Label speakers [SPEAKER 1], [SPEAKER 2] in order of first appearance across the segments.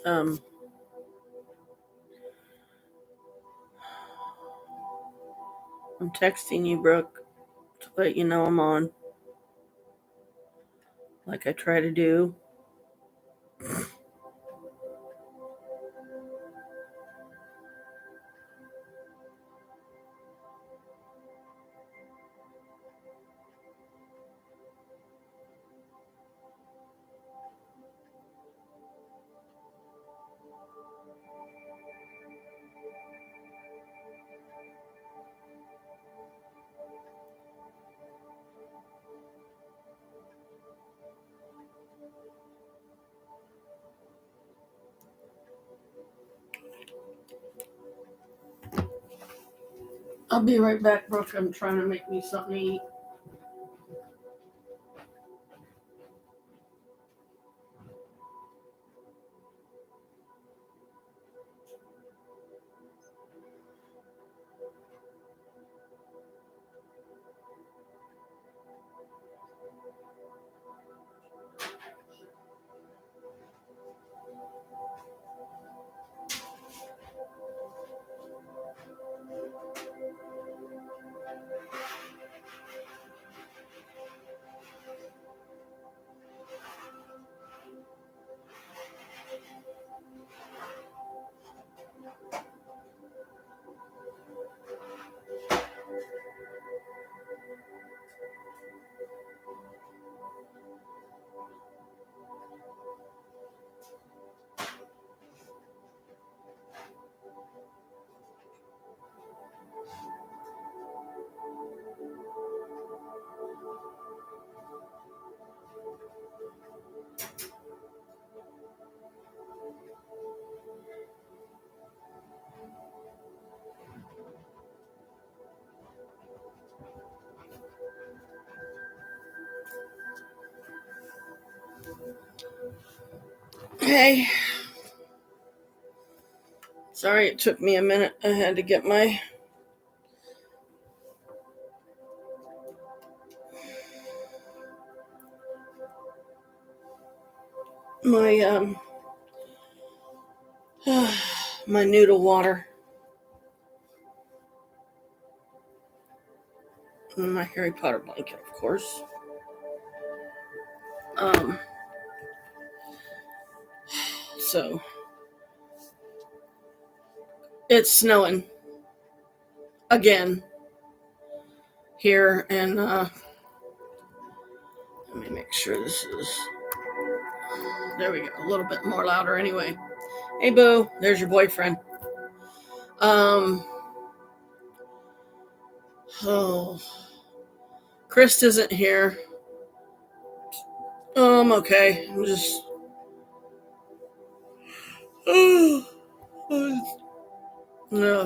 [SPEAKER 1] Um, I'm texting you, Brooke, to let you know I'm on, like I try to do. I'll be right back, Brooke. I'm trying to make me something to eat. Hey. Sorry it took me a minute. I had to get my my noodle water. And my Harry Potter blanket, of course. So it's snowing again here, and let me make sure this is. There we go. A little bit more louder, anyway. Hey, Boo. There's your boyfriend. Oh, Chris isn't here. I'm okay. I'm just.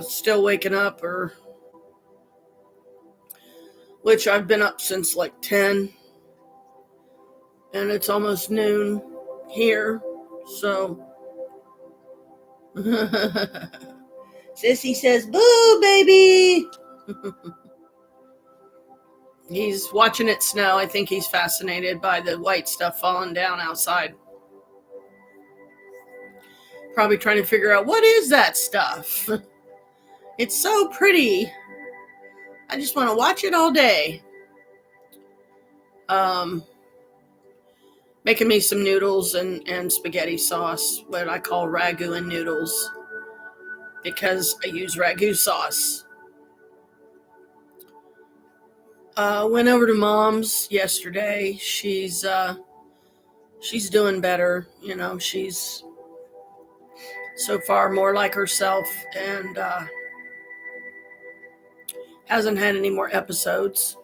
[SPEAKER 1] Still waking up, which I've been up since like 10, and it's almost noon here, so. Sissy says, "Boo, baby." He's watching it snow. I think he's fascinated by the white stuff falling down outside. Probably trying to figure out, what is that stuff? It's so pretty. I just want to watch it all day. Making me some noodles and spaghetti sauce, what I call ragu and noodles, because I use ragu sauce. Went over to Mom's yesterday. She's doing better. You know, she's so far more like herself, and hasn't had any more episodes.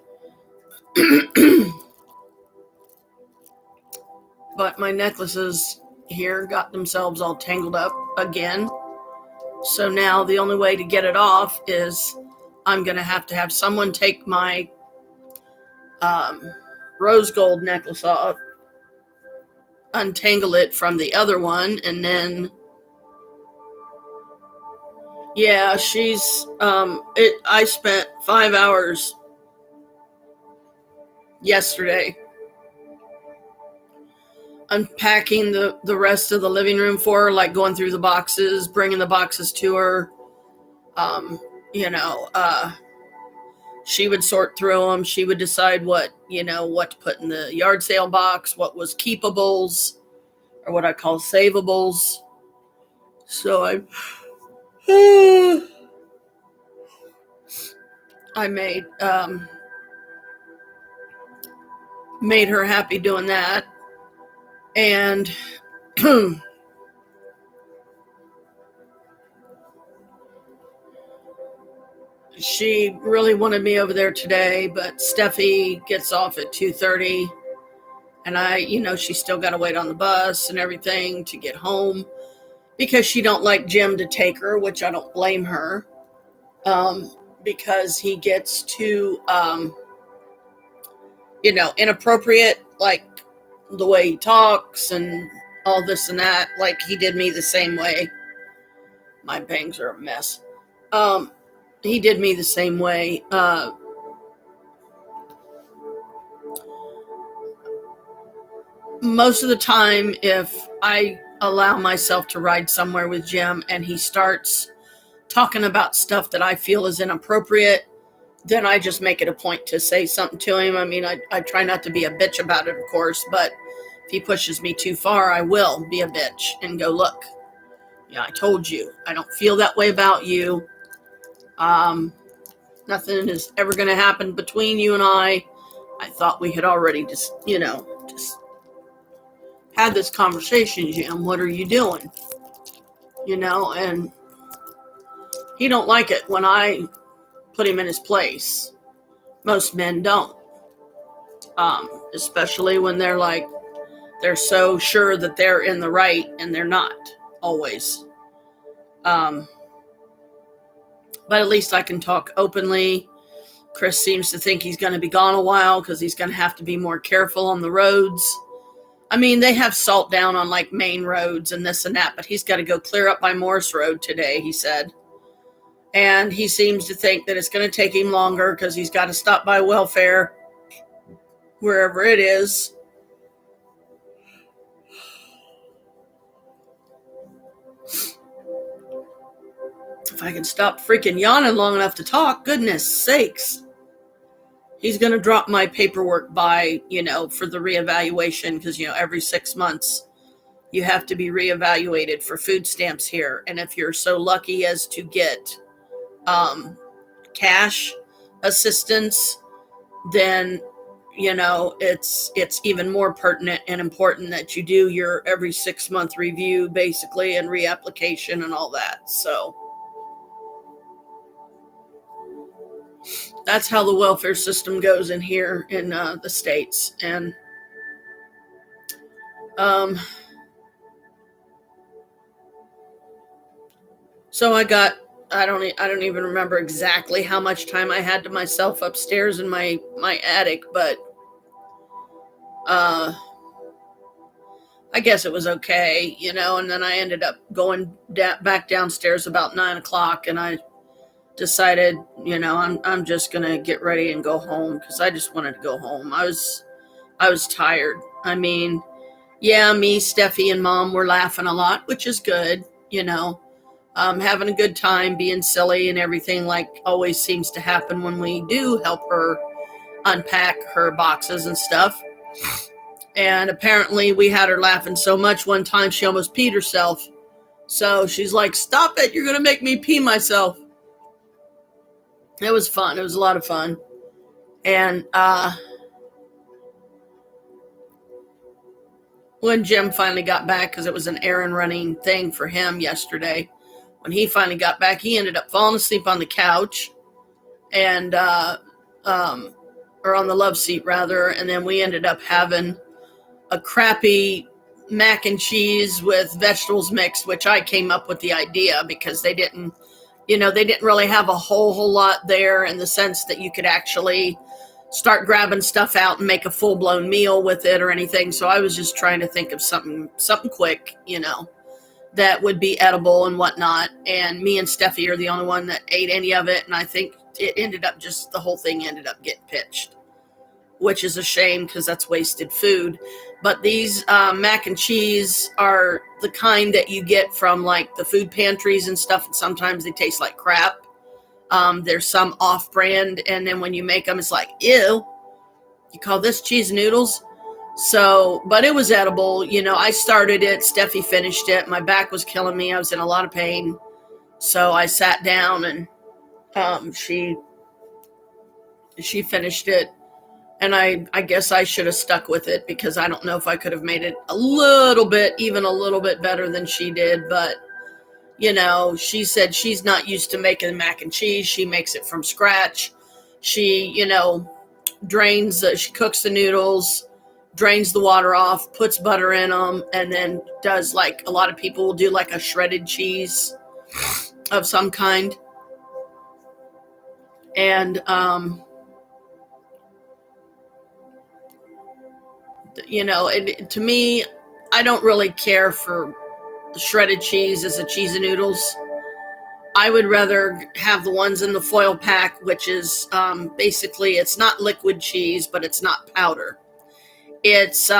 [SPEAKER 1] But my necklaces here got themselves all tangled up again. So now the only way to get it off is I'm going to have someone take my rose gold necklace off, untangle it from the other one, and then I spent 5 hours yesterday unpacking the rest of the living room for her, like going through the boxes, bringing the boxes to her. You know, she would sort through them. She would decide what to put in the yard sale box, what was keepables, or what I call savables. So I made her happy doing that. And she really wanted me over there today, but Steffi gets off at 2:30, and she's still got to wait on the bus and everything to get home because she don't like Jim to take her, which I don't blame her, because he gets too, inappropriate, like the way he talks and all this and that. Like he did me the same way. My bangs are a mess. He did me the same way. Most of the time, if I allow myself to ride somewhere with Jim and he starts talking about stuff that I feel is inappropriate, then I just make it a point to say something to him. I mean, I try not to be a bitch about it, of course, but if he pushes me too far, I will be a bitch and go, look, I told you, I don't feel that way about you. Nothing is ever going to happen between you and I. I thought we had already just had this conversation, Jim. What are you doing? And he don't like it when I put him in his place. Most men don't. Especially when they're so sure that they're in the right and they're not always. But at least I can talk openly. Chris seems to think he's going to be gone a while because he's going to have to be more careful on the roads. I mean, they have salt down on like main roads and this and that, but he's got to go clear up by Morris Road today, he said. And he seems to think that it's going to take him longer because he's got to stop by welfare, wherever it is. If I can stop freaking yawning long enough to talk, goodness sakes. He's going to drop my paperwork by, for the reevaluation because, every 6 months you have to be reevaluated for food stamps here. And if you're so lucky as to get cash assistance, then, it's even more pertinent and important that you do your every 6 month review, basically, and reapplication and all that. So that's how the welfare system goes in here in the States. And so I don't even remember exactly how much time I had to myself upstairs in my attic, but I guess it was okay, and then I ended up going back downstairs about 9:00, and I decided, I'm just going to get ready and go home because I just wanted to go home. I was tired. I mean, yeah, me, Steffi, and Mom were laughing a lot, which is good, having a good time, being silly and everything, like always seems to happen when we do help her unpack her boxes and stuff. And apparently we had her laughing so much one time she almost peed herself. So she's like, stop it, you're going to make me pee myself. It was fun. It was a lot of fun. And when Jim finally got back, because it was an errand running thing for him yesterday, when he finally got back, he ended up falling asleep on the couch and or on the love seat rather, and then we ended up having a crappy mac and cheese with vegetables mixed, which I came up with the idea because they didn't really have a whole lot there in the sense that you could actually start grabbing stuff out and make a full-blown meal with it or anything. So I was just trying to think of something quick, that would be edible and whatnot. And me and Steffi are the only one that ate any of it. And I think it ended up the whole thing ended up getting pitched. which is a shame because that's wasted food. But these mac and cheese are the kind that you get from like the food pantries and stuff, and sometimes they taste like crap. There's some off-brand, and then when you make them, it's like, ew, you call this cheese noodles? So, but it was edible. I started it. Steffi finished it. My back was killing me. I was in a lot of pain. So I sat down and she finished it. And I guess I should have stuck with it because I don't know if I could have made it even a little bit better than she did. But, she said she's not used to making mac and cheese. She makes it from scratch. She, she cooks the noodles, drains the water off, puts butter in them, and then does like a lot of people will do like a shredded cheese of some kind. And, to me, I don't really care for shredded cheese as a cheese and noodles. I would rather have the ones in the foil pack, which is basically, it's not liquid cheese, but it's not powder. It's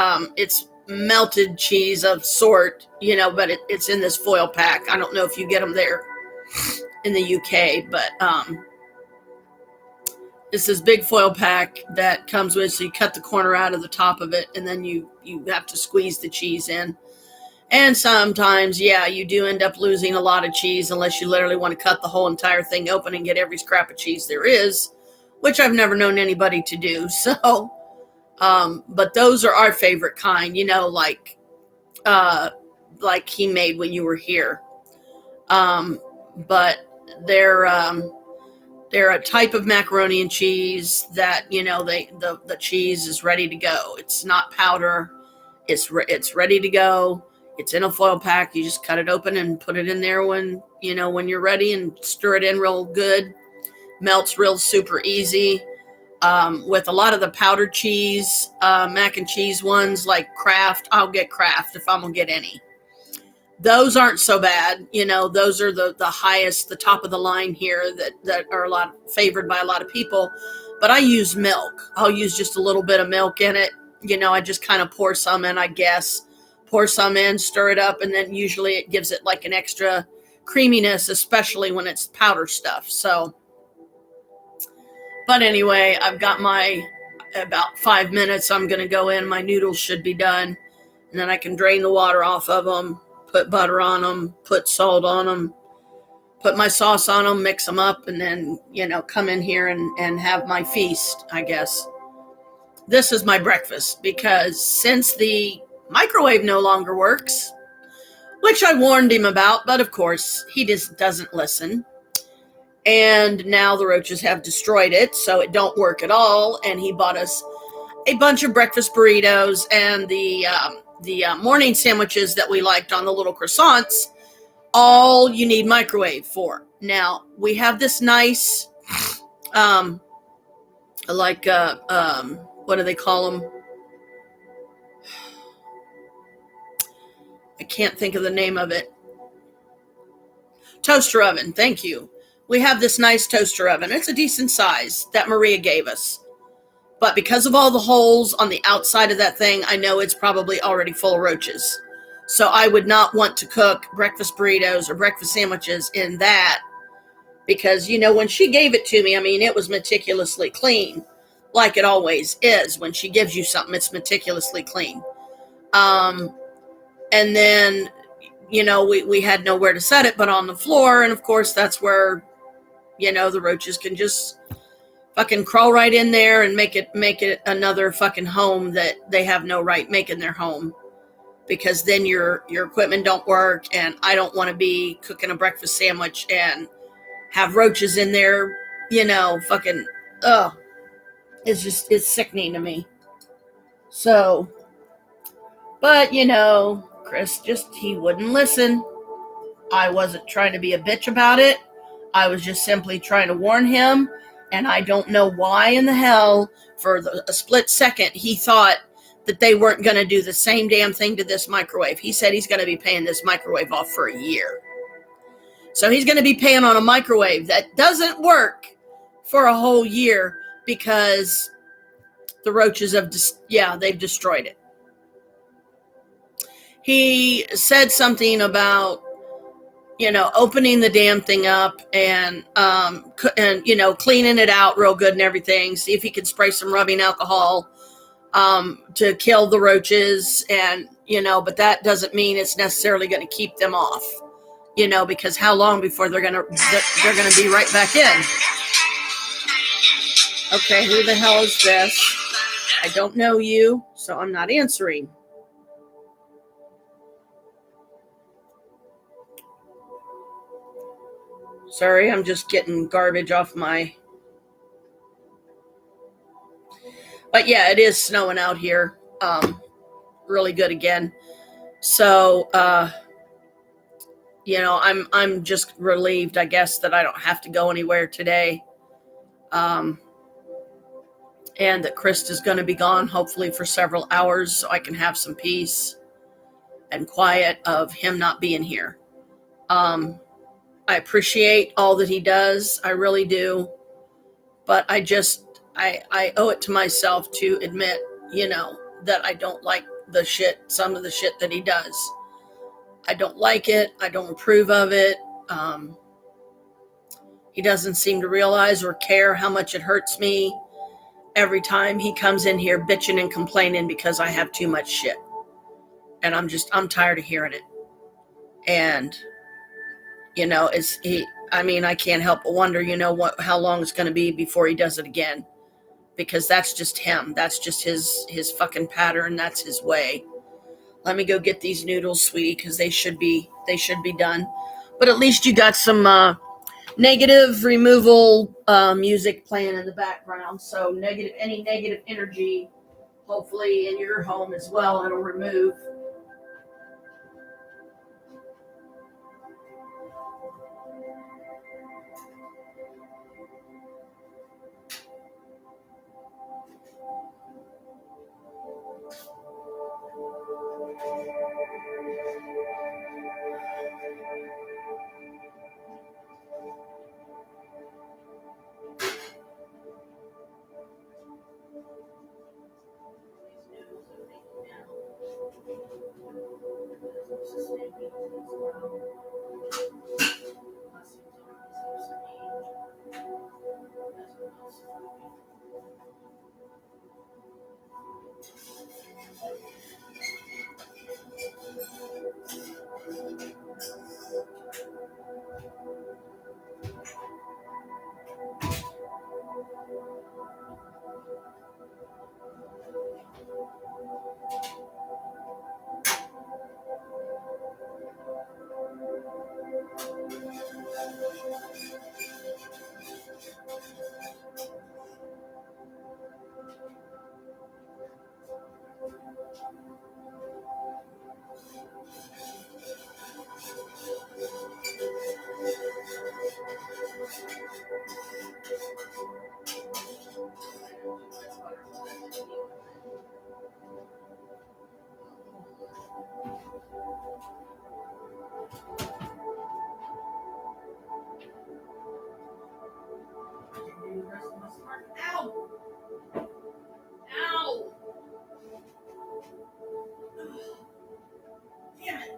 [SPEAKER 1] melted cheese of sort, but it's in this foil pack. I don't know if you get them there in the UK, but it's this big foil pack that comes with, so you cut the corner out of the top of it, and then you have to squeeze the cheese in. And sometimes, you do end up losing a lot of cheese unless you literally want to cut the whole entire thing open and get every scrap of cheese there is, which I've never known anybody to do. So, but those are our favorite kind, like he made when you were here. But they're a type of macaroni and cheese that, the cheese is ready to go. It's not powder. It's ready to go. It's in a foil pack. You just cut it open and put it in there when you're ready, and stir it in real good. Melts real super easy. With a lot of the powdered cheese, mac and cheese ones like Kraft, I'll get Kraft if I'm going to get any. Those aren't so bad. Those are the highest, the top of the line here that are favored by a lot of people. But I use milk. I'll use just a little bit of milk in it. I just kind of pour some in, I guess. Pour some in, stir it up, and then usually it gives it like an extra creaminess, especially when it's powder stuff. So, but anyway, I've got about 5 minutes. I'm going to go in. My noodles should be done. And then I can drain the water off of them, put butter on them, put salt on them, put my sauce on them, mix them up, and then, come in here and have my feast, I guess. This is my breakfast because since the microwave no longer works, which I warned him about, but of course he just doesn't listen. And now the roaches have destroyed it, so it don't work at all. And he bought us a bunch of breakfast burritos and the morning sandwiches that we liked on the little croissants. All you need microwave for. Now we have this nice, what do they call them? I can't think of the name of it. Toaster oven. Thank you. We have this nice toaster oven. It's a decent size that Maria gave us. But because of all the holes on the outside of that thing, I know it's probably already full of roaches. So I would not want to cook breakfast burritos or breakfast sandwiches in that. Because, when she gave it to me, it was meticulously clean. Like it always is. When she gives you something, it's meticulously clean. And then, we had nowhere to set it but on the floor. And of course, that's where, the roaches can just fucking crawl right in there and make it another fucking home that they have no right making their home. Because then your equipment don't work, and I don't want to be cooking a breakfast sandwich and have roaches in there, fucking, ugh. It's sickening to me. So, but, Chris he wouldn't listen. I wasn't trying to be a bitch about it. I was just simply trying to warn him. And I don't know why in the hell, for a split second, he thought that they weren't going to do the same damn thing to this microwave. He said he's going to be paying this microwave off for a year. So he's going to be paying on a microwave that doesn't work for a whole year because The roaches have, they've destroyed it. He said something about, opening the damn thing up and cleaning it out real good and everything. See if he could spray some rubbing alcohol to kill the roaches, and but that doesn't mean it's necessarily going to keep them off. Because how long before they're gonna be right back in? Okay, who the hell is this? I don't know you, so I'm not answering. Sorry, I'm just getting garbage off my... But yeah, it is snowing out here. Really good again. So, I'm just relieved, I guess, that I don't have to go anywhere today. And that Chris is going to be gone, hopefully for several hours, so I can have some peace and quiet of him not being here. I appreciate all that he does. I really do. But I owe it to myself to admit, that I don't like some of the shit that he does. I don't like it. I don't approve of it. He doesn't seem to realize or care how much it hurts me every time he comes in here bitching and complaining because I have too much shit. And I'm tired of hearing it. And, I can't help but wonder, how long it's going to be before he does it again. Because that's just him. That's just his fucking pattern. That's his way. Let me go get these noodles, sweetie, because they should be done. But at least you got some negative removal music playing in the background. So any negative energy, hopefully in your home as well, it'll remove. Ow! Ow! Damn it!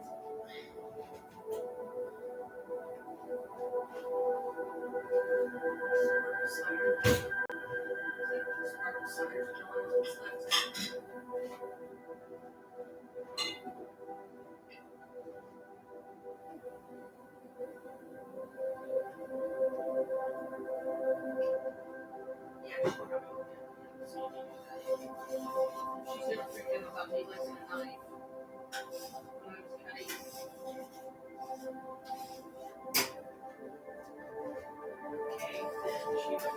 [SPEAKER 1] She's gonna freak out about me losing a knife. When I was cutting. Okay, then she was like,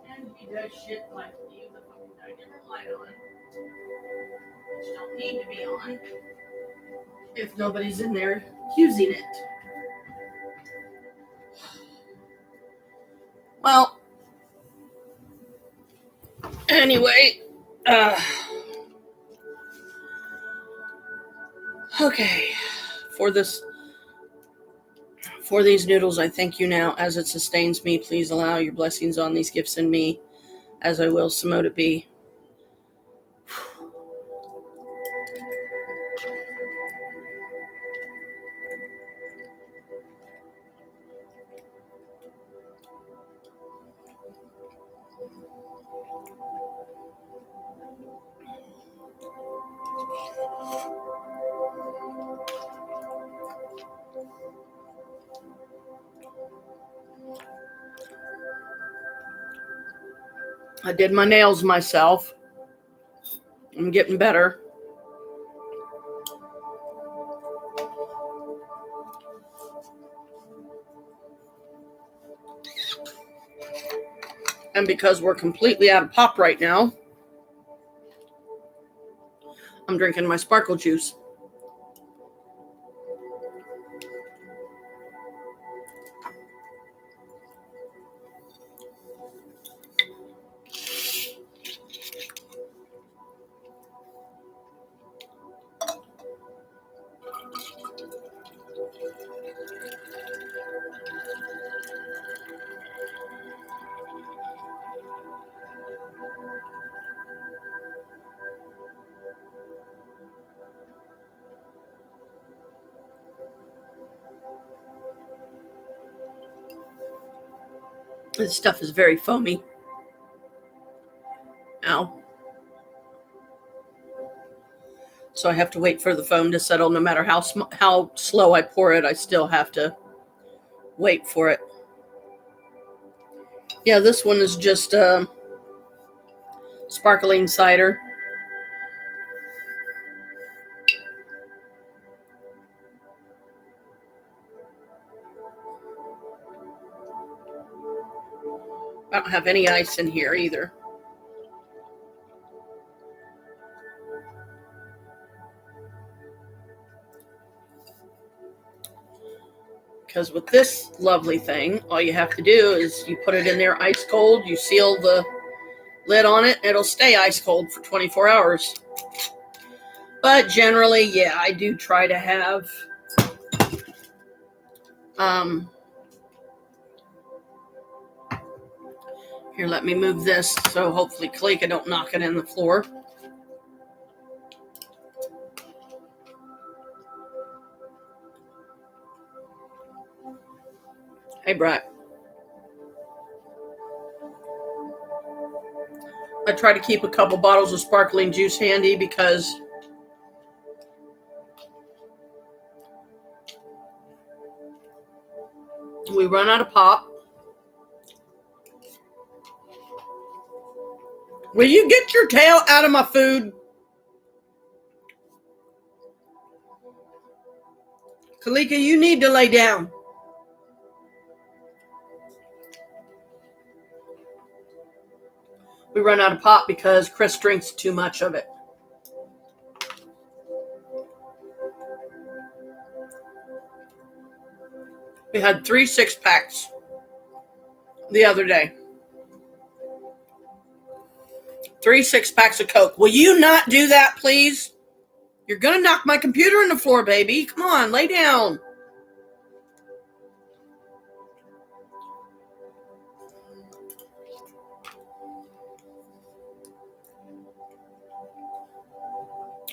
[SPEAKER 1] And he does shit like leave the fucking dynamic light on, which don't need to be on if nobody's in there using it. Well, anyway, okay, for these noodles, I thank you now. As it sustains me, please allow your blessings on these gifts in me, as I will, so mote it be. I did my nails myself. I'm getting better. And because we're completely out of pop right now, I'm drinking my sparkle juice. This stuff is very foamy. Ow. So I have to wait for the foam to settle. No matter how slow I pour it, I still have to wait for it. Yeah, this one is just sparkling cider. I don't have any ice in here either. Because with this lovely thing, all you have to do is you put it in there ice cold, you seal the lid on it, it'll stay ice cold for 24 hours. But generally, yeah, I do try to have here, let me move this so hopefully Kalika don't knock it in the floor. Hey, Brett. I try to keep a couple bottles of sparkling juice handy because we run out of pop. Will you get your tail out of my food? Kalika, you need to lay down. We run out of pop because Chris drinks too much of it. We had 3 6-packs the other day. 3 6-packs of Coke. Will you not do that, please? You're going to knock my computer on the floor, baby. Come on, lay down.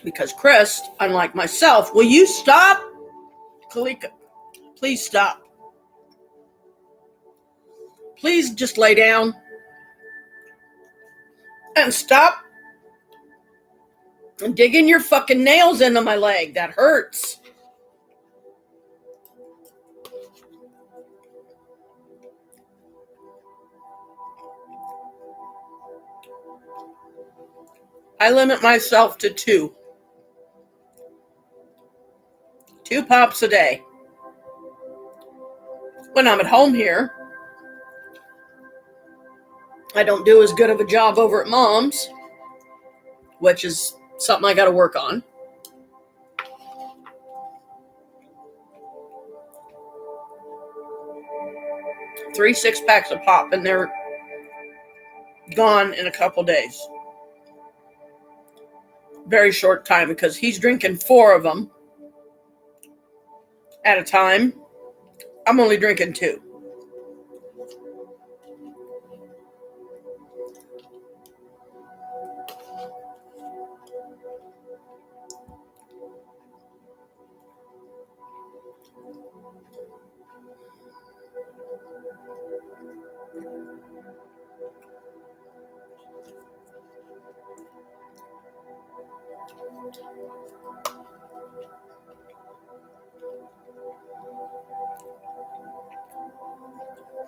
[SPEAKER 1] Because Chris, unlike myself, will you stop? Kalika, please stop. Please just lay down. And stop digging your fucking nails into my leg. That hurts. I limit myself to 2. 2 pops a day. When I'm at home here, I don't do as good of a job over at Mom's, which is something I got to work on. 3 6-packs of pop, and they're gone in a couple days. Very short time, because he's drinking 4 of them at a time. I'm only drinking 2.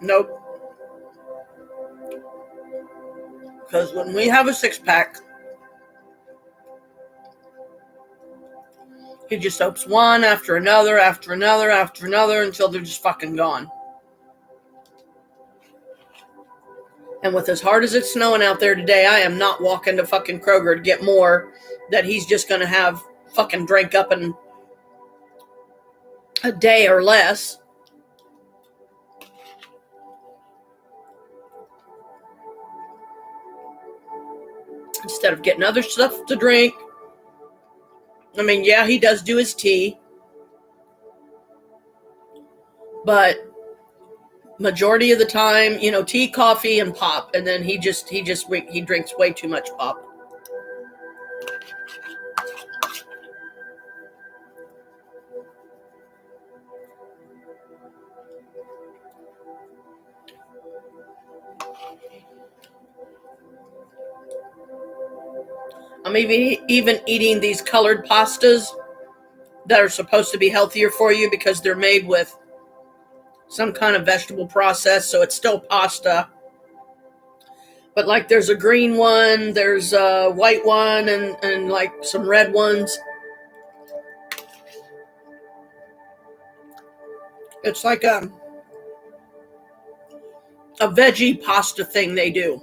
[SPEAKER 1] Nope. Because when we have a 6-pack, he just opens one after another, after another, after another, until they're just fucking gone. And with as hard as it's snowing out there today, I am not walking to fucking Kroger to get more that he's just going to have fucking drank up in a day or less. Instead of getting other stuff to drink. I mean, yeah, he does do his tea. But majority of the time, tea, coffee, and pop. And then he drinks way too much pop. I'm even eating these colored pastas that are supposed to be healthier for you because they're made with some kind of vegetable process, so it's still pasta. But like there's a green one, there's a white one, and like some red ones. It's like a veggie pasta thing they do.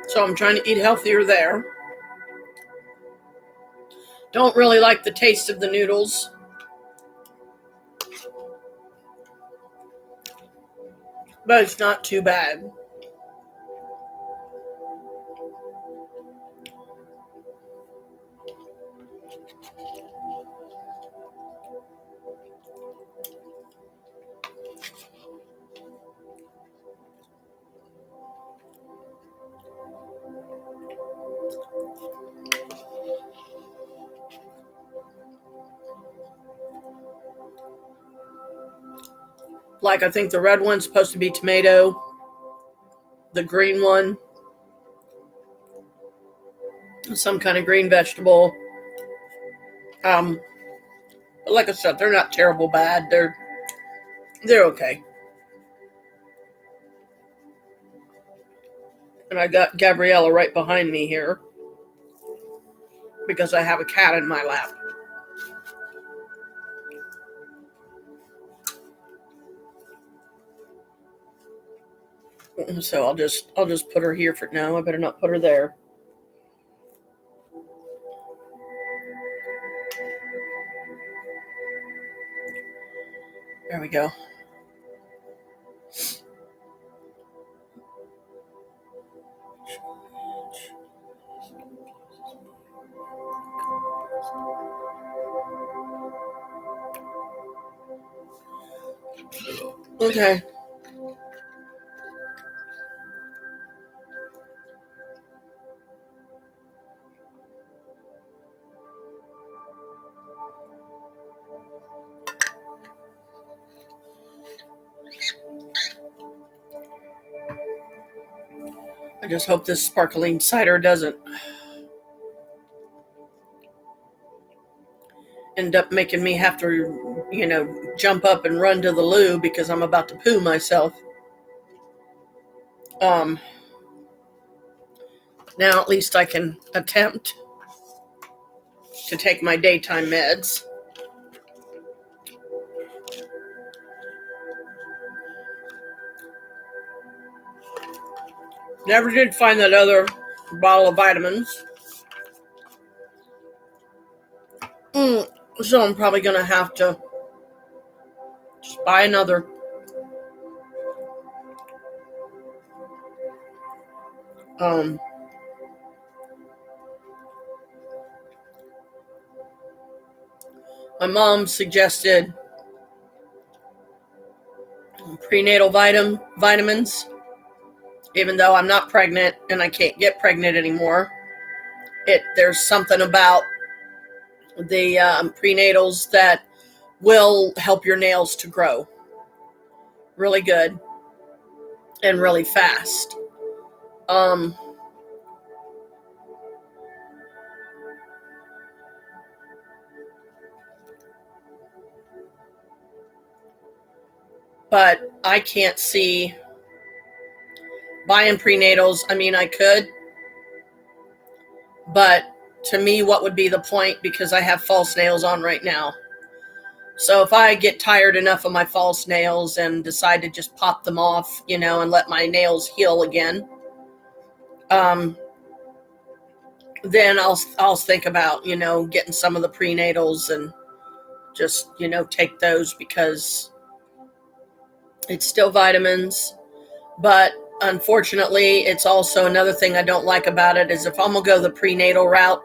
[SPEAKER 1] So I'm trying to eat healthier there. Don't really like the taste of the noodles. But it's not too bad. Like, I think the red one's supposed to be tomato. The green one, some kind of green vegetable. But like I said, they're not terrible bad. They're okay. And I got Gabriella right behind me here because I have a cat in my lap. So I'll just put her here for now. I better not put her there. There we go. Okay. I just hope this sparkling cider doesn't end up making me have to jump up and run to the loo because I'm about to poo myself. Now at least I can attempt to take my daytime meds. Never did find that other bottle of vitamins. So I'm probably going to have to just buy another. My mom suggested prenatal vitamins, even though I'm not pregnant and I can't get pregnant anymore. There's something about the prenatals that will help your nails to grow really good and really fast. But I can't see buying prenatals. I mean, I could, but to me, what would be the point? Because I have false nails on right now. So if I get tired enough of my false nails and decide to just pop them off, and let my nails heal again, then I'll think about, getting some of the prenatals and just, take those, because it's still vitamins. But unfortunately, it's also another thing I don't like about it is if I'm gonna go the prenatal route,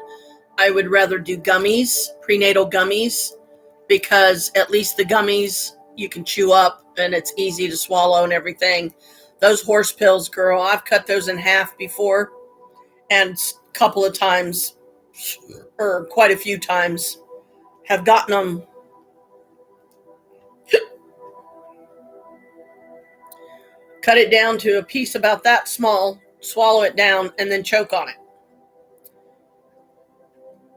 [SPEAKER 1] I would rather do gummies, prenatal gummies, because at least the gummies you can chew up and it's easy to swallow and everything. Those horse pills, girl, I've cut those in half before, and a couple of times, or quite a few times, have gotten them cut it down to a piece about that small, swallow it down, and then choke on it.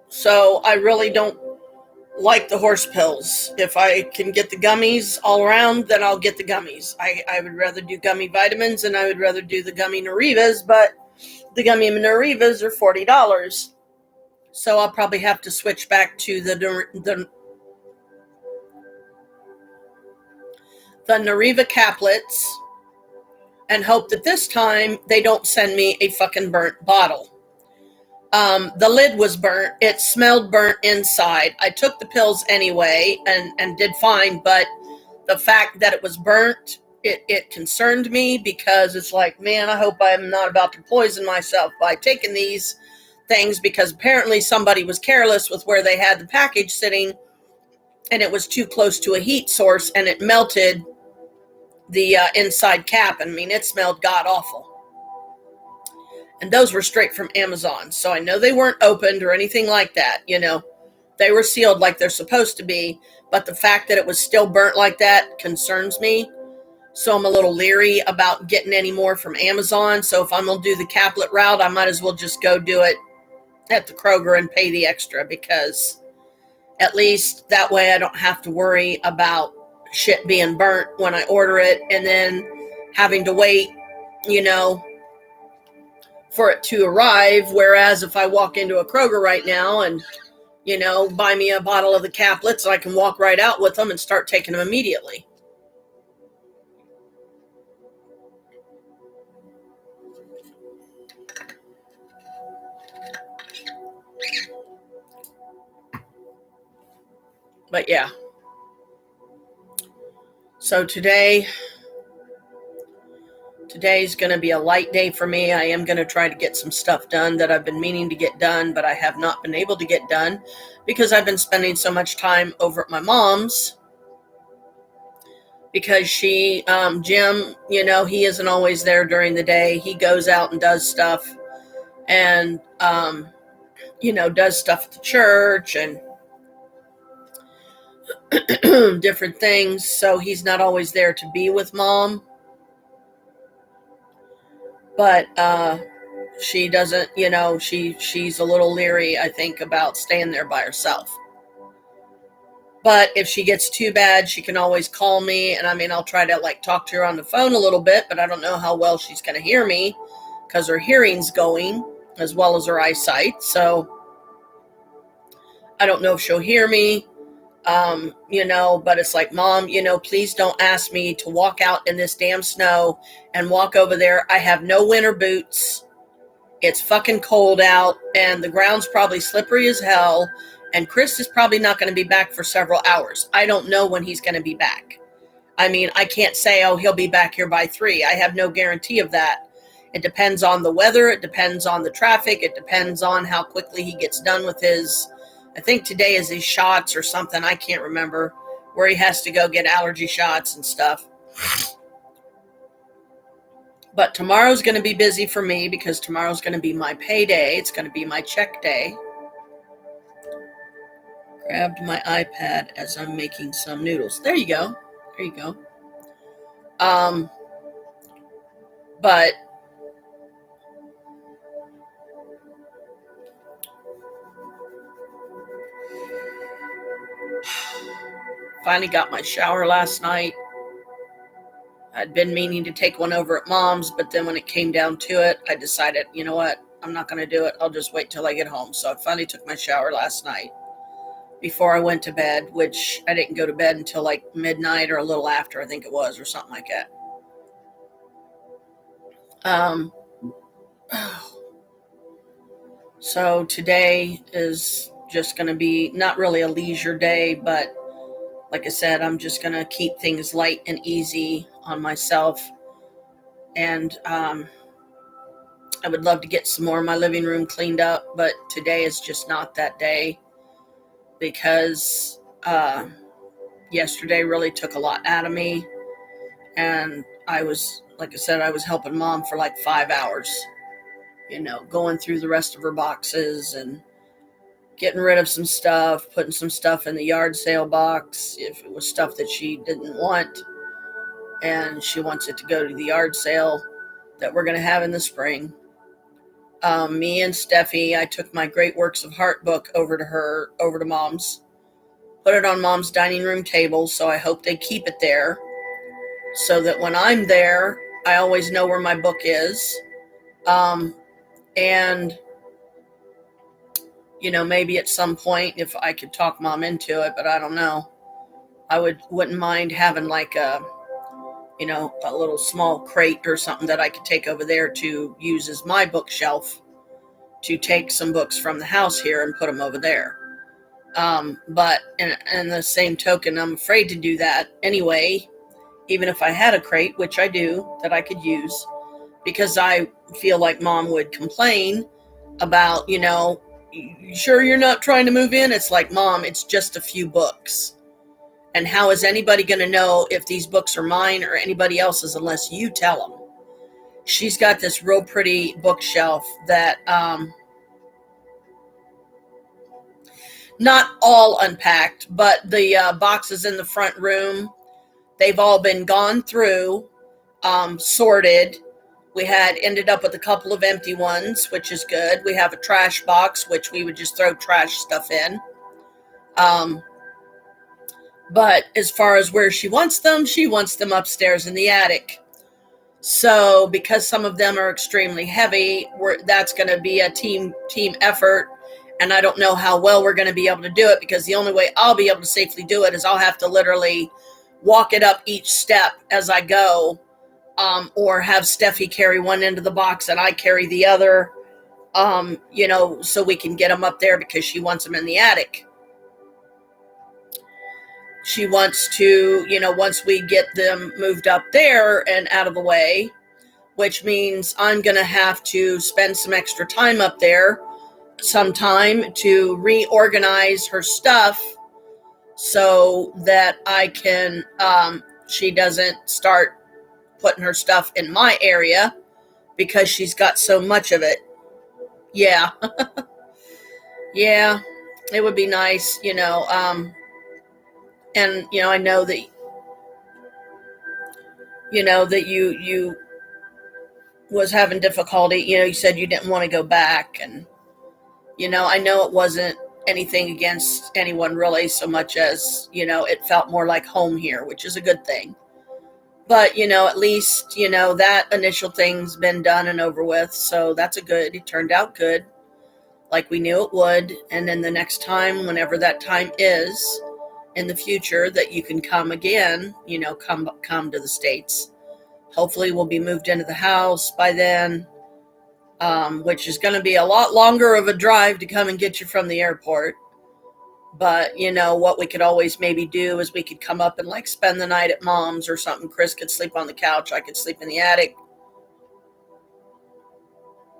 [SPEAKER 1] So I really don't like the horse pills. If I can get the gummies all around, then I'll get the gummies. I would rather do gummy vitamins, and I would rather do the gummy Narivas, but the gummy Narivas are $40. So I'll probably have to switch back to the Nariva caplets and hope that this time they don't send me a fucking burnt bottle. The lid was burnt. It smelled burnt inside. I took the pills anyway and did fine, but the fact that it was burnt, it concerned me, because it's like, man, I hope I'm not about to poison myself by taking these things, because apparently somebody was careless with where they had the package sitting, and it was too close to a heat source, and it melted the inside cap. I mean, it smelled god awful. And those were straight from Amazon. So I know they weren't opened or anything like that. They were sealed like they're supposed to be. But the fact that it was still burnt like that concerns me. So I'm a little leery about getting any more from Amazon. So if I'm going to do the caplet route, I might as well just go do it at the Kroger and pay the extra, because at least that way I don't have to worry about shit being burnt when I order it and then having to wait, for it to arrive. Whereas if I walk into a Kroger right now and, buy me a bottle of the caplets, I can walk right out with them and start taking them immediately. But yeah. So today's going to be a light day for me. I am going to try to get some stuff done that I've been meaning to get done, but I have not been able to get done because I've been spending so much time over at my mom's, because Jim, he isn't always there during the day. He goes out and does stuff and, does stuff at the church and different things. So he's not always there to be with Mom. But she doesn't, she's a little leery, I think, about staying there by herself. But if she gets too bad, she can always call me. And I mean, I'll try to like talk to her on the phone a little bit, but I don't know how well she's going to hear me because her hearing's going as well as her eyesight. So I don't know if she'll hear me, but it's like, Mom, please don't ask me to walk out in this damn snow and walk over there. I have no winter boots. It's fucking cold out and the ground's probably slippery as hell. And Chris is probably not going to be back for several hours. I don't know when he's going to be back. I mean, I can't say, oh, he'll be back here by 3. I have no guarantee of that. It depends on the weather. It depends on the traffic. It depends on how quickly he gets done with I think today is his shots or something. I can't remember where he has to go get allergy shots and stuff. But tomorrow's going to be busy for me because tomorrow's going to be my payday. It's going to be my check day. Grabbed my iPad as I'm making some noodles. There you go. There you go. But finally got my shower last night. I'd been meaning to take one over at Mom's, but then when it came down to it, I decided, you know what? I'm not going to do it. I'll just wait till I get home. So I finally took my shower last night before I went to bed, which I didn't go to bed until like midnight or a little after, I think it was, or something like that. So today is just going to be not really a leisure day, but like I said, I'm just going to keep things light and easy on myself. And I would love to get some more of my living room cleaned up, but today is just not that day because yesterday really took a lot out of me. And I was helping Mom for like 5 hours, going through the rest of her boxes and getting rid of some stuff, putting some stuff in the yard sale box if it was stuff that she didn't want and she wants it to go to the yard sale that we're going to have in the spring. Me and Steffi, I took my Great Works of Heart book over to Mom's, put it on Mom's dining room table, so I hope they keep it there so that when I'm there, I always know where my book is. And maybe at some point if I could talk Mom into it, but I don't know. I wouldn't mind having like a little small crate or something that I could take over there to use as my bookshelf to take some books from the house here and put them over there. But in the same token, I'm afraid to do that anyway, even if I had a crate, which I do, that I could use, because I feel like Mom would complain about, you sure you're not trying to move in? It's like, Mom, it's just a few books. And how is anybody going to know if these books are mine or anybody else's unless you tell them? She's got this real pretty bookshelf that, not all unpacked, but the boxes in the front room, they've all been gone through, sorted. We had ended up with a couple of empty ones, which is good. We have a trash box, which we would just throw trash stuff in. But as far as where she wants them upstairs in the attic. So because some of them are extremely heavy, that's going to be a team effort. And I don't know how well we're going to be able to do it, because the only way I'll be able to safely do it is I'll have to literally walk it up each step as I go, or have Steffi carry one end of the box and I carry the other, so we can get them up there, because she wants them in the attic. She wants to, once we get them moved up there and out of the way, which means I'm going to have to spend some extra time up there sometime to reorganize her stuff so that I can, she doesn't start putting her stuff in my area because she's got so much of it. Yeah. Yeah, it would be nice, and, I know that, that you was having difficulty, you said you didn't want to go back, and, I know it wasn't anything against anyone really, so much as, it felt more like home here, which is a good thing. But, at least, that initial thing's been done and over with. So that's it turned out good, like we knew it would. And then the next time, whenever that time is in the future, that you can come again, come to the States. Hopefully we'll be moved into the house by then, which is going to be a lot longer of a drive to come and get you from the airport. But, what we could always maybe do is we could come up and spend the night at mom's or something. Chris could sleep on the couch. I could sleep in the attic.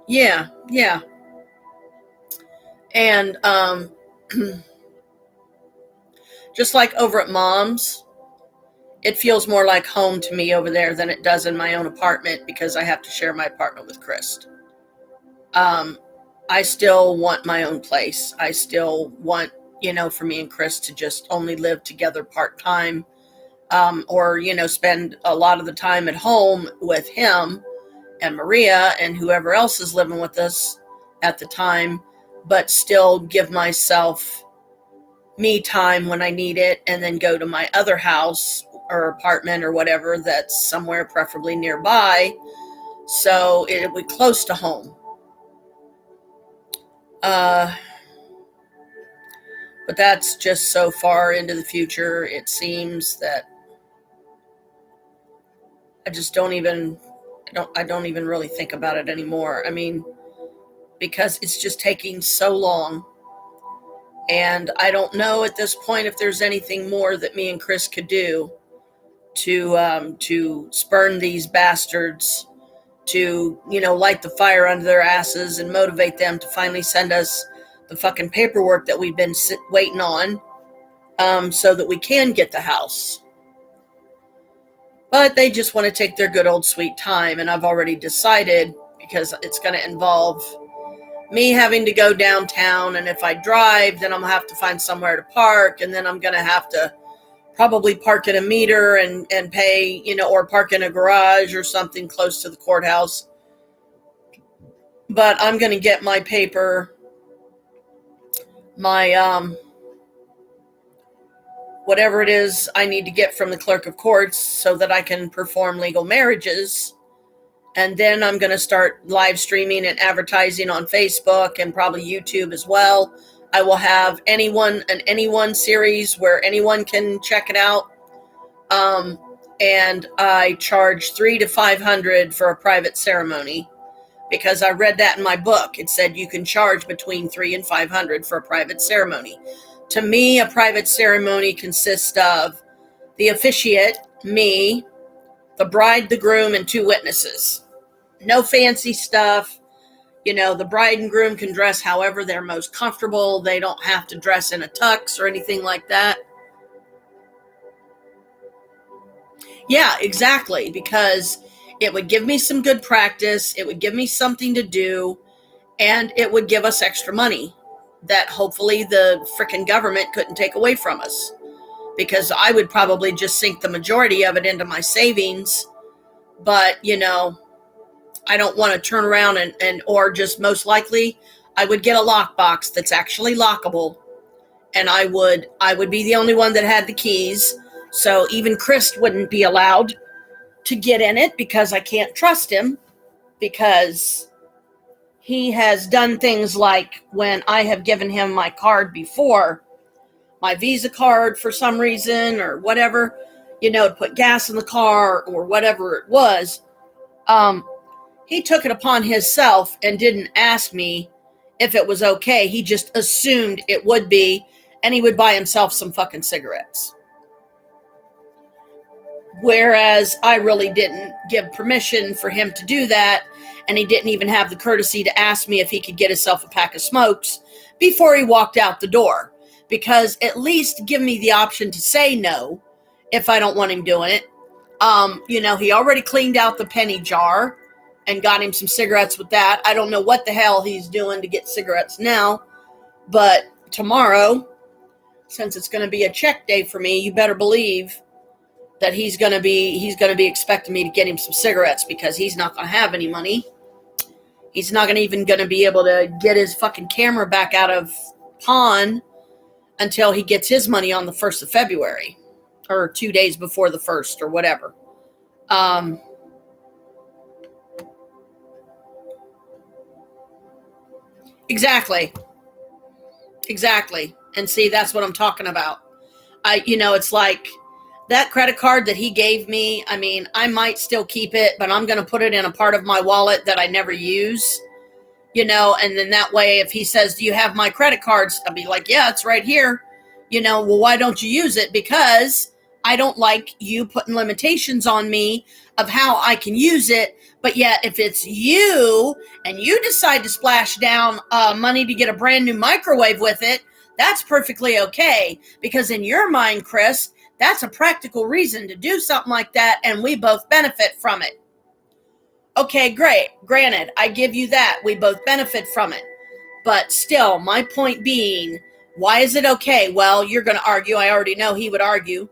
[SPEAKER 1] Yeah. And just like over at mom's, it feels more like home to me over there than it does in my own apartment, because I have to share my apartment with Chris. I still want my own place. I still want, for me and Chris to just only live together part-time, or, spend a lot of the time at home with him and Maria and whoever else is living with us at the time, but still give myself me time when I need it, and then go to my other house or apartment or whatever that's somewhere preferably nearby, so it would be close to home. But that's just so far into the future. It seems that I just don't even really think about it anymore. I mean, because it's just taking so long. And I don't know at this point if there's anything more that me and Chris could do to spurn these bastards to, light the fire under their asses and motivate them to finally send us the fucking paperwork that we've been waiting on, so that we can get the house. But they just want to take their good old sweet time, and I've already decided, because it's going to involve me having to go downtown, and if I drive, then I'm going to have to find somewhere to park, and then I'm going to have to probably park at a meter and pay, or park in a garage or something close to the courthouse. But I'm going to get my paper, my whatever it is I need to get from the clerk of courts so that I can perform legal marriages. And then I'm going to start live streaming and advertising on Facebook and probably YouTube as well. I will have an anyone series where anyone can check it out. And I charge $300 to $500 for a private ceremony, because I read that in my book. It said you can charge between $300 and $500 for a private ceremony. To me, a private ceremony consists of the officiate, me, the bride, the groom, and 2 witnesses. No fancy stuff. The bride and groom can dress however they're most comfortable. They don't have to dress in a tux or anything like that. Yeah, exactly, because it would give me some good practice. It would give me something to do, and it would give us extra money that hopefully the frickin' government couldn't take away from us, because I would probably just sink the majority of it into my savings. But, I don't want to turn around or just most likely I would get a lockbox that's actually lockable, and I would be the only one that had the keys. So even Chris wouldn't be allowed to get in it, because I can't trust him, because he has done things like, when I have given him my card before, my Visa card for some reason or whatever, to put gas in the car or whatever it was, he took it upon himself and didn't ask me if it was okay. He just assumed it would be, and he would buy himself some fucking cigarettes. Whereas I really didn't give permission for him to do that, and he didn't even have the courtesy to ask me if he could get himself a pack of smokes before he walked out the door. Because at least give me the option to say no if I don't want him doing it. He already cleaned out the penny jar and got him some cigarettes with that. I don't know what the hell he's doing to get cigarettes now, but tomorrow, since it's going to be a check day for me, you better believe that he's going to be expecting me to get him some cigarettes, because he's not going to have any money. He's not even going to be able to get his fucking camera back out of pawn until he gets his money on the 1st of February or 2 days before the 1st or whatever. Exactly. And see, that's what I'm talking about. It's like that credit card that he gave me. I mean, I might still keep it, but I'm going to put it in a part of my wallet that I never use, and then that way, if he says, do you have my credit cards? I'll be like, yeah, it's right here. Well, why don't you use it? Because I don't like you putting limitations on me of how I can use it. But yet, if it's you and you decide to splash down money to get a brand new microwave with it, that's perfectly okay. Because in your mind, Chris, that's a practical reason to do something like that, and we both benefit from it. Okay, great. Granted, I give you that. We both benefit from it. But still, my point being, why is it okay? Well, you're going to argue. I already know he would argue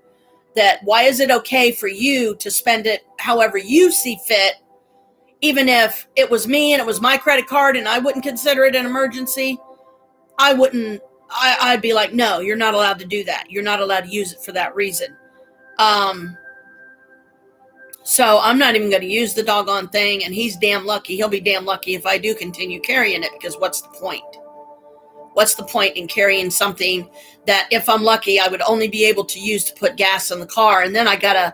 [SPEAKER 1] that why is it okay for you to spend it however you see fit, even if it was me and it was my credit card and I wouldn't consider it an emergency? I'd be like, no, you're not allowed to do that. You're not allowed to use it for that reason. So I'm not even going to use the doggone thing, and he's damn lucky. He'll be damn lucky if I do continue carrying it, because what's the point? What's the point in carrying something that, if I'm lucky, I would only be able to use to put gas in the car, and then I gotta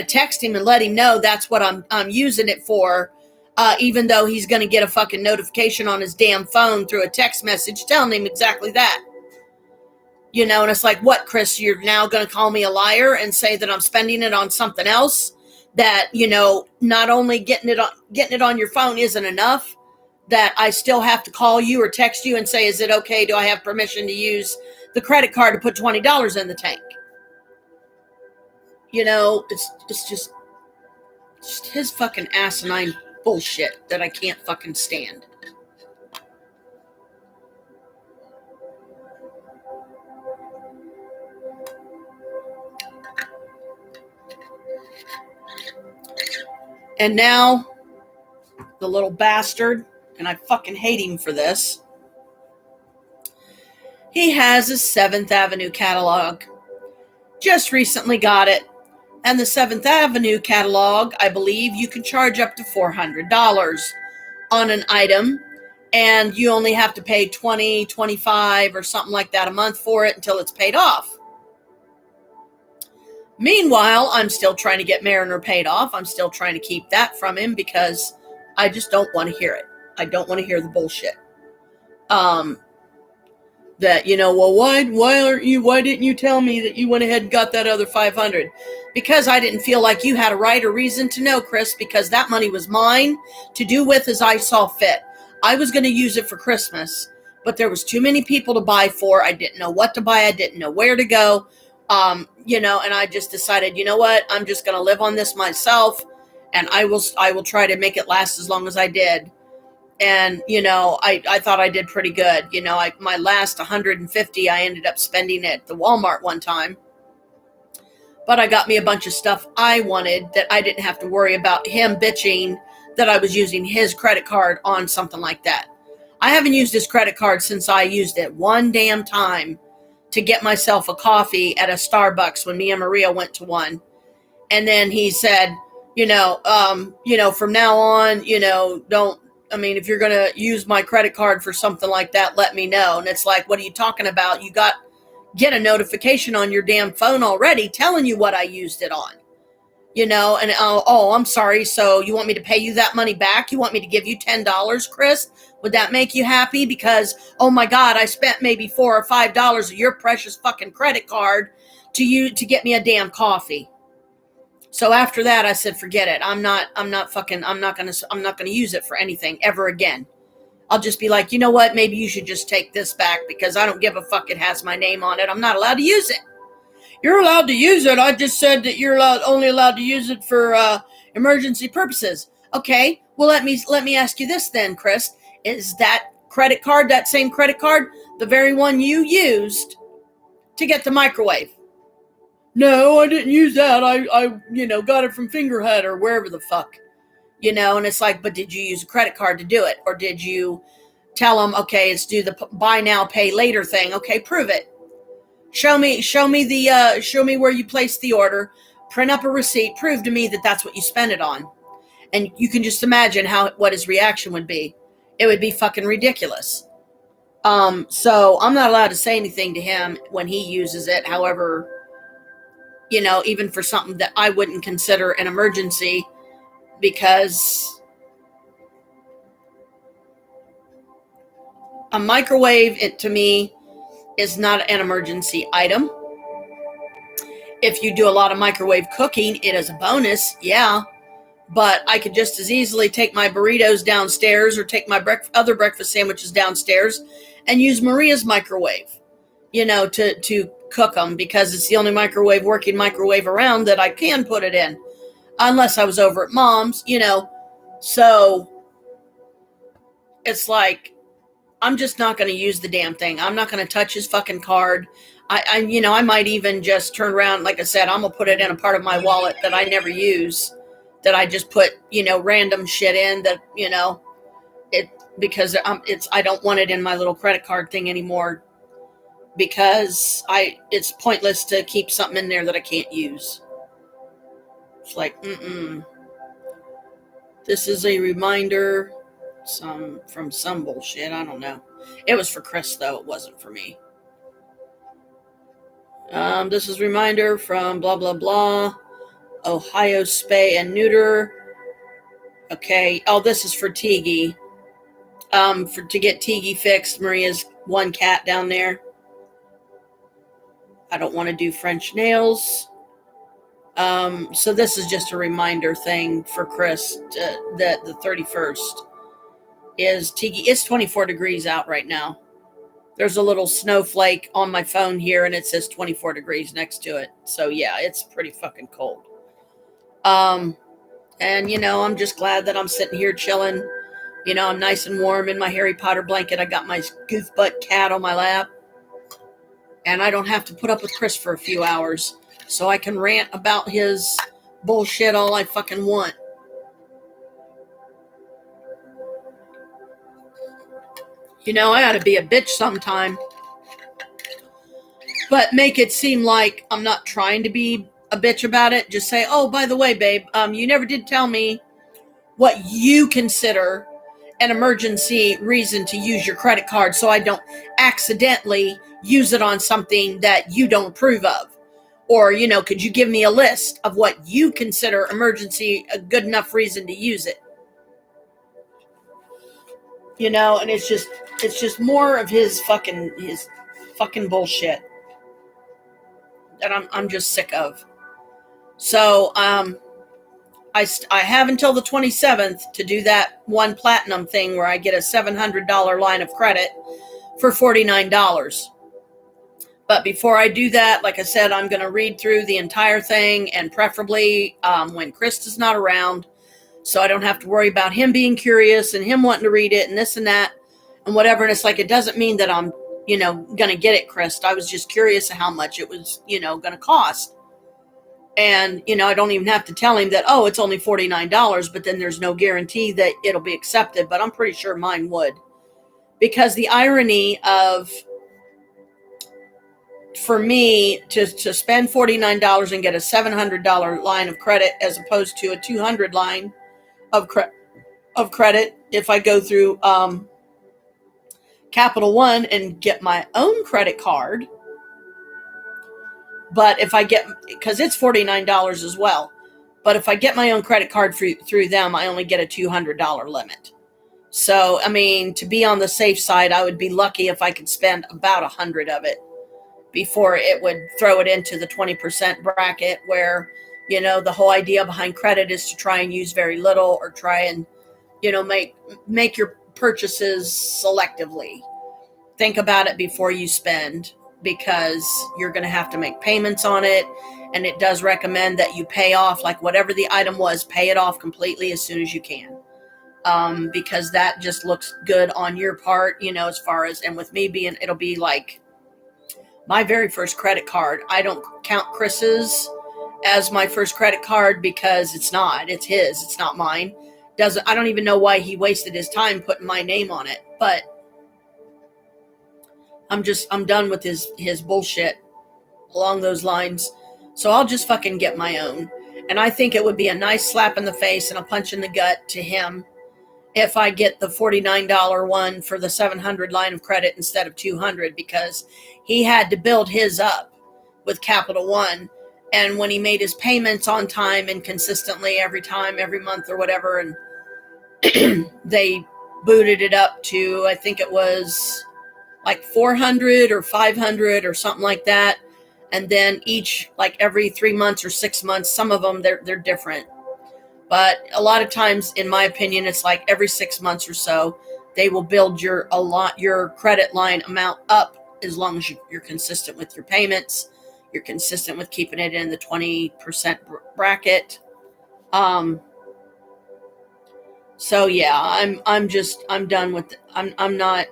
[SPEAKER 1] text him and let him know that's what I'm using it for, even though he's going to get a fucking notification on his damn phone through a text message telling him exactly that. And it's like, what, Chris, you're now going to call me a liar and say that I'm spending it on something else? That, not only getting it on your phone isn't enough, that I still have to call you or text you and say, is it okay? Do I have permission to use the credit card to put $20 in the tank? It's just his fucking asinine bullshit that I can't fucking stand. And now, the little bastard, and I fucking hate him for this, he has a 7th Avenue catalog. Just recently got it. And the 7th Avenue catalog, I believe you can charge up to $400 on an item, and you only have to pay $20, $25 or something like that a month for it until it's paid off. Meanwhile, I'm still trying to get Mariner paid off. I'm still trying to keep that from him because I just don't want to hear it. I don't want to hear the bullshit. That, well, why didn't you tell me that you went ahead and got that other $500? Because I didn't feel like you had a right or reason to know, Chris, because that money was mine to do with as I saw fit. I was going to use it for Christmas, but there was too many people to buy for. I didn't know what to buy. I didn't know where to go. And I just decided, you know what? I'm just going to live on this myself, and I will try to make it last as long as I did. And, I thought I did pretty good. My last 150, I ended up spending at the Walmart one time. But I got me a bunch of stuff I wanted that I didn't have to worry about him bitching that I was using his credit card on something like that. I haven't used his credit card since I used it one damn time to get myself a coffee at a Starbucks when me and Maria went to one. And then he said, from now on, if you're going to use my credit card for something like that, let me know. And it's like, what are you talking about? Get a notification on your damn phone already telling you what I used it on, and I'm sorry. So you want me to pay you that money back? You want me to give you $10, Chris? Would that make you happy? Because, oh my God, I spent maybe $4 or $5 of your precious fucking credit card to get me a damn coffee. So after that, I said, forget it. I'm not going to use it for anything ever again. I'll just be like, you know what? Maybe you should just take this back because I don't give a fuck. It has my name on it. I'm not allowed to use it. You're allowed to use it. I just said that you're only allowed to use it for emergency purposes. Okay. Well, let me ask you this then, Chris. Is that same credit card, the very one you used to get the microwave? No, I didn't use that. I got it from Fingerhut or wherever the fuck, and it's like, but did you use a credit card to do it? Or did you tell them, okay, it's do the buy now, pay later thing. Okay, prove it. Show me where you placed the order. Print up a receipt. Prove to me that that's what you spent it on. And you can just imagine what his reaction would be. It would be fucking ridiculous. So I'm not allowed to say anything to him when he uses it. However, even for something that I wouldn't consider an emergency, because a microwave, to me, is not an emergency item. If you do a lot of microwave cooking, it is a bonus, yeah. But I could just as easily take my burritos downstairs or take my other breakfast sandwiches downstairs and use Maria's microwave, to cook them, because it's the only working microwave around that I can put it in, unless I was over at Mom's, So it's like, I'm just not going to use the damn thing. I'm not going to touch his fucking card. I might even just turn around. Like I said, I'm going to put it in a part of my wallet that I never use, that I just put, random shit in that, because I don't want it in my little credit card thing anymore, because it's pointless to keep something in there that I can't use. It's like, this is a reminder from some bullshit. I don't know. It was for Chris, though. It wasn't for me. This is a reminder from blah, blah, blah. Ohio Spay and Neuter. Okay. Oh, this is for Tiggy. To get Tiggy fixed. Maria's one cat down there. I don't want to do French nails. So this is just a reminder thing for Chris that the 31st is Tiggy. It's 24 degrees out right now. There's a little snowflake on my phone here, and it says 24 degrees next to it. So yeah, it's pretty fucking cold. And I'm just glad that I'm sitting here chilling. I'm nice and warm in my Harry Potter blanket. I got my goofbutt cat on my lap, and I don't have to put up with Chris for a few hours, so I can rant about his bullshit all I fucking want. I ought to be a bitch sometime, but make it seem like I'm not trying to be a bitch about it. Just say, oh, by the way, babe, you never did tell me what you consider an emergency reason to use your credit card, so I don't accidentally use it on something that you don't approve of. Or, could you give me a list of what you consider emergency, a good enough reason to use it? And it's just more of his fucking bullshit that I'm just sick of. So, I have until the 27th to do that one platinum thing where I get a $700 line of credit for $49. But before I do that, like I said, I'm going to read through the entire thing, and preferably when Chris is not around, so I don't have to worry about him being curious and him wanting to read it and this and that and whatever. And it's like, it doesn't mean that I'm, going to get it, Chris. I was just curious how much it was, going to cost. And, I don't even have to tell him that, oh, it's only $49, but then there's no guarantee that it'll be accepted. But I'm pretty sure mine would. Because the irony of, for me to spend $49 and get a $700 line of credit as opposed to a $200 line of credit if I go through Capital One and get my own credit card. But if I get, because it's $49 as well, but if I get my own credit card through them, I only get a $200 limit. So, to be on the safe side, I would be lucky if I could spend about $100 of it before it would throw it into the 20% bracket where, the whole idea behind credit is to try and use very little, or try and, make your purchases selectively. Think about it before you spend, because you're going to have to make payments on it. And it does recommend that you pay off, like whatever the item was, pay it off completely as soon as you can. Because that just looks good on your part, as far as, and with me it'll be like my very first credit card. I don't count Chris's as my first credit card because it's his, it's not mine. I don't even know why he wasted his time putting my name on it, but I'm done with his bullshit along those lines. So I'll just fucking get my own. And I think it would be a nice slap in the face and a punch in the gut to him if I get the $49 one for the 700 line of credit instead of 200, because he had to build his up with Capital One. And when he made his payments on time and consistently every time, every month or whatever, and they booted it up to, I think it was like 400 or 500 or something like that. And then each, like every 3 months or 6 months, some of them, they're different. But a lot of times, in my opinion, it's like every 6 months or so, they will build your credit line amount up as long as you're consistent with your payments. You're consistent with keeping it in the 20% bracket. So yeah, I'm done with it. I'm not.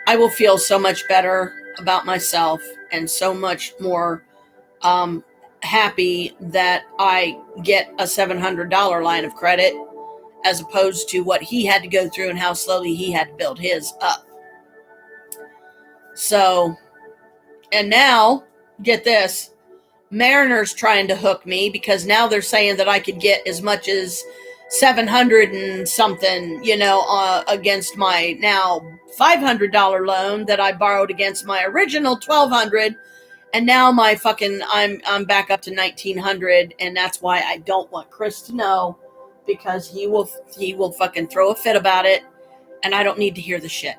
[SPEAKER 1] I will feel so much better about myself and so much more happy that I get a $700 line of credit as opposed to what he had to go through and how slowly he had to build his up. So, and now, get this, Mariner's trying to hook me because now they're saying that I could get as much as 700 and something, against my now $500 loan that I borrowed against my original $1,200. And now my fucking, I'm back up to $1,900. And that's why I don't want Chris to know, because he will fucking throw a fit about it. And I don't need to hear the shit.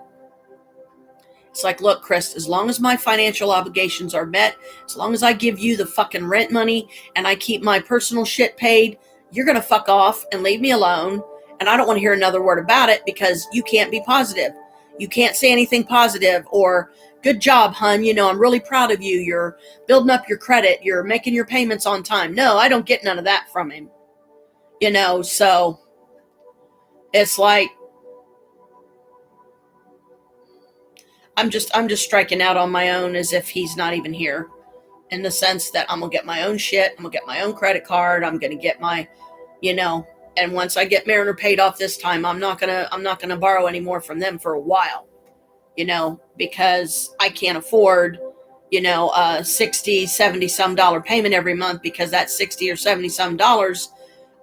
[SPEAKER 1] It's like, look, Chris, as long as my financial obligations are met, as long as I give you the fucking rent money and I keep my personal shit paid, you're going to fuck off and leave me alone. And I don't want to hear another word about it because you can't be positive. You can't say anything positive or good job, hun. I'm really proud of you. You're building up your credit. You're making your payments on time. No, I don't get none of that from him. So it's like, I'm just striking out on my own as if he's not even here, in the sense that I'm going to get my own shit. I'm going to get my own credit card. I'm going to get my, and once I get Mariner paid off this time, I'm not going to borrow any more from them for a while, because I can't afford, a 60, 70 some dollar payment every month, because that 60 or 70 some dollars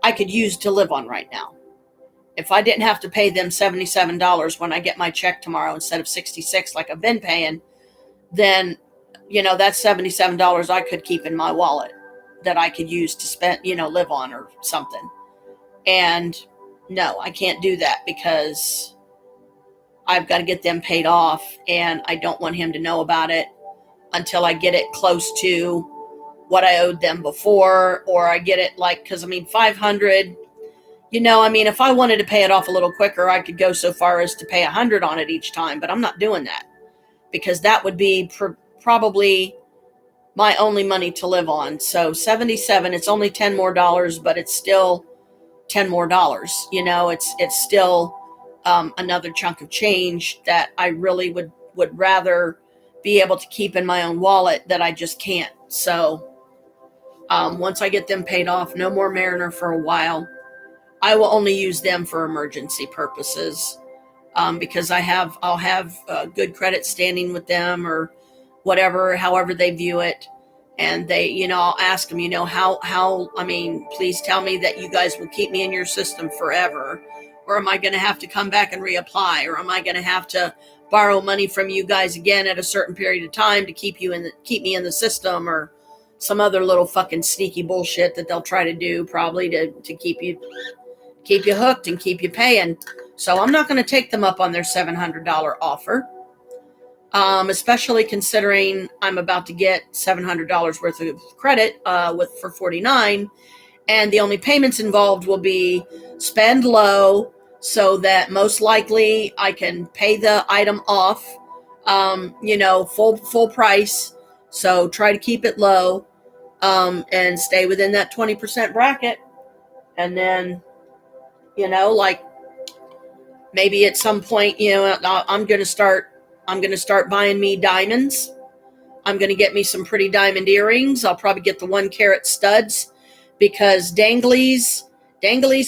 [SPEAKER 1] I could use to live on right now. If I didn't have to pay them $77 when I get my check tomorrow instead of $66 like I've been paying, then, that's $77 I could keep in my wallet that I could use to spend, live on or something. And no, I can't do that because I've got to get them paid off, and I don't want him to know about it until I get it close to what I owed them before, or I get it because 500, if I wanted to pay it off a little quicker, I could go so far as to pay 100 on it each time, but I'm not doing that because that would be probably my only money to live on. So 77, it's only $10 more, but it's still $10 more. It's still another chunk of change that I really would rather be able to keep in my own wallet that I just can't. So once I get them paid off, no more Mariner for a while. I will only use them for emergency purposes, because I'll have good credit standing with them or whatever, however they view it. And they, I'll ask them, please tell me that you guys will keep me in your system forever, or am I going to have to come back and reapply, or am I going to have to borrow money from you guys again at a certain period of time to keep me in the system, or some other little fucking sneaky bullshit that they'll try to do probably to keep you hooked and keep you paying. So I'm not going to take them up on their $700 offer, especially considering I'm about to get $700 worth of credit for $49, and the only payments involved will be spend low, so that most likely I can pay the item off, full price. So try to keep it low, and stay within that 20% bracket, and then, maybe at some point, I'm going to start buying me diamonds. I'm going to get me some pretty diamond earrings. I'll probably get the 1 carat studs, because danglies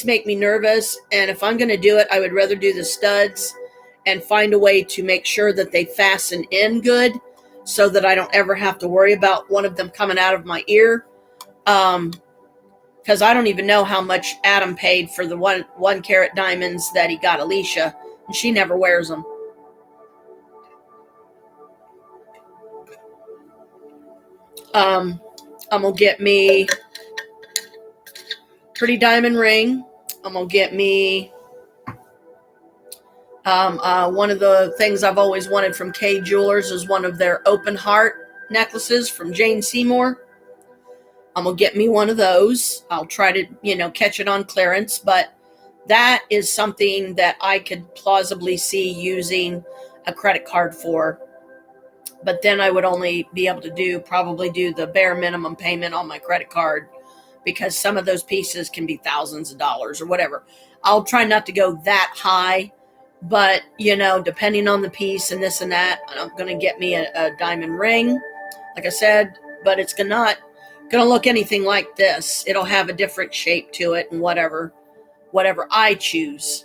[SPEAKER 1] make me nervous. And if I'm going to do it, I would rather do the studs and find a way to make sure that they fasten in good so that I don't ever have to worry about one of them coming out of my ear. Because I don't even know how much Adam paid for the one carat diamonds that he got Alicia, and she never wears them. I'm gonna get me pretty diamond ring. I'm gonna get me one of the things I've always wanted from K Jewelers is one of their open heart necklaces from Jane Seymour. I'm gonna get me one of those. I'll try to, catch it on clearance, but that is something that I could plausibly see using a credit card for. But then I would only be able to probably do the bare minimum payment on my credit card, because some of those pieces can be thousands of dollars or whatever. I'll try not to go that high, but depending on the piece and this and that, I'm going to get me a diamond ring, like I said, but it's not going to look anything like this. It'll have a different shape to it and whatever I choose.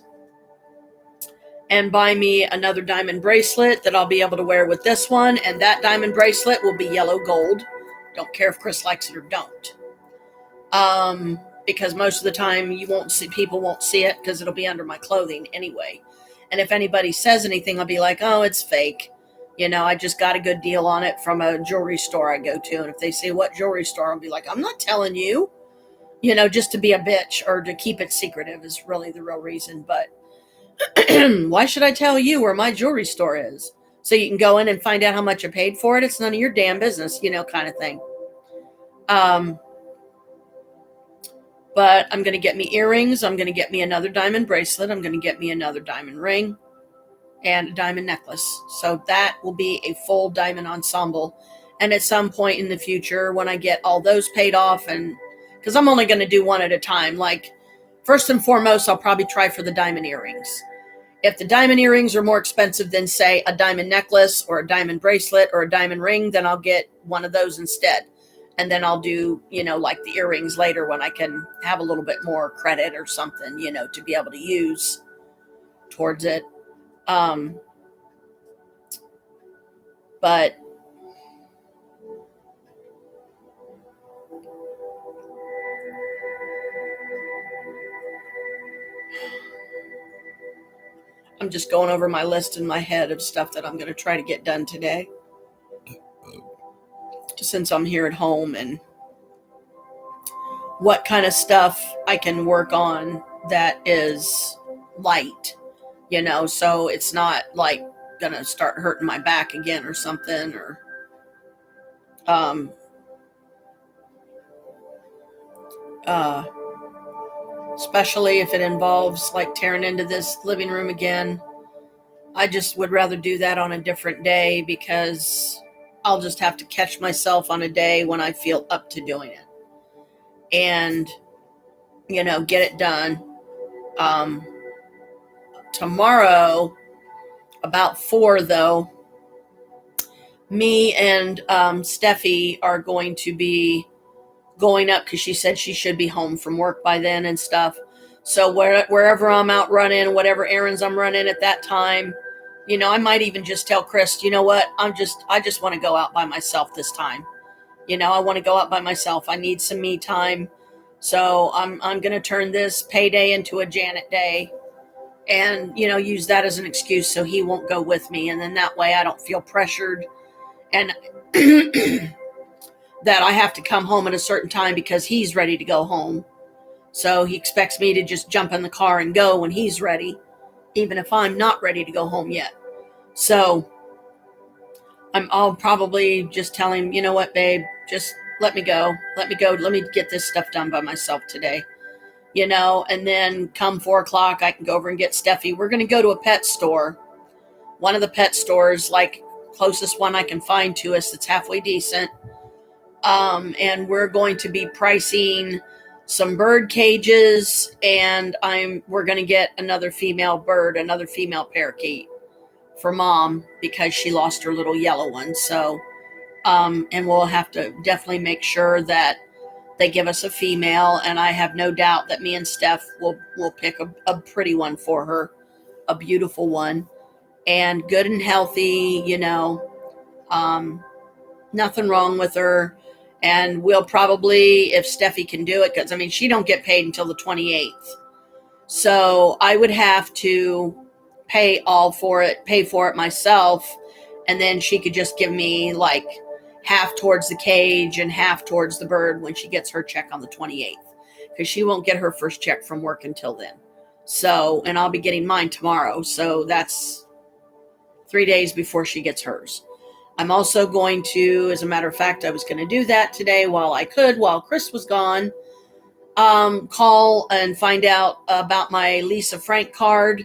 [SPEAKER 1] And buy me another diamond bracelet that I'll be able to wear with this one. And that diamond bracelet will be yellow gold. Don't care if Chris likes it or don't. Because most of the time people won't see it because it'll be under my clothing anyway. And if anybody says anything, I'll be like, oh, it's fake. I just got a good deal on it from a jewelry store I go to. And if they say what jewelry store, I'll be like, I'm not telling you, just to be a bitch or to keep it secretive is really the real reason. But why should I tell you where my jewelry store is? So you can go in and find out how much I paid for it. It's none of your damn business, kind of thing. But I'm going to get me earrings. I'm going to get me another diamond bracelet. I'm going to get me another diamond ring and a diamond necklace. So that will be a full diamond ensemble. And at some point in the future, when I get all those paid off, and because I'm only going to do one at a time, like first and foremost, I'll probably try for the diamond earrings. If the diamond earrings are more expensive than, say, a diamond necklace or a diamond bracelet or a diamond ring, then I'll get one of those instead. And then I'll do, like the earrings later when I can have a little bit more credit or something, to be able to use towards it. But I'm just going over my list in my head of stuff that I'm going to try to get done today, since I'm here at home, and what kind of stuff I can work on that is light, so it's not like going to start hurting my back again or something, or especially if it involves like tearing into this living room again. I just would rather do that on a different day, because I'll just have to catch myself on a day when I feel up to doing it and, get it done. Tomorrow, about 4, though, me and Steffi are going to be going up, because she said she should be home from work by then and stuff. So wherever I'm out running, whatever errands I'm running at that time, I might even just tell Chris, you know what, I just want to go out by myself this time. I want to go out by myself. I need some me time. So I'm going to turn this payday into a Janet day and, use that as an excuse so he won't go with me. And then that way I don't feel pressured and that I have to come home at a certain time because he's ready to go home. So he expects me to just jump in the car and go when he's ready, even if I'm not ready to go home yet. So I'll probably just tell him, you know what, babe, just let me go. Let me get this stuff done by myself today, and then come 4:00, I can go over and get Steffi. We're going to go to a pet store, one of the pet stores, like closest one I can find to us that's halfway decent. And we're going to be pricing some bird cages, and we're going to get another female parakeet for Mom, because she lost her little yellow one. So, and we'll have to definitely make sure that they give us a female, and I have no doubt that me and Steph will pick a pretty one for her, a beautiful one. and good and healthy, nothing wrong with her. And we'll probably, if Steffi can do it, because I mean, she don't get paid until the 28th. So I would have to pay for it myself. And then she could just give me like half towards the cage and half towards the bird when she gets her check on the 28th, because she won't get her first check from work until then. So, and I'll be getting mine tomorrow. So that's 3 days before she gets hers. I'm also going to, as a matter of fact, I was going to do that today while Chris was gone, call and find out about my Lisa Frank card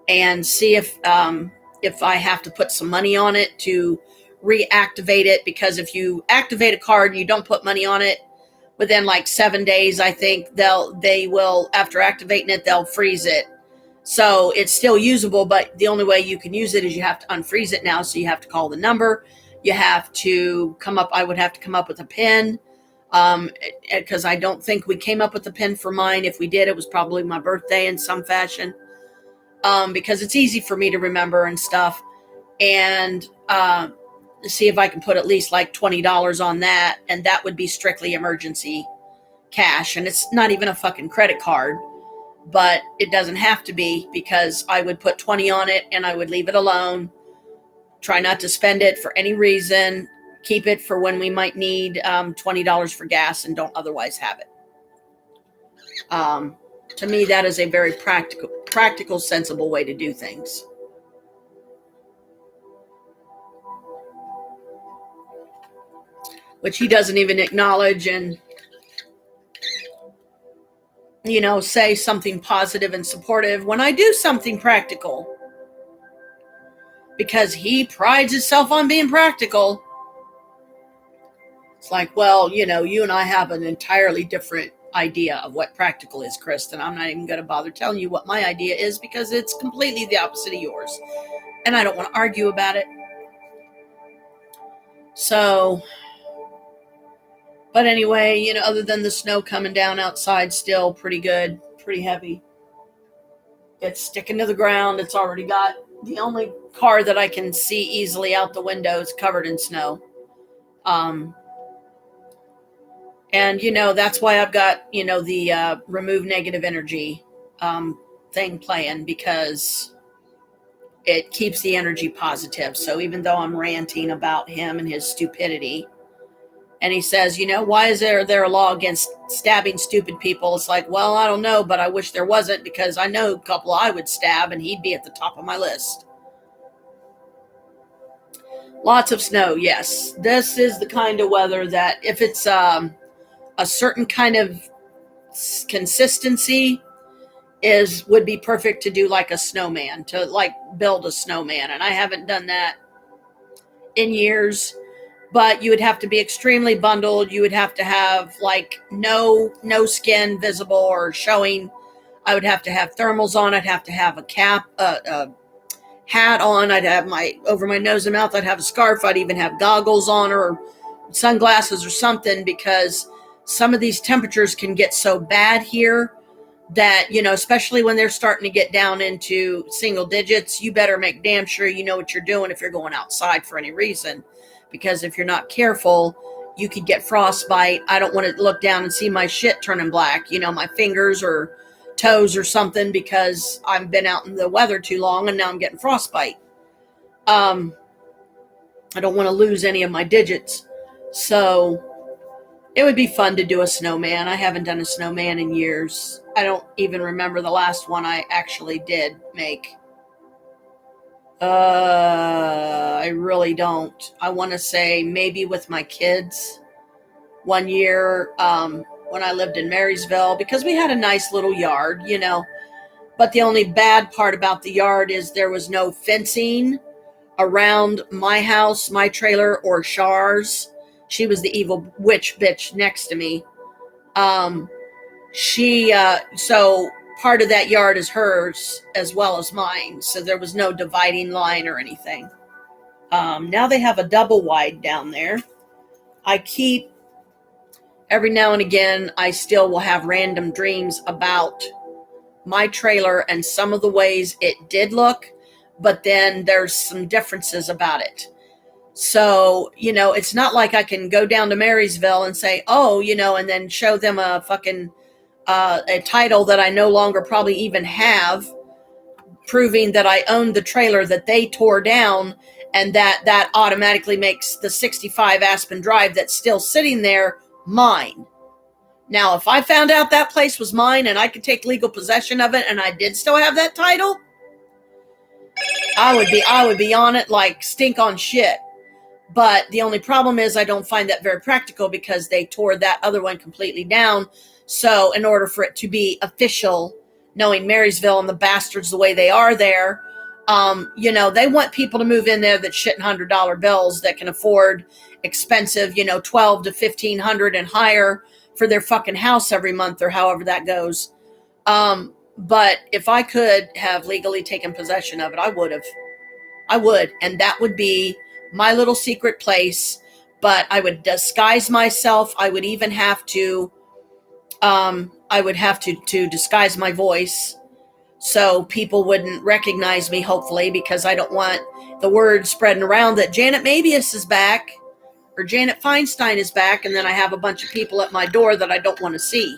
[SPEAKER 1] and see if I have to put some money on it to reactivate it, because if you activate a card and you don't put money on it, within like 7 days, I think they will, after activating it, they'll freeze it. So it's still usable, but the only way you can use it is you have to unfreeze it now. So you have to call the number. You have to I would have to come up with a PIN, because I don't think we came up with a PIN for mine. If we did, it was probably my birthday in some fashion, because it's easy for me to remember and stuff. And see if I can put at least like $20 on that, and that would be strictly emergency cash. And it's not even a fucking credit card, but it doesn't have to be, because I would put 20 on it and I would leave it alone. Try not to spend it for any reason. Keep it for when we might need $20 for gas and don't otherwise have it. To me, that is a very practical, sensible way to do things. Which he doesn't even acknowledge and, say something positive and supportive when I do something practical. Because he prides himself on being practical. It's like, well, you and I have an entirely different idea of what practical is, Kristen. I'm not even going to bother telling you what my idea is, because it's completely the opposite of yours. And I don't want to argue about it. So, but anyway, other than the snow coming down outside, still pretty good, pretty heavy. It's sticking to the ground. It's already got the only car that I can see easily out the window is covered in snow. And, that's why I've got, the remove negative energy thing playing, because it keeps the energy positive. So even though I'm ranting about him and his stupidity, and he says, why is there a law against stabbing stupid people? It's like, well, I don't know, but I wish there wasn't, because I know a couple I would stab and he'd be at the top of my list. Lots of snow, yes. This is the kind of weather that if it's a certain kind of consistency would be perfect to do like a snowman, to like build a snowman. And I haven't done that in years. But you would have to be extremely bundled. You would have to have like no skin visible or showing. I would have to have thermals on. I'd have to have a cap, a hat on. I'd have over my nose and mouth. I'd have a scarf. I'd even have goggles on or sunglasses or something, because some of these temperatures can get so bad here that, especially when they're starting to get down into single digits, you better make damn sure you know what you're doing if you're going outside for any reason. Because if you're not careful, you could get frostbite. I don't want to look down and see my shit turning black, my fingers or toes or something, because I've been out in the weather too long and now I'm getting frostbite. I don't want to lose any of my digits. So it would be fun to do a snowman. I haven't done a snowman in years. I don't even remember the last one I actually did make. I really don't. I want to say maybe with my kids one year when I lived in Marysville, because we had a nice little yard, But the only bad part about the yard is there was no fencing around my house, my trailer, or Char's. She was the evil witch bitch next to me. So part of that yard is hers as well as mine. So there was no dividing line or anything. Now they have a double wide down there. Every now and again, I still will have random dreams about my trailer and some of the ways it did look but then there's some differences about it. So, it's not like I can go down to Marysville and say, oh, and then show them a fucking a title that I no longer probably even have, proving that I owned the trailer that they tore down, and that automatically makes the 65 Aspen Drive that's still sitting there mine. Now, if I found out that place was mine and I could take legal possession of it and I did still have that title, I would be on it like stink on shit. But the only problem is I don't find that very practical because they tore that other one completely down. So in order for it to be official, knowing Marysville and the bastards the way they are there, they want people to move in there that shit in $100 bills that can afford expensive, $1,200 to $1,500 and higher for their fucking house every month or however that goes. But if I could have legally taken possession of it, I would have. I would. And that would be my little secret place. But I would disguise myself. I would even have to, to disguise my voice so people wouldn't recognize me, hopefully, because I don't want the word spreading around that Janet Mabius is back or Janet Feinstein is back, and then I have a bunch of people at my door that I don't want to see.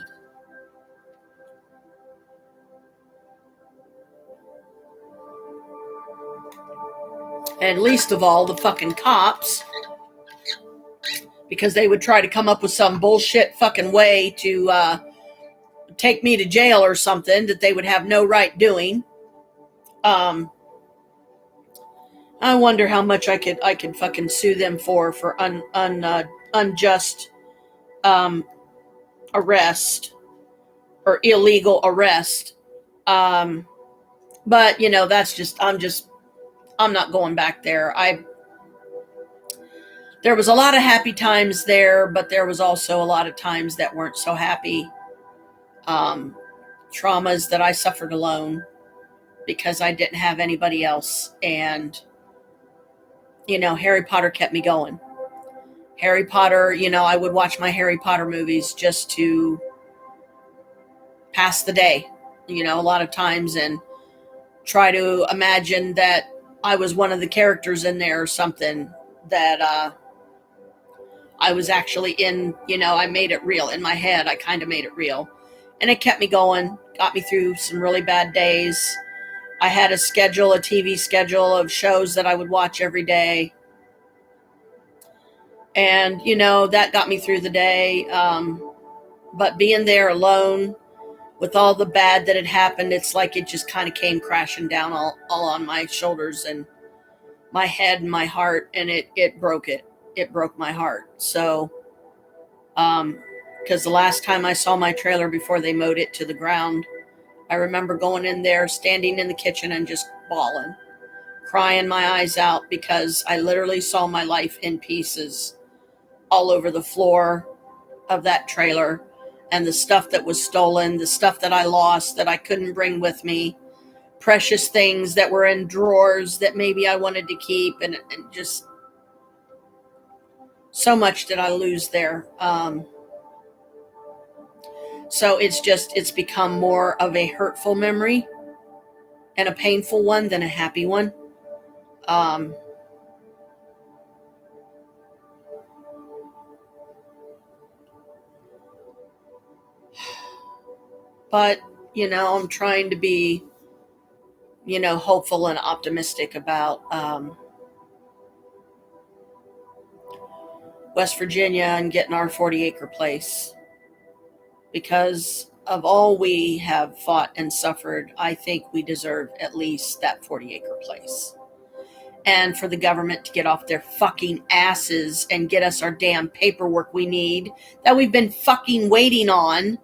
[SPEAKER 1] And least of all, the fucking cops, because they would try to come up with some bullshit fucking way to take me to jail or something that they would have no right doing. I wonder how much I could fucking sue them for unjust arrest or illegal arrest. But that's just I'm not going back there. There was a lot of happy times there, but there was also a lot of times that weren't so happy. Traumas that I suffered alone because I didn't have anybody else. And, Harry Potter kept me going. Harry Potter, I would watch my Harry Potter movies just to pass the day, a lot of times, and try to imagine that I was one of the characters in there or something, that I was actually in, I made it real. In my head, I kind of made it real. And it kept me going, got me through some really bad days. I had a TV schedule of shows that I would watch every day. And, that got me through the day. But being there alone with all the bad that had happened, it's like it just kind of came crashing down all on my shoulders and my head and my heart. And it broke it. It broke my heart. So, because the last time I saw my trailer before they mowed it to the ground, I remember going in there, standing in the kitchen and just bawling, crying my eyes out because I literally saw my life in pieces all over the floor of that trailer, and the stuff that was stolen, the stuff that I lost that I couldn't bring with me, precious things that were in drawers that maybe I wanted to keep, and just so much did I lose there. So it's become more of a hurtful memory and a painful one than a happy one. But, I'm trying to be, hopeful and optimistic about West Virginia and getting our 40-acre place. Because of all we have fought and suffered, I think we deserve at least that 40-acre place. And for the government to get off their fucking asses and get us our damn paperwork we need that we've been fucking waiting on,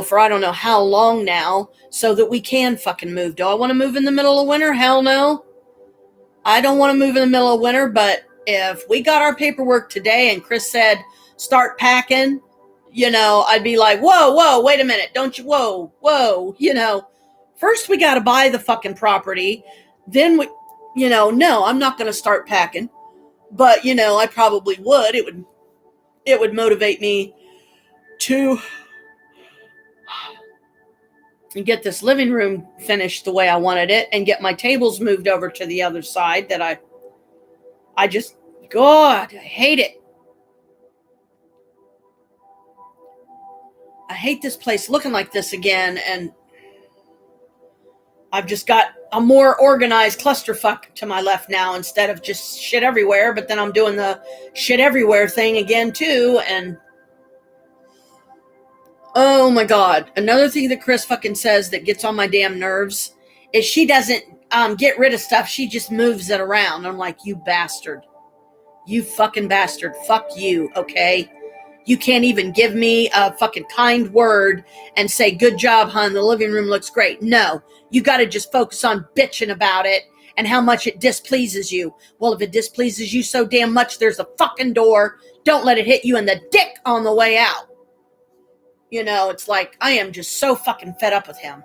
[SPEAKER 1] for I don't know how long now, so that we can fucking move. Do I want to move in the middle of winter? Hell no. I don't want to move in the middle of winter, but if we got our paperwork today and Chris said, start packing, I'd be like, whoa, wait a minute. Don't you, whoa, first we got to buy the fucking property. Then we, no, I'm not going to start packing, but, I probably would. It would motivate me to, and get this living room finished the way I wanted it and get my tables moved over to the other side that I just, God, I hate it. I hate this place looking like this again, and I've just got a more organized clusterfuck to my left now instead of just shit everywhere, but then I'm doing the shit everywhere thing again too, and oh my God. Another thing that Chris fucking says that gets on my damn nerves is she doesn't get rid of stuff, she just moves it around. I'm like, you bastard. You fucking bastard. Fuck you, okay? You can't even give me a fucking kind word and say, good job, hon, the living room looks great. No, you got to just focus on bitching about it and how much it displeases you. Well, if it displeases you so damn much, there's a fucking door. Don't let it hit you in the dick on the way out. You know, it's like, I am just so fucking fed up with him.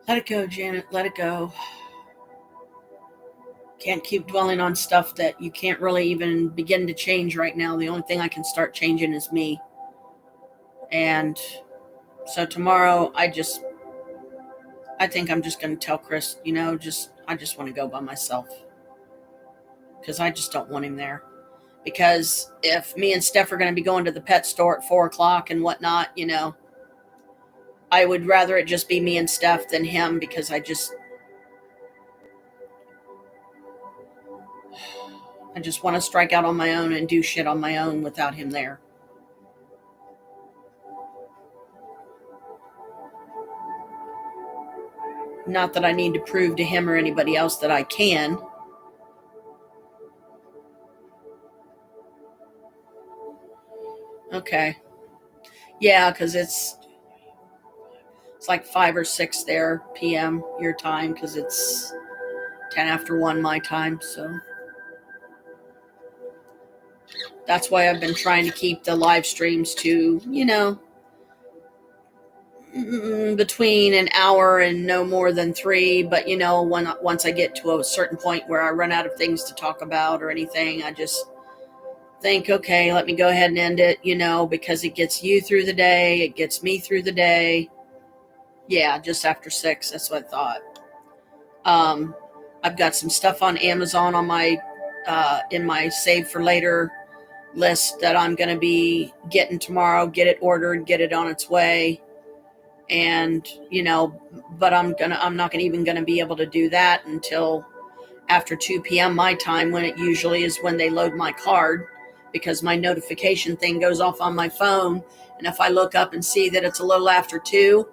[SPEAKER 1] Let it go, Janet. Let it go. Can't keep dwelling on stuff that you can't really even begin to change right now. The only thing I can start changing is me. And so tomorrow, I think I'm just going to tell Chris, I just want to go by myself. Because I just don't want him there. Because if me and Steph are going to be going to the pet store at 4 o'clock and whatnot, I would rather it just be me and Steph than him, because I just want to strike out on my own and do shit on my own without him there. Not that I need to prove to him or anybody else that I can. Okay. Yeah, because it's like 5 or 6 there p.m. your time, because it's 10 after 1 my time. So that's why I've been trying to keep the live streams to, between an hour and no more than 3. But, once I get to a certain point where I run out of things to talk about or anything, I just think, okay, let me go ahead and end it, because it gets you through the day. It gets me through the day. Yeah, just after 6. That's what I thought. I've got some stuff on Amazon on my in my save for later list that I'm going to be getting tomorrow. Get it ordered, get it on its way, and but I'm not even going to be able to do that until after 2 p.m. my time, when it usually is when they load my card, because my notification thing goes off on my phone, and if I look up and see that it's a little after 2.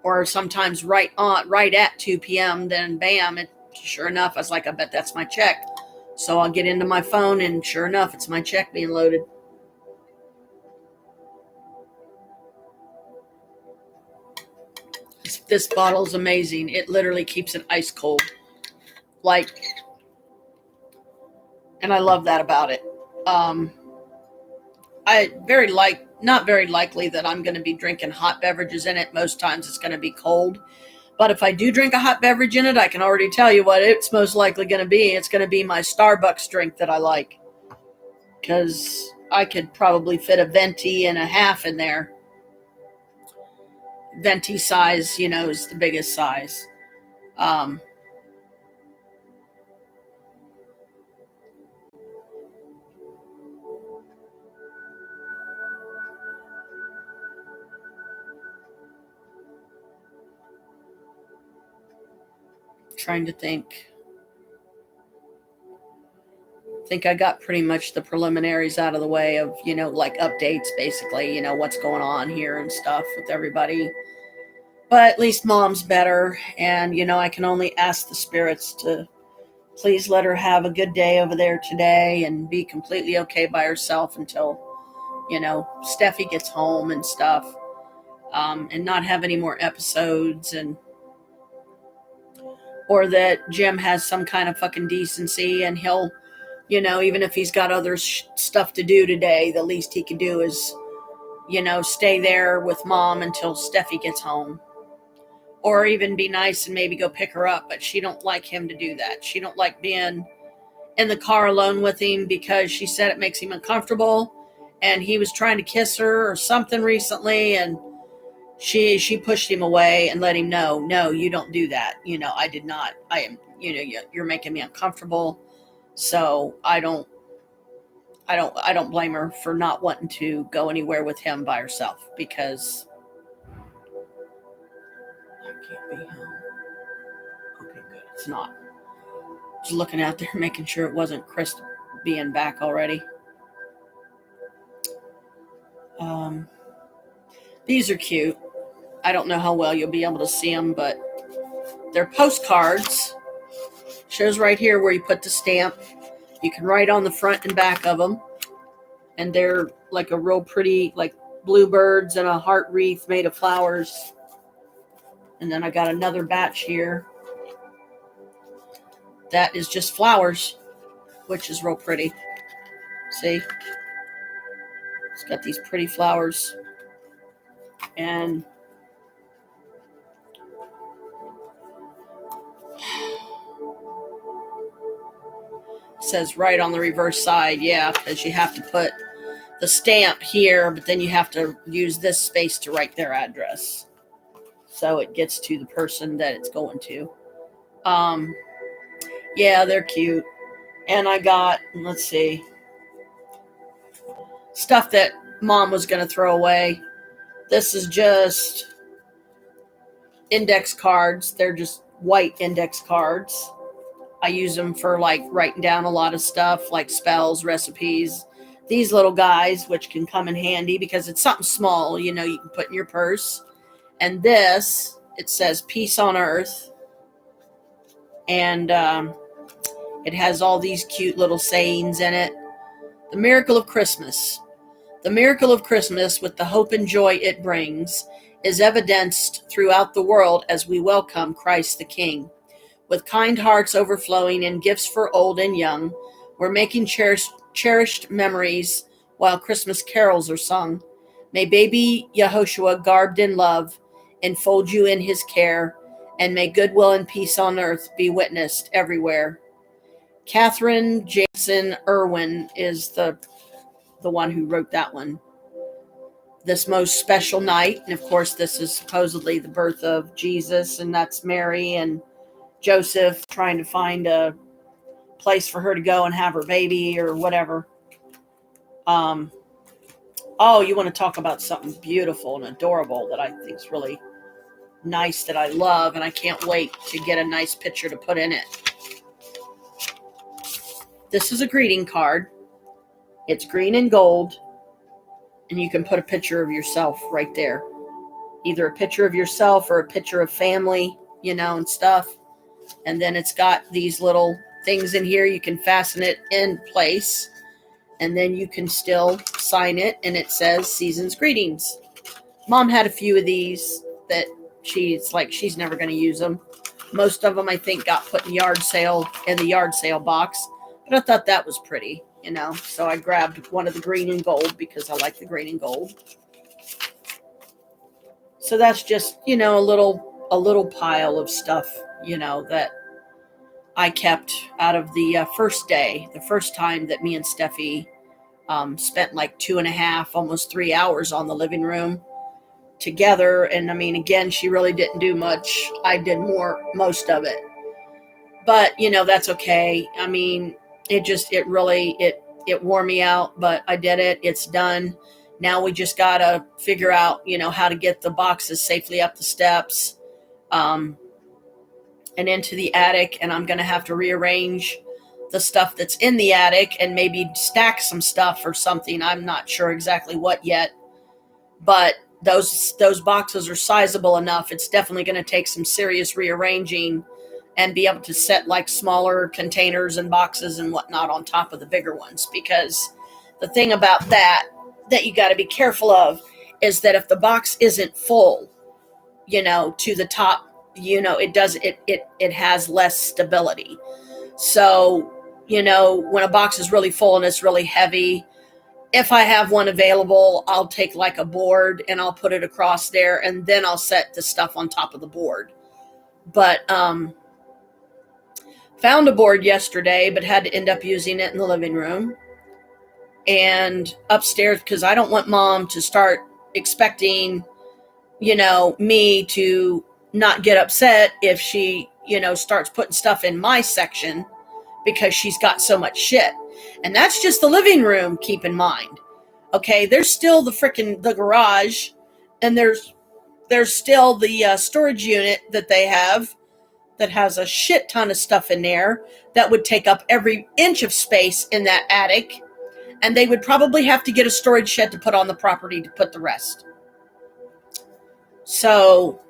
[SPEAKER 1] Or sometimes right at 2 p.m., then bam, sure enough, I was like, I bet that's my check. So I'll get into my phone, and sure enough, it's my check being loaded. This bottle is amazing. It literally keeps it ice cold. And I love that about it. Not very likely that I'm going to be drinking hot beverages in it. Most times it's going to be cold. But if I do drink a hot beverage in it, I can already tell you what it's most likely going to be. It's going to be my Starbucks drink that I like. Because I could probably fit a venti and a half in there. Venti size, is the biggest size. Trying to think. I think I got pretty much the preliminaries out of the way of, like updates, basically, what's going on here and stuff with everybody. But at least Mom's better. And, I can only ask the spirits to please let her have a good day over there today and be completely okay by herself until, Steffi gets home and stuff. And not have any more episodes, or that Jim has some kind of fucking decency and he'll, even if he's got other stuff to do today, the least he can do is, stay there with Mom until Steffi gets home. or even be nice and maybe go pick her up, but she don't like him to do that. She don't like being in the car alone with him because she said it makes him uncomfortable, and he was trying to kiss her or something recently, and she pushed him away and let him know, no, you don't do that. I did not. I am, you're making me uncomfortable. So I don't blame her for not wanting to go anywhere with him by herself, because that can't be him. Okay, good. It's not. Just looking out there, making sure it wasn't Chris being back already. These are cute. I don't know how well you'll be able to see them, but they're postcards. Shows right here where you put the stamp. You can write on the front and back of them. And they're like a real pretty, like bluebirds and a heart wreath made of flowers. And then I got another batch here that is just flowers, which is real pretty. See? It's got these pretty flowers. And it says right on the reverse side, yeah, because you have to put the stamp here, but then you have to use this space to write their address, so it gets to the person that it's going to. Yeah, they're cute. And I got, let's see, stuff that Mom was going to throw away. This is just index cards. They're just white index cards. I use them for like writing down a lot of stuff, like spells, recipes. These little guys, which can come in handy because it's something small, you can put in your purse. And this, it says peace on earth. And it has all these cute little sayings in it. The miracle of Christmas. The miracle of Christmas, with the hope and joy it brings, is evidenced throughout the world as we welcome Christ the King. With kind hearts overflowing and gifts for old and young, we're making cherished memories while Christmas carols are sung. May baby Yehoshua, garbed in love, enfold you in his care, and may goodwill and peace on earth be witnessed everywhere. Catherine Jason Irwin is the one who wrote that one. This most special night, and of course this is supposedly the birth of Jesus, and that's Mary and Joseph trying to find a place for her to go and have her baby or whatever. You want to talk about something beautiful and adorable that I think is really nice, that I love, and I can't wait to get a nice picture to put in it. This is a greeting card. It's green and gold, and you can put a picture of yourself right there. Either a picture of yourself or a picture of family, and stuff. And then it's got these little things in here. You can fasten it in place, and then you can still sign it, and it says Season's Greetings. Mom had a few of these that she's never going to use them. Most of them, I think, got put in the yard sale box, but I thought that was pretty, so I grabbed one of the green and gold because I like the green and gold. So that's just, a little pile of stuff, that I kept out of the first day, the first time that me and Steffi spent like 2.5, almost 3 hours on the living room together. And I mean, again, she really didn't do much. I did most of it, but that's okay. I mean, it wore me out, but I did it. It's done. Now we just got to figure out, how to get the boxes safely up the steps, and into the attic. And I'm going to have to rearrange the stuff that's in the attic and maybe stack some stuff or something. I'm not sure exactly what yet, but those boxes are sizable enough. It's definitely going to take some serious rearranging and be able to set like smaller containers and boxes and whatnot on top of the bigger ones. Because the thing about that you got to be careful of is that if the box isn't full, to the top, it has less stability. So, when a box is really full and it's really heavy, if I have one available, I'll take like a board and I'll put it across there, and then I'll set the stuff on top of the board. But found a board yesterday, but had to end up using it in the living room and upstairs, because I don't want Mom to start expecting, me to not get upset if she, starts putting stuff in my section because she's got so much shit. And that's just the living room, keep in mind. Okay, there's still the garage, and there's still the storage unit that they have that has a shit ton of stuff in there that would take up every inch of space in that attic, and they would probably have to get a storage shed to put on the property to put the rest. So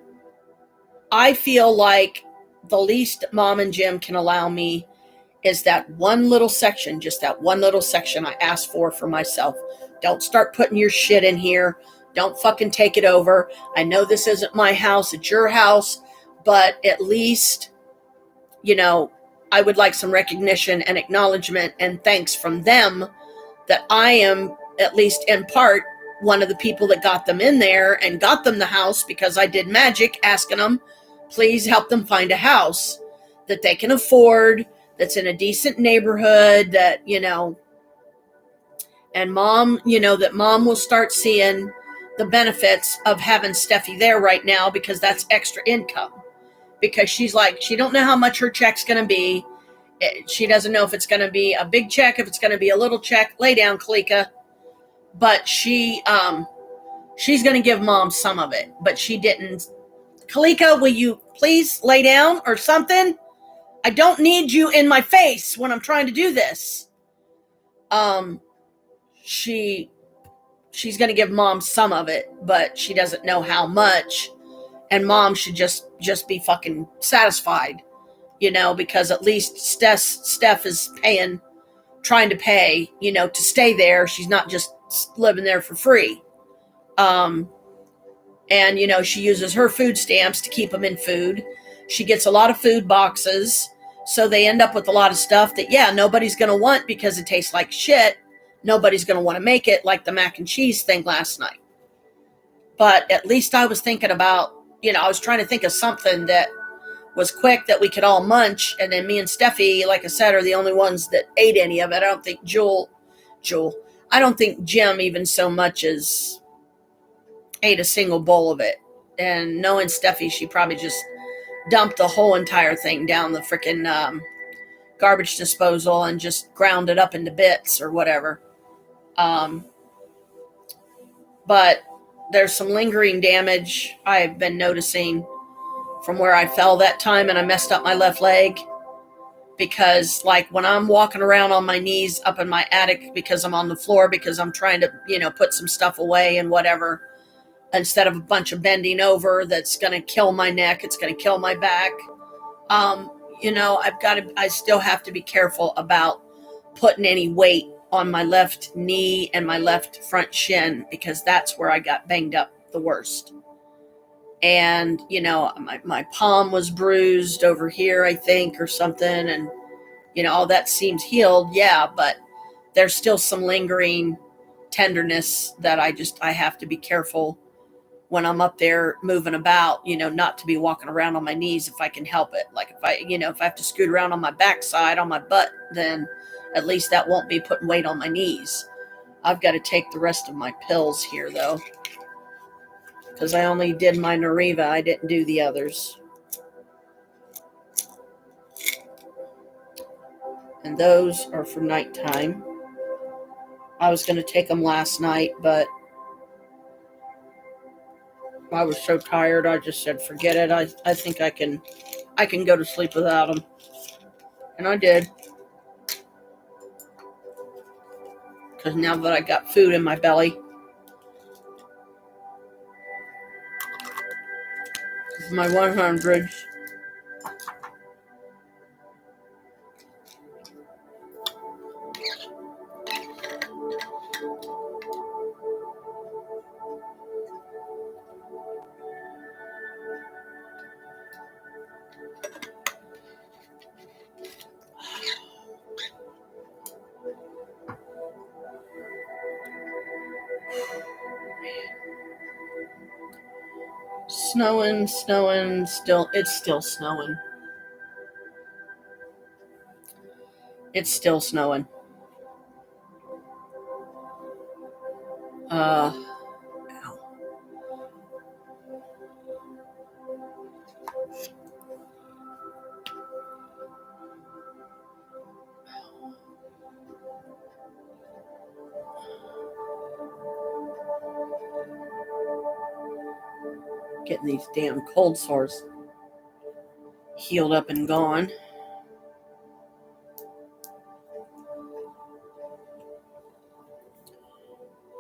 [SPEAKER 1] I feel like the least Mom and Jim can allow me is that one little section, just that one little section I asked for myself. Don't start putting your shit in here. Don't fucking take it over. I know this isn't my house, it's your house, but at least, I would like some recognition and acknowledgement and thanks from them that I am, at least in part, one of the people that got them in there and got them the house, because I did magic asking them, please help them find a house that they can afford, that's in a decent neighborhood, that, and Mom, that Mom will start seeing the benefits of having Steffi there right now, because that's extra income. Because she's like, she don't know how much her check's going to be. She doesn't know if it's going to be a big check, if it's going to be a little check. Lay down, Kalika. But she's going to give Mom some of it. But she didn't. Kalika, will you please lay down or something? I don't need you in my face when I'm trying to do this. She's going to give Mom some of it, but she doesn't know how much. And Mom should just be fucking satisfied, because at least Steph is trying to pay, to stay there. She's not just living there for free. And, she uses her food stamps to keep them in food. She gets a lot of food boxes. So they end up with a lot of stuff that, nobody's going to want because it tastes like shit. Nobody's going to want to make it, like the mac and cheese thing last night. But at least I was thinking about, I was trying to think of something that was quick that we could all munch. And then me and Steffi, like I said, are the only ones that ate any of it. I don't think I don't think Jim even so much as ate a single bowl of it. And knowing Steffi, she probably just dumped the whole entire thing down the freaking garbage disposal and just ground it up into bits or whatever. But there's some lingering damage I've been noticing from where I fell that time and I messed up my left leg. Because, like, when I'm walking around on my knees up in my attic because I'm on the floor because I'm trying to, put some stuff away and whatever, instead of a bunch of bending over that's going to kill my neck, it's going to kill my back. I still have to be careful about putting any weight on my left knee and my left front shin, because that's where I got banged up the worst. And, my palm was bruised over here, I think, or something. And, all that seems healed. Yeah, but there's still some lingering tenderness that I have to be careful when I'm up there moving about, not to be walking around on my knees if I can help it. Like if I have to scoot around on my backside, on my butt, then at least that won't be putting weight on my knees. I've got to take the rest of my pills here, though, because I only did my Nariva. I didn't do the others. And those are for nighttime. I was going to take them last night, but I was so tired, I just said, forget it. I think I can go to sleep without them. And I did. Because now that I got food in my belly, my 100s. Snowing, it's still snowing. It's still snowing. Ow. Getting these damn cold sores healed up and gone.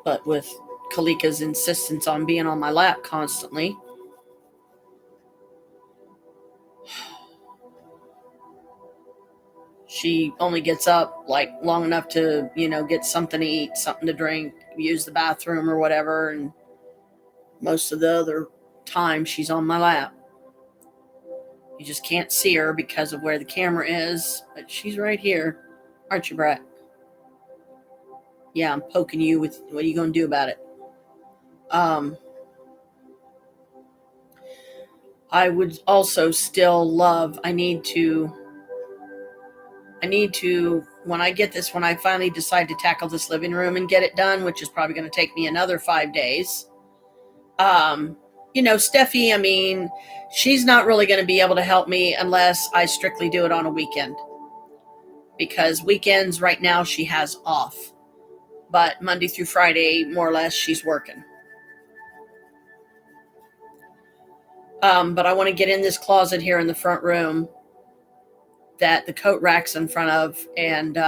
[SPEAKER 1] But with Kalika's insistence on being on my lap constantly, she only gets up like long enough to, get something to eat, something to drink, use the bathroom or whatever. And most of the other time she's on my lap. You just can't see her because of where the camera is, but she's right here. Aren't you, Brett? Yeah, I'm poking you with, what are you going to do about it? I would also still love, I need to, when I finally decide to tackle this living room and get it done, which is probably going to take me another 5 days. Steffi, she's not really going to be able to help me unless I strictly do it on a weekend. Because weekends right now she has off. But Monday through Friday, more or less, she's working. But I want to get in this closet here in the front room that the coat rack's in front of, and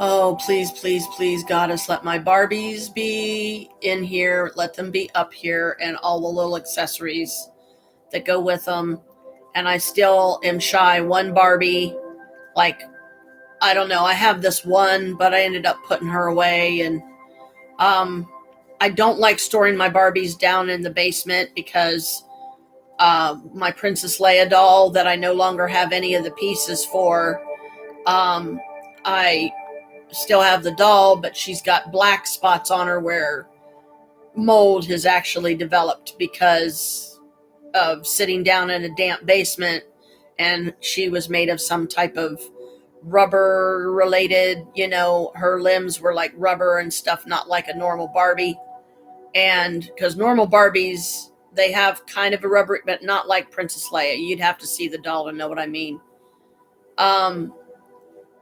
[SPEAKER 1] oh, please, please, please, Goddess, let my Barbies be in here, let them be up here, and all the little accessories that go with them. And I still am shy one Barbie, like, I don't know, I have this one, but I ended up putting her away. And I don't like storing my Barbies down in the basement because my Princess Leia doll that I no longer have any of the pieces for, I still have the doll, but she's got black spots on her where mold has actually developed because of sitting down in a damp basement, and she was made of some type of rubber related, her limbs were like rubber and stuff, not like a normal Barbie. And because normal Barbies, they have kind of a rubber, but not like Princess Leia. You'd have to see the doll to know what I mean.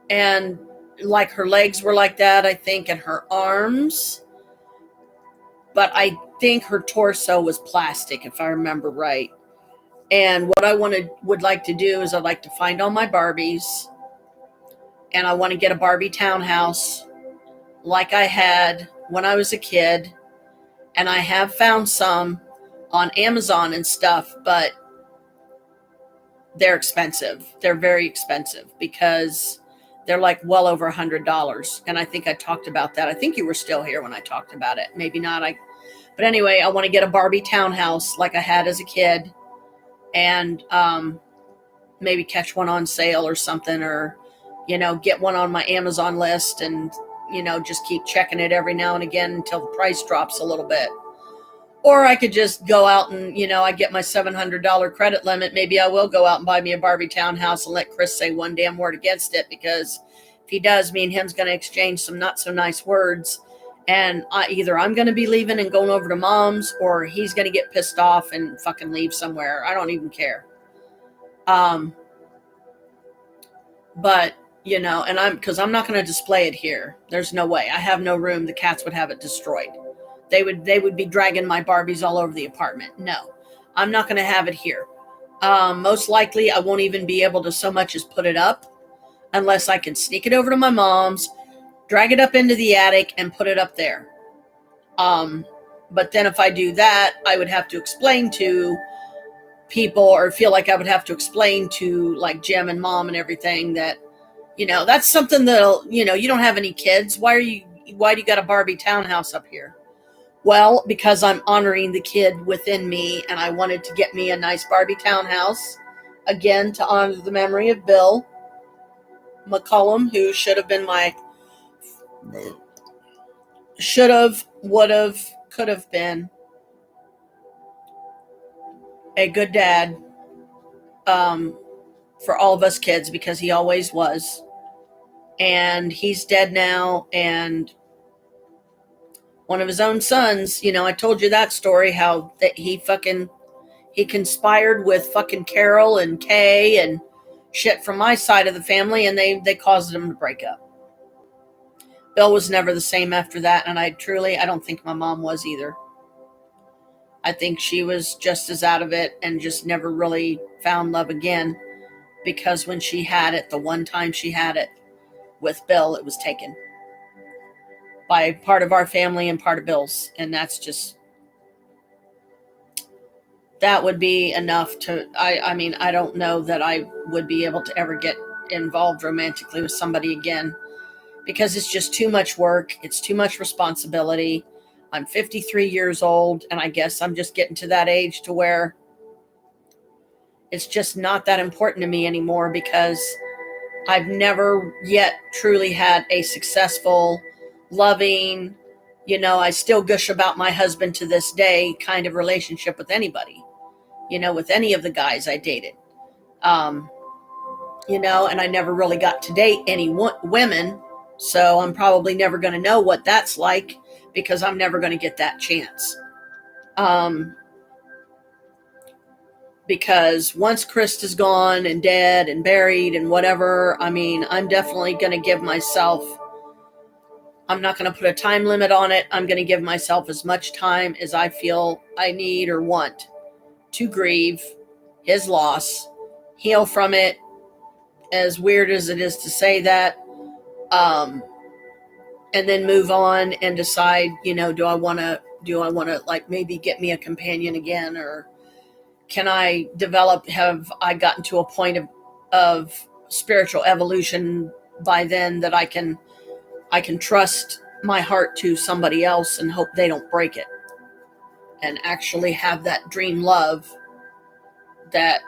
[SPEAKER 1] And like her legs were like that, I think, and her arms. But I think her torso was plastic, if I remember right. And what I would like to do is I'd like to find all my Barbies, and I want to get a Barbie townhouse like I had when I was a kid. And I have found some on Amazon and stuff, but they're expensive. They're very expensive because they're like well over $100. And I think I talked about that. I think you were still here when I talked about it. Maybe not. But anyway, I want to get a Barbie townhouse like I had as a kid, and maybe catch one on sale or something, or, get one on my Amazon list and, just keep checking it every now and again until the price drops a little bit. Or I could just go out and, I get my $700 credit limit. Maybe I will go out and buy me a Barbie townhouse and let Chris say one damn word against it, because if he does, me and him's going to exchange some not so nice words. And either I'm going to be leaving and going over to Mom's, or he's going to get pissed off and fucking leave somewhere. I don't even care. But, because I'm not going to display it here. There's no way. I have no room. The cats would have it destroyed. They would be dragging my Barbies all over the apartment. No, I'm not going to have it here. Most likely, I won't even be able to so much as put it up unless I can sneak it over to my mom's, drag it up into the attic, and put it up there. But then if I do that, I would have to explain to people, or feel like I would have to explain to like Jim and Mom and everything that, that's something that'll, you don't have any kids. Why do you got a Barbie townhouse up here? Well, because I'm honoring the kid within me, and I wanted to get me a nice Barbie townhouse, again, to honor the memory of Bill McCullum, who could have been a good dad for all of us kids, because he always was. And he's dead now. And one of his own sons, I told you that story, how that he conspired with fucking Carol and Kay and shit from my side of the family, and they caused them to break up. Bill was never the same after that, and I don't think my mom was either. I think she was just as out of it and just never really found love again, because when she had it, the one time she had it with Bill, it was taken by part of our family and part of Bill's, and that would be enough to, I don't know that I would be able to ever get involved romantically with somebody again, because it's just too much work. It's too much responsibility. I'm 53 years old, and I guess I'm just getting to that age to where it's just not that important to me anymore, because I've never yet truly had a successful, loving, I still gush about my husband to this day kind of relationship with anybody, with any of the guys I dated. And I never really got to date any women, so I'm probably never going to know what that's like, because I'm never going to get that chance. Because once Chris is gone and dead and buried and whatever, I'm definitely going to give myself, I'm not going to put a time limit on it. I'm going to give myself as much time as I feel I need or want to grieve his loss, heal from it, as weird as it is to say that, and then move on and decide, do I want to like maybe get me a companion again, or can I have I gotten to a point of spiritual evolution by then that I can trust my heart to somebody else and hope they don't break it, and actually have that dream love that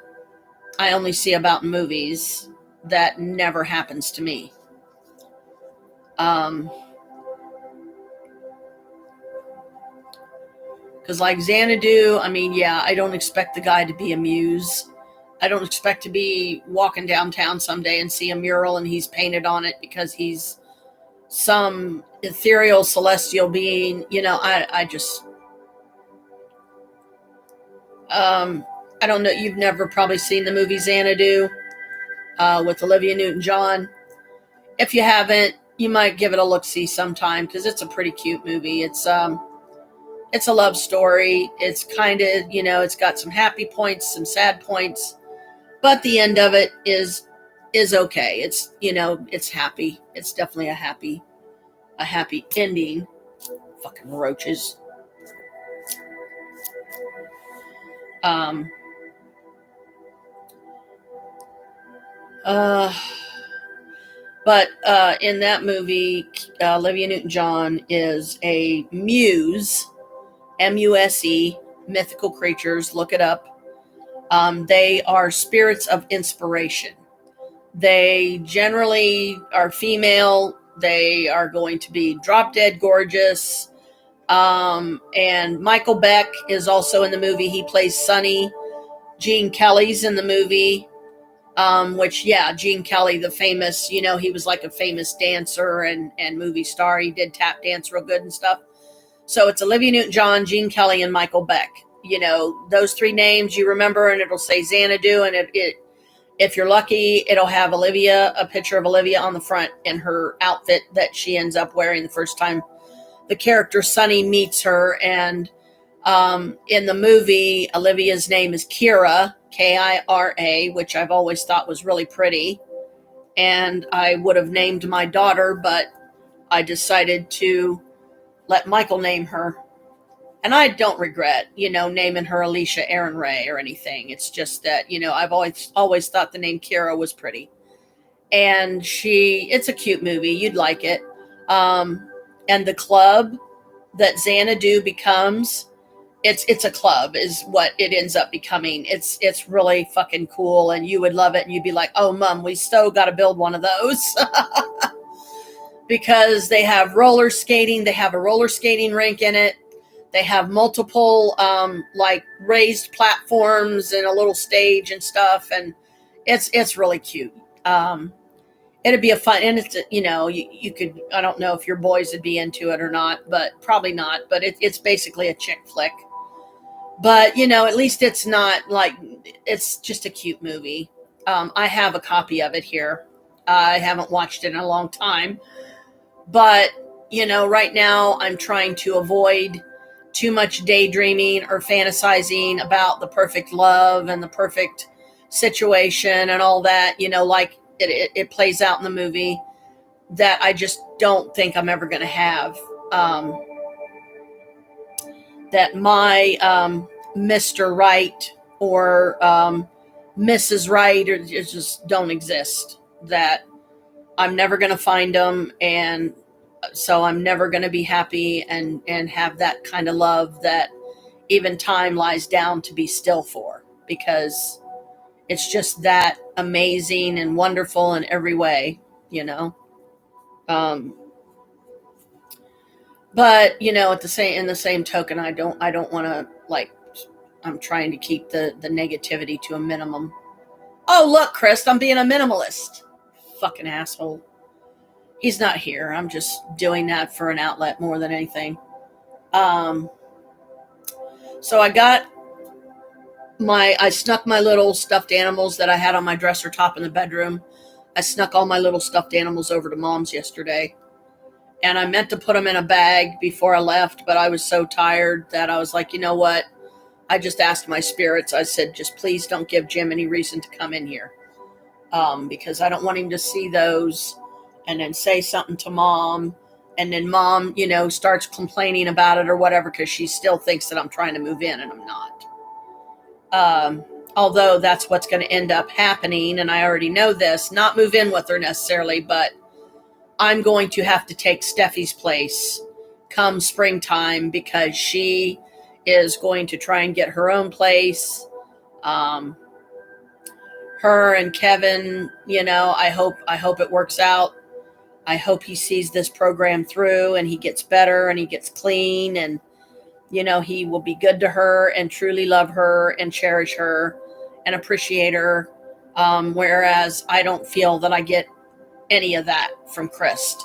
[SPEAKER 1] I only see about in movies that never happens to me. Because like Xanadu, I don't expect the guy to be a muse. I don't expect to be walking downtown someday and see a mural and he's painted on it because he's some ethereal celestial being. I don't know. You've never probably seen the movie Xanadu with Olivia Newton-John. If you haven't, you might give it a look-see sometime, because it's a pretty cute movie. It's a love story. It's kind of, it's got some happy points, some sad points, but the end of it is okay. It's, it's happy. It's definitely a happy ending. Fucking roaches. But in that movie, Olivia Newton-John is a muse, M-U-S-E, mythical creatures. Look it up. They are spirits of inspiration. They generally are female. They are going to be drop dead gorgeous. And Michael Beck is also in the movie. He plays Sonny. Gene Kelly's in the movie. Gene Kelly, the famous, he was like a famous dancer and movie star. He did tap dance real good and stuff. So it's Olivia Newton-John, Gene Kelly, and Michael Beck. Those three names you remember, and it'll say Xanadu, and if you're lucky, it'll have a picture of Olivia on the front in her outfit that she ends up wearing the first time the character Sonny meets her. And in the movie, Olivia's name is Kira, K-I-R-A, which I've always thought was really pretty. And I would have named my daughter, but I decided to let Michael name her. And I don't regret, naming her Alicia Aaron Ray or anything. It's just that, I've always thought the name Kira was pretty. And it's a cute movie. You'd like it. And the club that Xanadu becomes, it's a club is what it ends up becoming. It's really fucking cool, and you would love it, and you'd be like, oh, Mom, we still got to build one of those. Because they have roller skating. They have a roller skating rink in it. They have multiple like raised platforms and a little stage and stuff, and it's really cute. It'd be a fun, and it's, you could, I don't know if your boys would be into it or not, but probably not. But it's basically a chick flick. But at least it's not like, it's just a cute movie. I have a copy of it here. I haven't watched it in a long time, but right now I'm trying to avoid too much daydreaming or fantasizing about the perfect love and the perfect situation and all that, like it plays out in the movie, that I just don't think I'm ever going to have. That my Mr. Right or Mrs. Right just don't exist. That I'm never going to find them, and so I'm never going to be happy and have that kind of love that even time lies down to be still for, because it's just that amazing and wonderful in every way, um but at in the same token, I don't want to, like, I'm trying to keep the negativity to a minimum. Oh, look, Chris, I'm being a minimalist. Fucking asshole. He's not here. I'm just doing that for an outlet more than anything. So I snuck my little stuffed animals that I had on my dresser top in the bedroom. I snuck all my little stuffed animals over to Mom's yesterday. And I meant to put them in a bag before I left, but I was so tired that I was like, you know what? I just asked my spirits. I said, just please don't give Jim any reason to come in here. Because I don't want him to see those and then say something to Mom. And then Mom, starts complaining about it or whatever, because she still thinks that I'm trying to move in and I'm not. Although that's what's going to end up happening. And I already know this, not move in with her necessarily, but I'm going to have to take Steffi's place come springtime, because she is going to try and get her own place. Her and Kevin, I hope it works out. I hope he sees this program through and he gets better and he gets clean, and he will be good to her and truly love her and cherish her and appreciate her. Whereas I don't feel that I get any of that from Chris.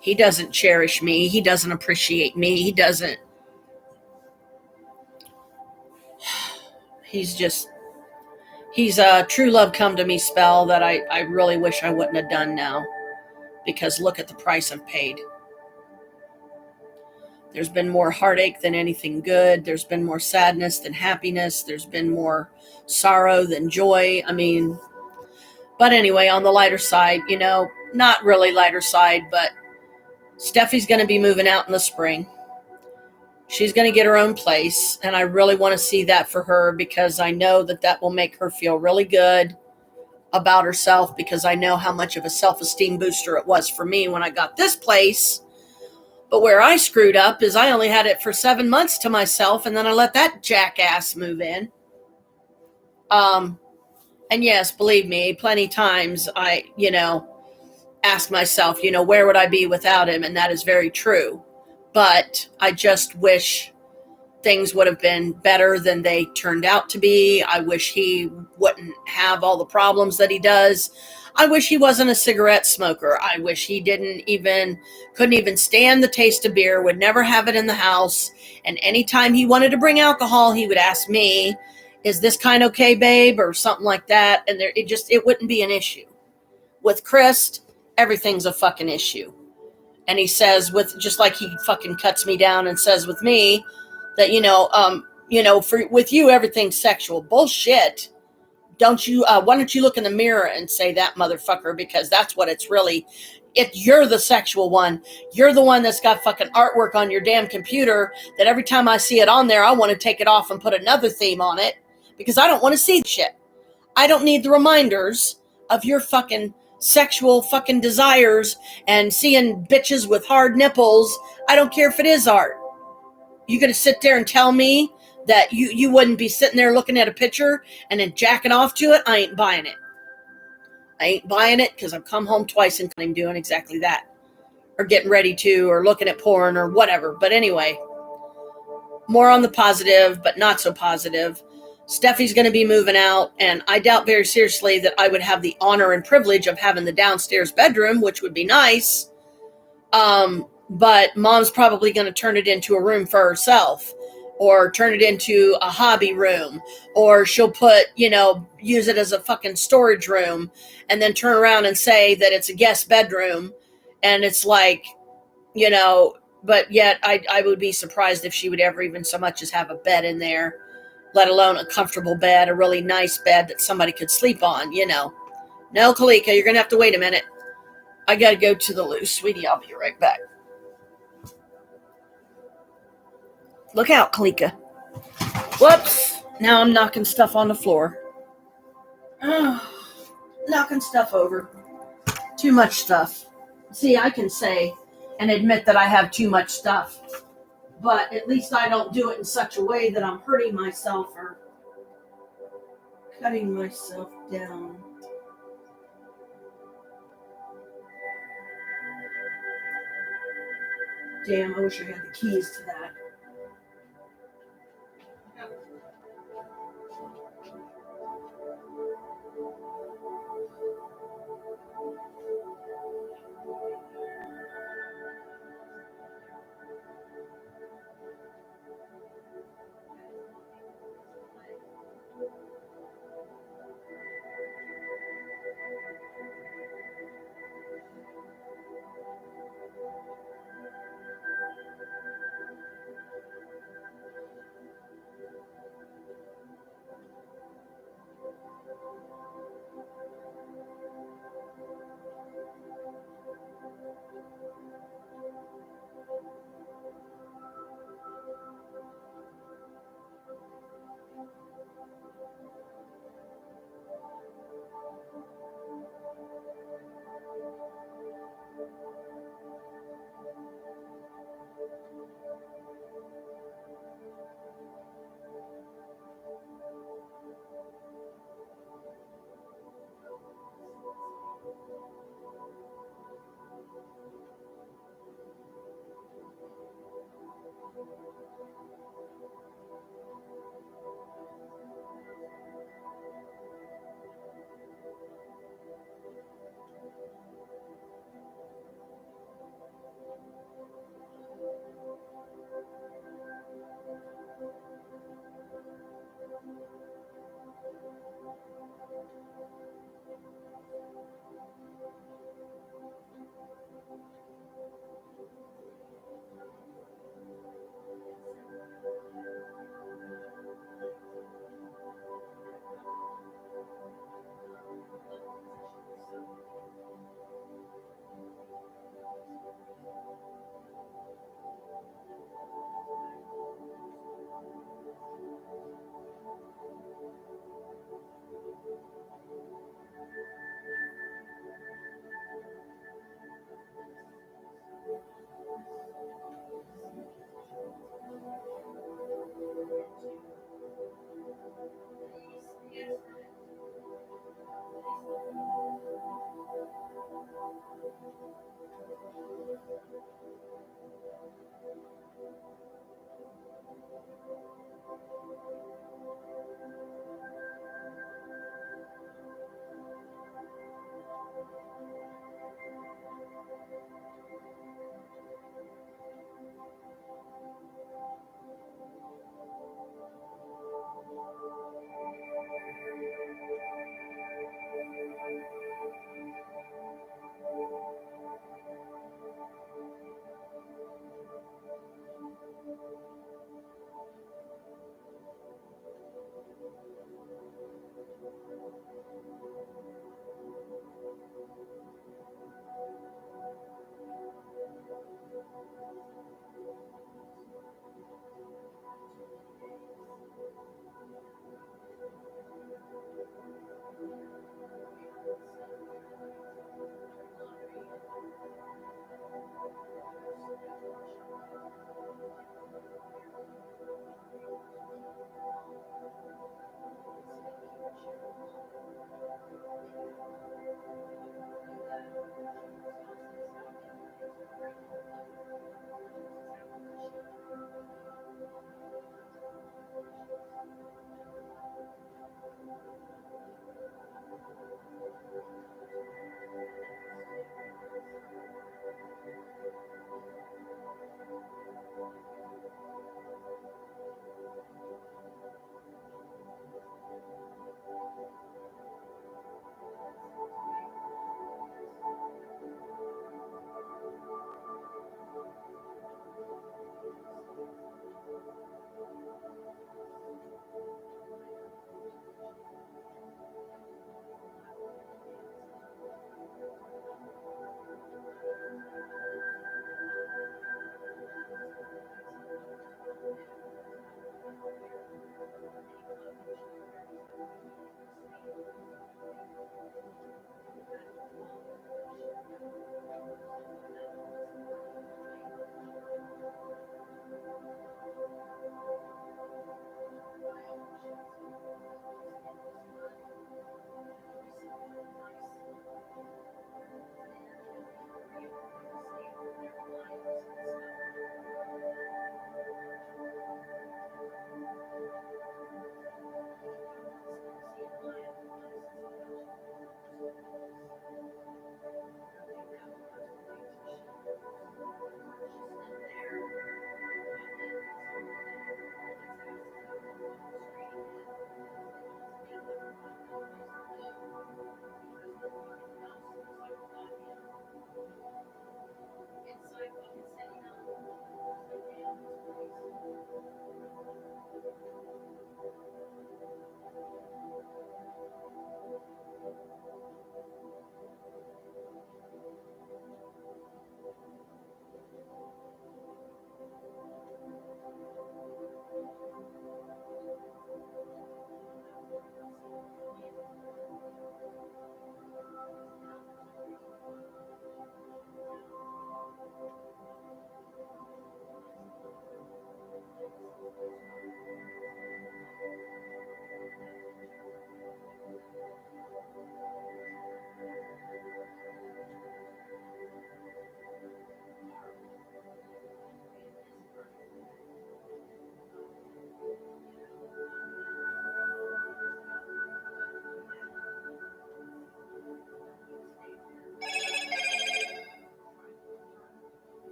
[SPEAKER 1] He doesn't cherish me. He doesn't appreciate me. He's a true love come to me spell that I really wish I wouldn't have done now, because look at the price I've paid. There's been more heartache than anything good. There's been more sadness than happiness. There's been more sorrow than joy. But anyway, on the lighter side, not really lighter side, but Steffi's going to be moving out in the spring. She's going to get her own place, and I really want to see that for her, because I know that will make her feel really good about herself, because I know how much of a self-esteem booster it was for me when I got this place. But where I screwed up is I only had it for 7 months to myself, and then I let that jackass move in. And yes, believe me, plenty times I, ask myself, where would I be without him? And that is very true. But I just wish things would have been better than they turned out to be. I wish he wouldn't have all the problems that he does. I wish he wasn't a cigarette smoker. I wish he couldn't even stand the taste of beer, would never have it in the house. And anytime he wanted to bring alcohol, he would ask me, is this kind okay, babe? Or something like that. And it wouldn't be an issue. With Chris, everything's a fucking issue. And he says, just like he fucking cuts me down and says with me that, with you, everything's sexual. Bullshit. Why don't you look in the mirror and say that, motherfucker? Because that's what it's really. You're the sexual one. You're the one that's got fucking artwork on your damn computer that every time I see it on there, I want to take it off and put another theme on it, because I don't want to see shit. I don't need the reminders of your fucking sexual fucking desires and seeing bitches with hard nipples. I don't care if it is art. You gonna sit there and tell me that you wouldn't be sitting there looking at a picture and then jacking off to it? I ain't buying it. I ain't buying it, because I've come home twice and I'm doing exactly that, or getting ready to, or looking at porn or whatever. But anyway, more on the positive, but not so positive. Steffi's going to be moving out, and I doubt very seriously that I would have the honor and privilege of having the downstairs bedroom, which would be nice. But mom's probably going to turn it into a room for herself, or turn it into a hobby room, or she'll put, use it as a fucking storage room and then turn around and say that it's a guest bedroom. And it's like, but yet I would be surprised if she would ever even so much as have a bed in there, let alone a comfortable bed, a really nice bed that somebody could sleep on, No, Kalika, you're going to have to wait a minute. I got to go to the loo, sweetie. I'll be right back. Look out, Kalika. Whoops. Now I'm knocking stuff on the floor. Knocking stuff over. Too much stuff. See, I can say and admit that I have too much stuff, but at least I don't do it in such a way that I'm hurting myself or cutting myself down. Damn, I wish I had the keys to that.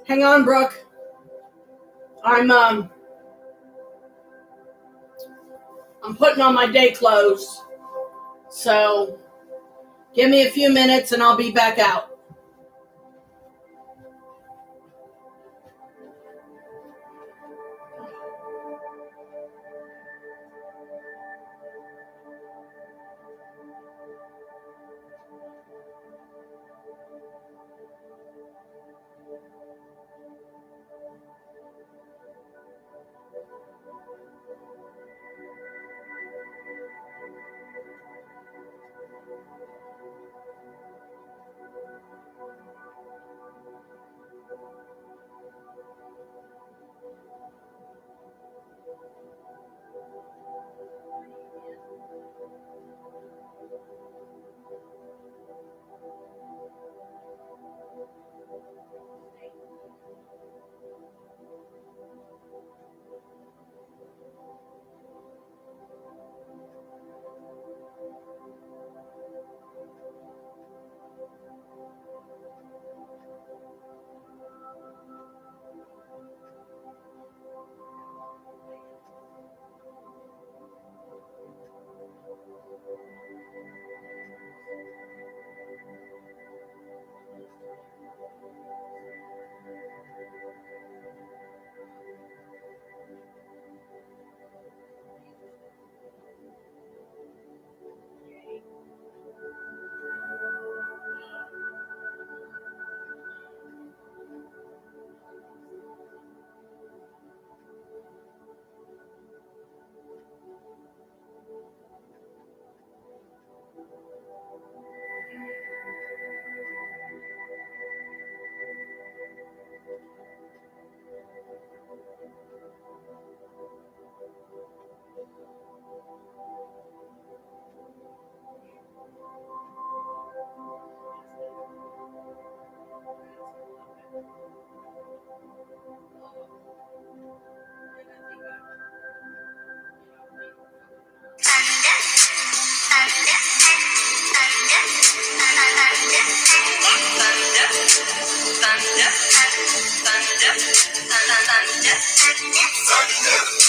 [SPEAKER 1] Hang on, Brooke. I'm putting on my day clothes. So give me a few minutes and I'll be back out.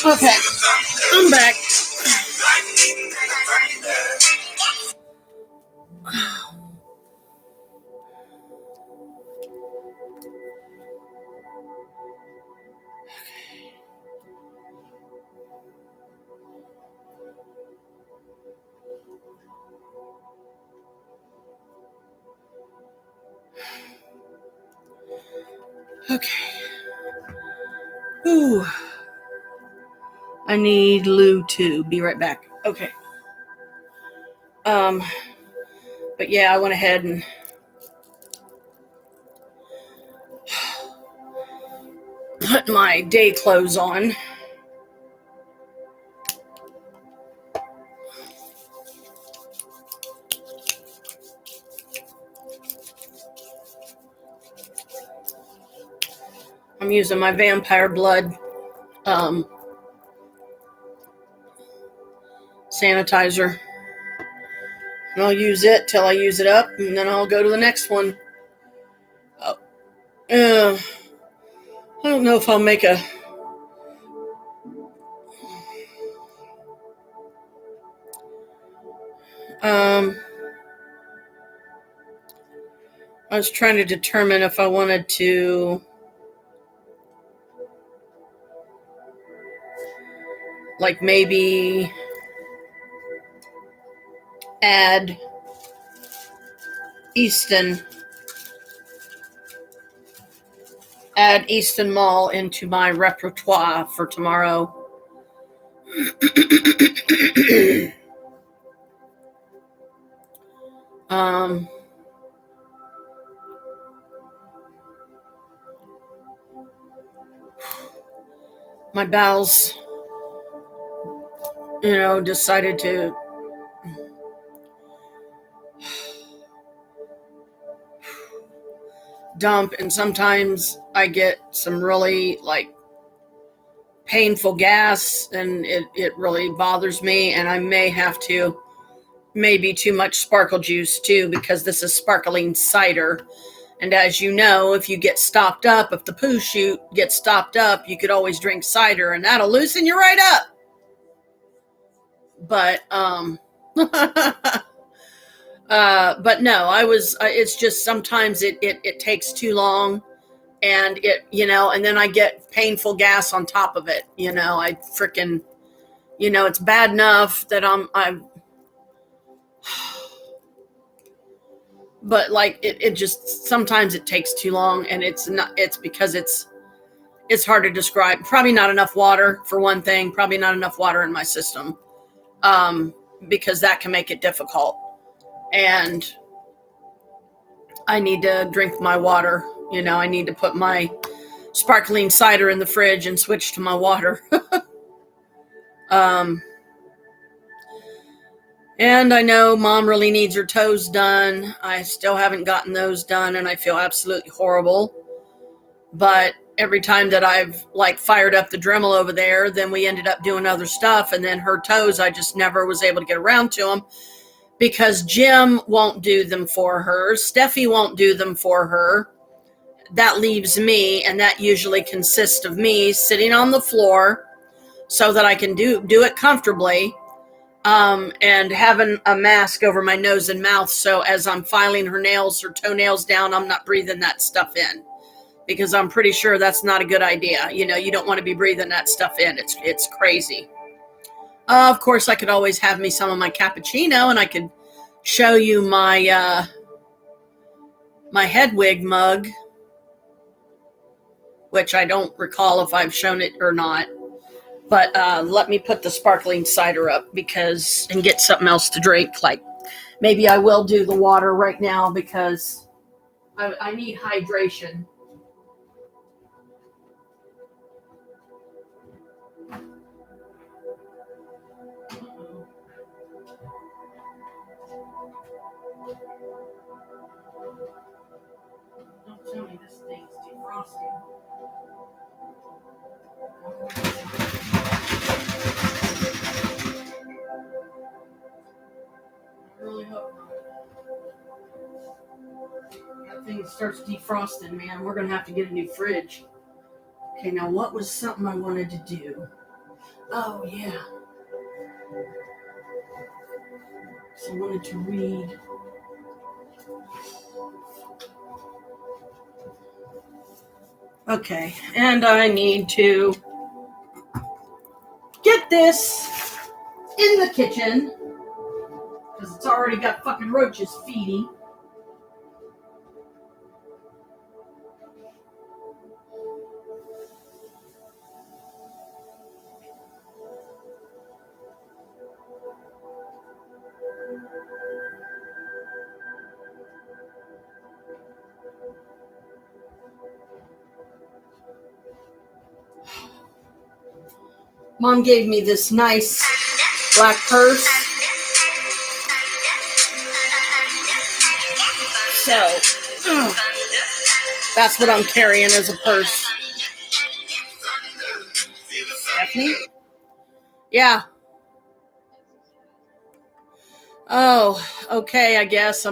[SPEAKER 1] Okay, I'm back. Okay. Ooh. I need Lou too. Be right back. Okay. But yeah, I went ahead and put my day clothes on. I'm using my vampire blood sanitizer. And I'll use it till I use it up, and then I'll go to the next one. I don't know if I'll make a... I was trying to determine if I wanted to like maybe add Easton Mall into my repertoire for tomorrow. My bowels, decided to dump, and sometimes I get some really painful gas, and it really bothers me, and I may have to maybe too much sparkle juice too, because this is sparkling cider. And as you know, if you get stopped up, if the poo chute gets stopped up, you could always drink cider and that'll loosen you right up. But but no, it's just sometimes it takes too long, and and then I get painful gas on top of it. I freaking, it's bad enough that I'm but it just sometimes it takes too long, and it's because it's hard to describe. Probably not enough water, for one thing. Probably not enough water in my system, because that can make it difficult. And I need to drink my water. I need to put my sparkling cider in the fridge and switch to my water. And I know Mom really needs her toes done. I still haven't gotten those done, and I feel absolutely horrible. But every time that I've fired up the Dremel over there, then we ended up doing other stuff. And then her toes, I just never was able to get around to them, because Jim won't do them for her. Steffi won't do them for her. That leaves me, and that usually consists of me sitting on the floor so that I can do it comfortably, and having a mask over my nose and mouth, so as I'm filing her toenails down, I'm not breathing that stuff in, because I'm pretty sure that's not a good idea. You don't want to be breathing that stuff in. It's crazy. Of course, I could always have me some of my cappuccino, and I could show you my my Hedwig mug, which I don't recall if I've shown it or not. But let me put the sparkling cider up and get something else to drink. Maybe I will do the water right now, because I need hydration. Don't tell me this thing's defrosting. I really hope not. That thing starts defrosting, man. We're going to have to get a new fridge. Okay, now what was something I wanted to do? Oh, yeah. So I wanted to read. Okay, and I need to get this in the kitchen, because it's already got fucking roaches feeding. Mom gave me this nice black purse. So, that's what I'm carrying as a purse. Stephanie? Yeah. Oh, okay, I guess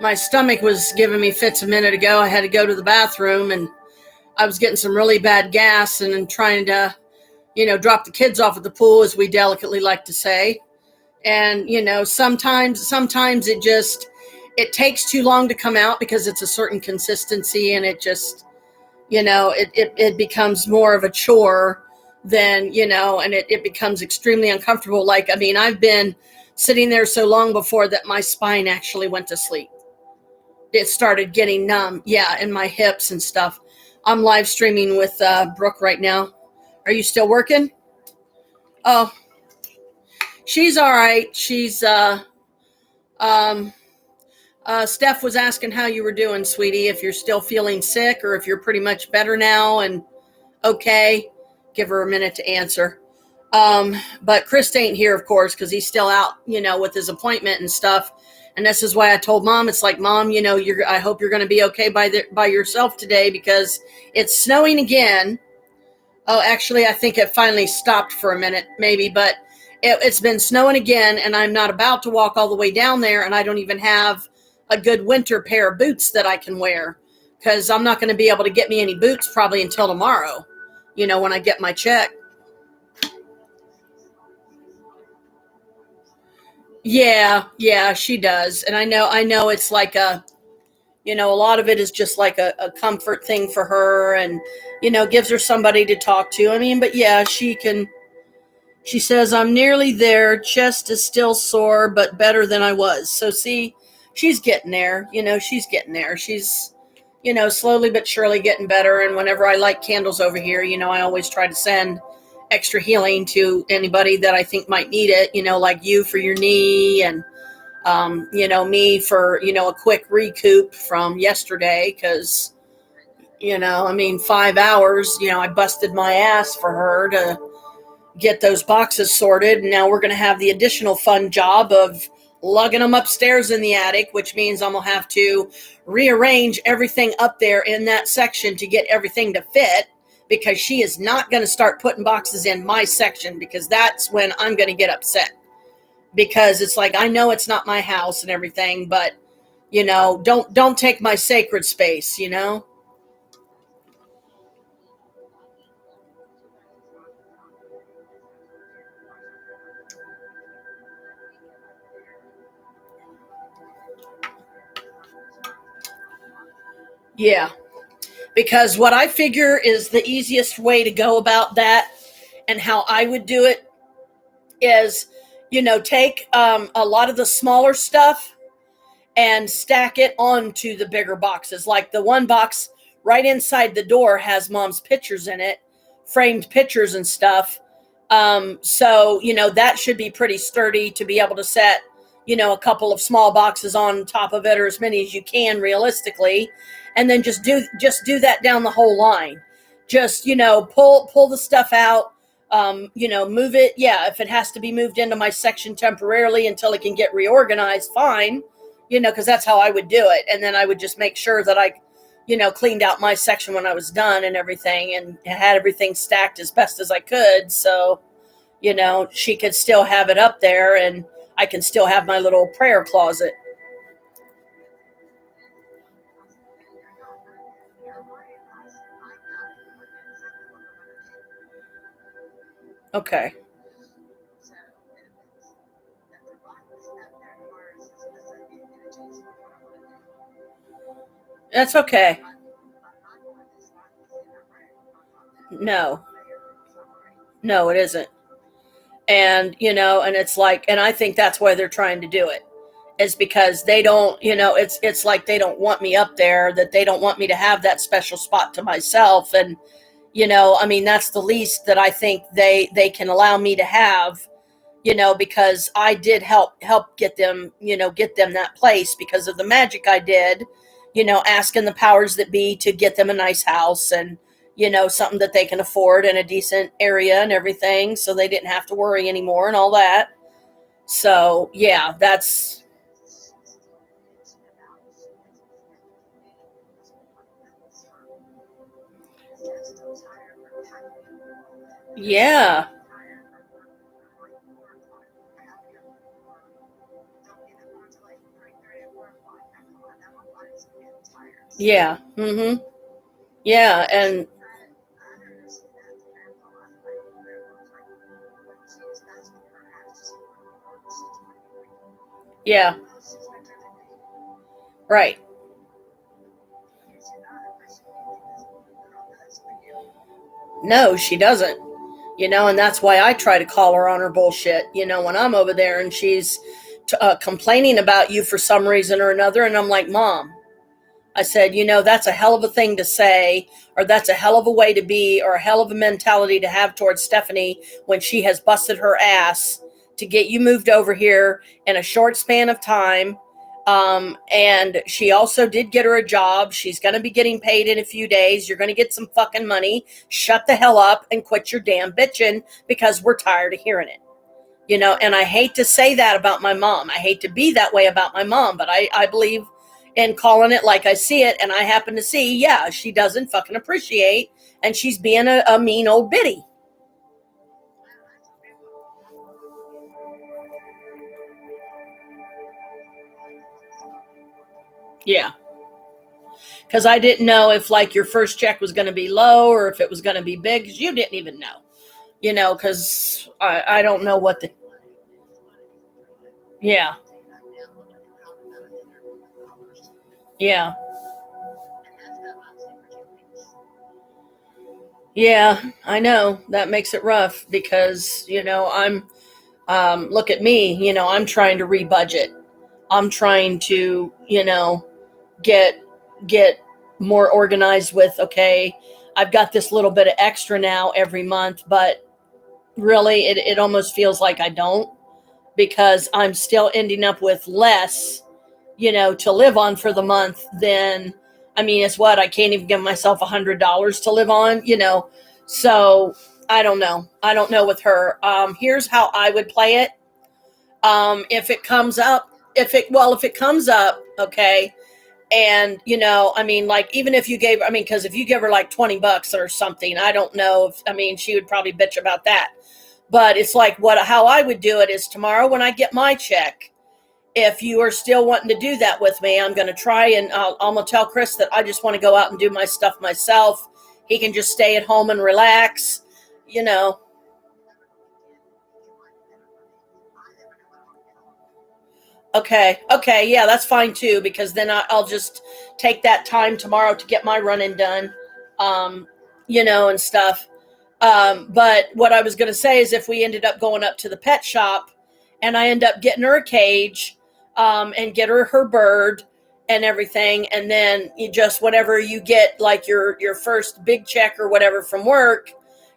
[SPEAKER 1] my stomach was giving me fits a minute ago. I had to go to the bathroom, and I was getting some really bad gas and trying to, drop the kids off at the pool, as we delicately like to say. And, sometimes it takes too long to come out because it's a certain consistency, and it just, it becomes more of a chore than, and it becomes extremely uncomfortable. Like, I mean, I've been sitting there so long before that my spine actually went to sleep. It started getting numb. Yeah. And my hips and stuff. I'm live streaming with Brooke right now. Are you still working? Oh, she's all right. She's, Steph was asking how you were doing, sweetie, if you're still feeling sick or if you're pretty much better now and okay. Give her a minute to answer. But Chris ain't here, of course, because he's still out, with his appointment and stuff. And this is why I told Mom, it's like, Mom, I hope you're going to be okay by yourself today because it's snowing again. Oh, actually, I think it finally stopped for a minute, maybe, but it's been snowing again, and I'm not about to walk all the way down there, and I don't even have a good winter pair of boots that I can wear because I'm not going to be able to get me any boots probably until tomorrow, when I get my check. Yeah, she does. And I know it's like a lot of it is just like a comfort thing for her and, gives her somebody to talk to. I mean, but yeah, she says, I'm nearly there. Chest is still sore, but better than I was. So see, she's getting there, she's getting there. She's, slowly but surely getting better. And whenever I light candles over here, I always try to send extra healing to anybody that I think might need it, like you for your knee and, me for, a quick recoup from yesterday. Cause, 5 hours, I busted my ass for her to get those boxes sorted. And now we're going to have the additional fun job of lugging them upstairs in the attic, which means I'm going to have to rearrange everything up there in that section to get everything to fit, because she is not going to start putting boxes in my section, because that's when I'm going to get upset, because it's like, I know it's not my house and everything, but don't take my sacred space, Yeah. Because what I figure is the easiest way to go about that, and how I would do it, is, take a lot of the smaller stuff and stack it onto the bigger boxes. Like the one box right inside the door has Mom's pictures in it, framed pictures and stuff. So, that should be pretty sturdy to be able to set, a couple of small boxes on top of it, or as many as you can realistically. And then just do that down the whole line. Just, pull the stuff out, move it. Yeah. If it has to be moved into my section temporarily until it can get reorganized, fine, cause that's how I would do it. And then I would just make sure that I, cleaned out my section when I was done and everything, and had everything stacked as best as I could. So, she could still have it up there, and I can still have my little prayer closet. Okay. That's okay. No, no, it isn't. And, and it's like, and I think that's why they're trying to do it, is because they don't, it's like they don't want me up there, that they don't want me to have that special spot to myself. And, I mean, that's the least that I think they can allow me to have, because I did help get them, get them that place because of the magic I did, asking the powers that be to get them a nice house, and, something that they can afford in a decent area and everything, so they didn't have to worry anymore and all that. So, yeah, that's, yeah, yeah, yeah, and yeah, right. No, she doesn't. And that's why I try to call her on her bullshit, when I'm over there and she's complaining about you for some reason or another. And I'm like, Mom, I said, that's a hell of a thing to say, or that's a hell of a way to be, or a hell of a mentality to have towards Stephanie when she has busted her ass to get you moved over here in a short span of time. And she also did get her a job. She's going to be getting paid in a few days. You're going to get some fucking money. Shut the hell up and quit your damn bitching, because we're tired of hearing it. And I hate to say that about my mom. I hate to be that way about my mom, but I believe in calling it like I see it. And I happen to see, yeah, she doesn't fucking appreciate, and she's being a mean old biddy. Yeah. Because I didn't know if like your first check was going to be low or if it was going to be big, because you didn't even know, because I don't know what the, yeah, yeah, yeah, I know that makes it rough because, look at me, I'm trying to rebudget. I'm trying to, get, get more organized with, okay, I've got this little bit of extra now every month, but really it almost feels like I don't, because I'm still ending up with less, to live on for the month than, I mean, it's what, I can't even give myself $100 to live on, So I don't know. I don't know with her. Here's how I would play it. If it comes up, if it comes up, okay. And, I mean, like, even if you gave, I mean, because if you give her like $20 or something, I don't know if, I mean, she would probably bitch about that. But it's like, how I would do it is tomorrow when I get my check, if you are still wanting to do that with me, I'm going to try, and I'm going to tell Chris that I just want to go out and do my stuff myself. He can just stay at home and relax, you know. Okay. Okay. Yeah, that's fine too, because then I'll just take that time tomorrow to get my running done, um, and stuff. But what I was going to say is, if we ended up going up to the pet shop and I end up getting her a cage, and get her bird and everything, and then you just, whenever you get like your first big check or whatever from work,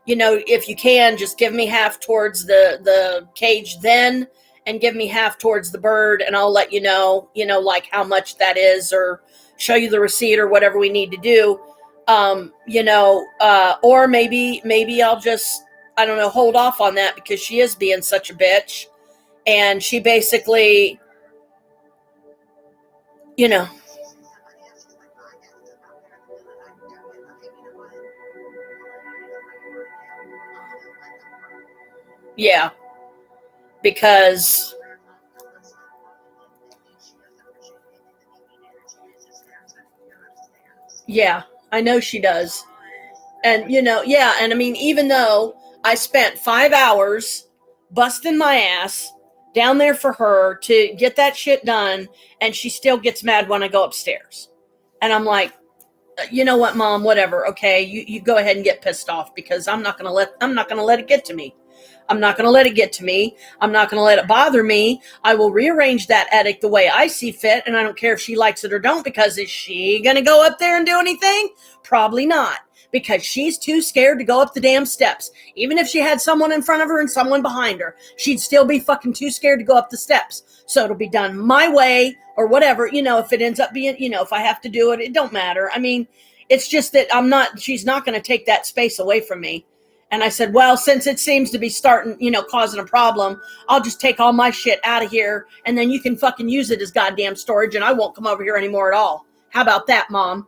[SPEAKER 1] if you can, just give me half towards the cage then, and give me half towards the bird, and I'll let like how much that is, or show you the receipt or whatever we need to do. Or maybe I'll just, I don't know, hold off on that, because she is being such a bitch, and she basically, you know, yeah, because, yeah, I know she does. And, yeah, and I mean, even though I spent 5 hours busting my ass down there for her to get that shit done, and she still gets mad when I go upstairs. And I'm like, you know what, Mom, whatever. Okay, you go ahead and get pissed off, because I'm not gonna let it get to me. I'm not going to let it get to me. I'm not going to let it bother me. I will rearrange that attic the way I see fit, and I don't care if she likes it or don't, because is she going to go up there and do anything? Probably not, because she's too scared to go up the damn steps. Even if she had someone in front of her and someone behind her, she'd still be fucking too scared to go up the steps. So it'll be done my way or whatever, if it ends up being, if I have to do it, it don't matter. I mean, It's just that she's not going to take that space away from me. And I said, well, since it seems to be starting, causing a problem, I'll just take all my shit out of here and then you can fucking use it as goddamn storage and I won't come over here anymore at all. How about that, Mom?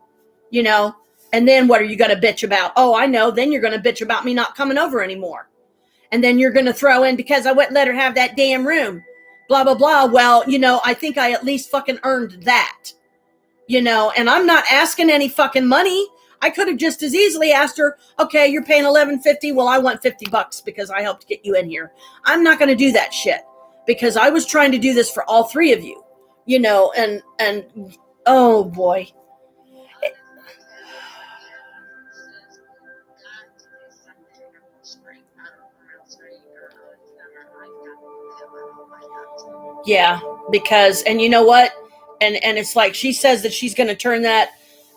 [SPEAKER 1] And then what are you going to bitch about? Oh, I know. Then you're going to bitch about me not coming over anymore. And then you're going to throw in because I wouldn't let her have that damn room. Blah, blah, blah. Well, I think I at least fucking earned that. And I'm not asking any fucking money. I could have just as easily asked her, okay, you're paying $11.50. Well, I want $50 because I helped get you in here. I'm not going to do that shit because I was trying to do this for all three of you, and oh boy. Yeah, because, and you know what? And it's like, she says that she's going to turn that,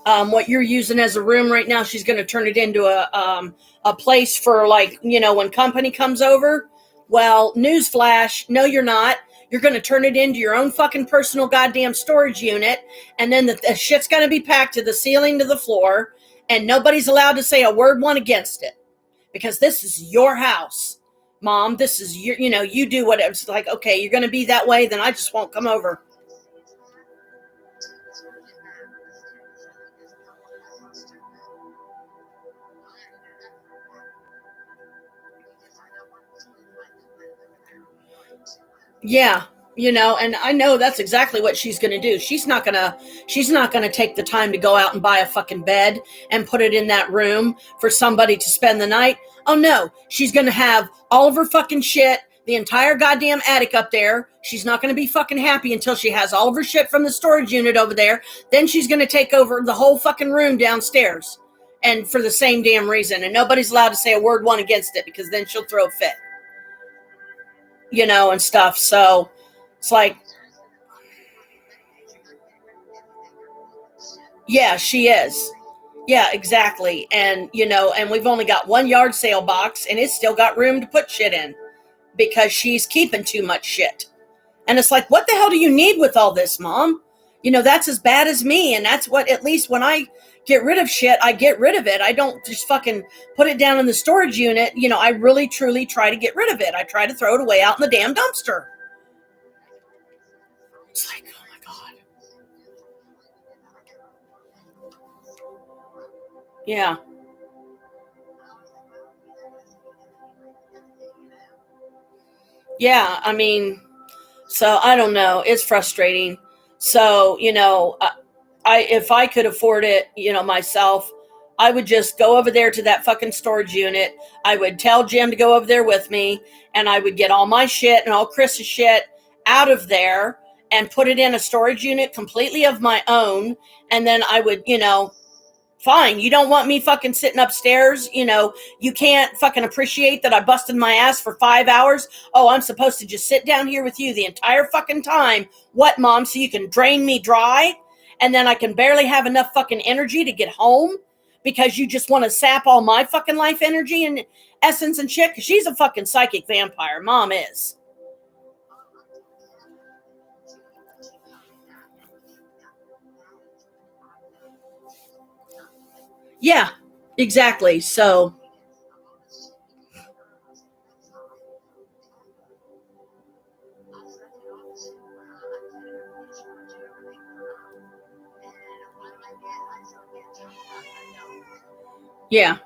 [SPEAKER 1] what you're using as a room right now, she's going to turn it into a place for like, when company comes over. Well, newsflash, no, you're not. You're going to turn it into your own fucking personal goddamn storage unit. And then the shit's going to be packed to the ceiling, to the floor. And nobody's allowed to say a word one against it. Because this is your house, Mom. This is your, you do whatever. It's like, okay, you're going to be that way. Then I just won't come over. Yeah, and I know that's exactly what she's going to do. She's not going to take the time to go out and buy a fucking bed and put it in that room for somebody to spend the night. Oh no, she's going to have all of her fucking shit, the entire goddamn attic up there. She's not going to be fucking happy until she has all of her shit from the storage unit over there. Then she's going to take over the whole fucking room downstairs. And for the same damn reason. And nobody's allowed to say a word one against it because then she'll throw a fit. And stuff. So it's like, yeah, she is. Yeah, exactly. And, and we've only got one yard sale box and it's still got room to put shit in because she's keeping too much shit. And it's like, what the hell do you need with all this, Mom? That's as bad as me. And that's what, at least when I get rid of shit, I get rid of it. I don't just fucking put it down in the storage unit. I really, truly try to get rid of it. I try to throw it away out in the damn dumpster. It's like, oh my God. Yeah. Yeah, I mean, so I don't know. It's frustrating. So, if I could afford it, myself, I would just go over there to that fucking storage unit. I would tell Jim to go over there with me and I would get all my shit and all Chris's shit out of there and put it in a storage unit completely of my own. And then I would, fine. You don't want me fucking sitting upstairs. You can't fucking appreciate that I busted my ass for 5 hours. Oh, I'm supposed to just sit down here with you the entire fucking time. What, Mom? So you can drain me dry? And then I can barely have enough fucking energy to get home because you just want to sap all my fucking life energy and essence and shit? Because she's a fucking psychic vampire. Mom is. Yeah, exactly. So, yeah.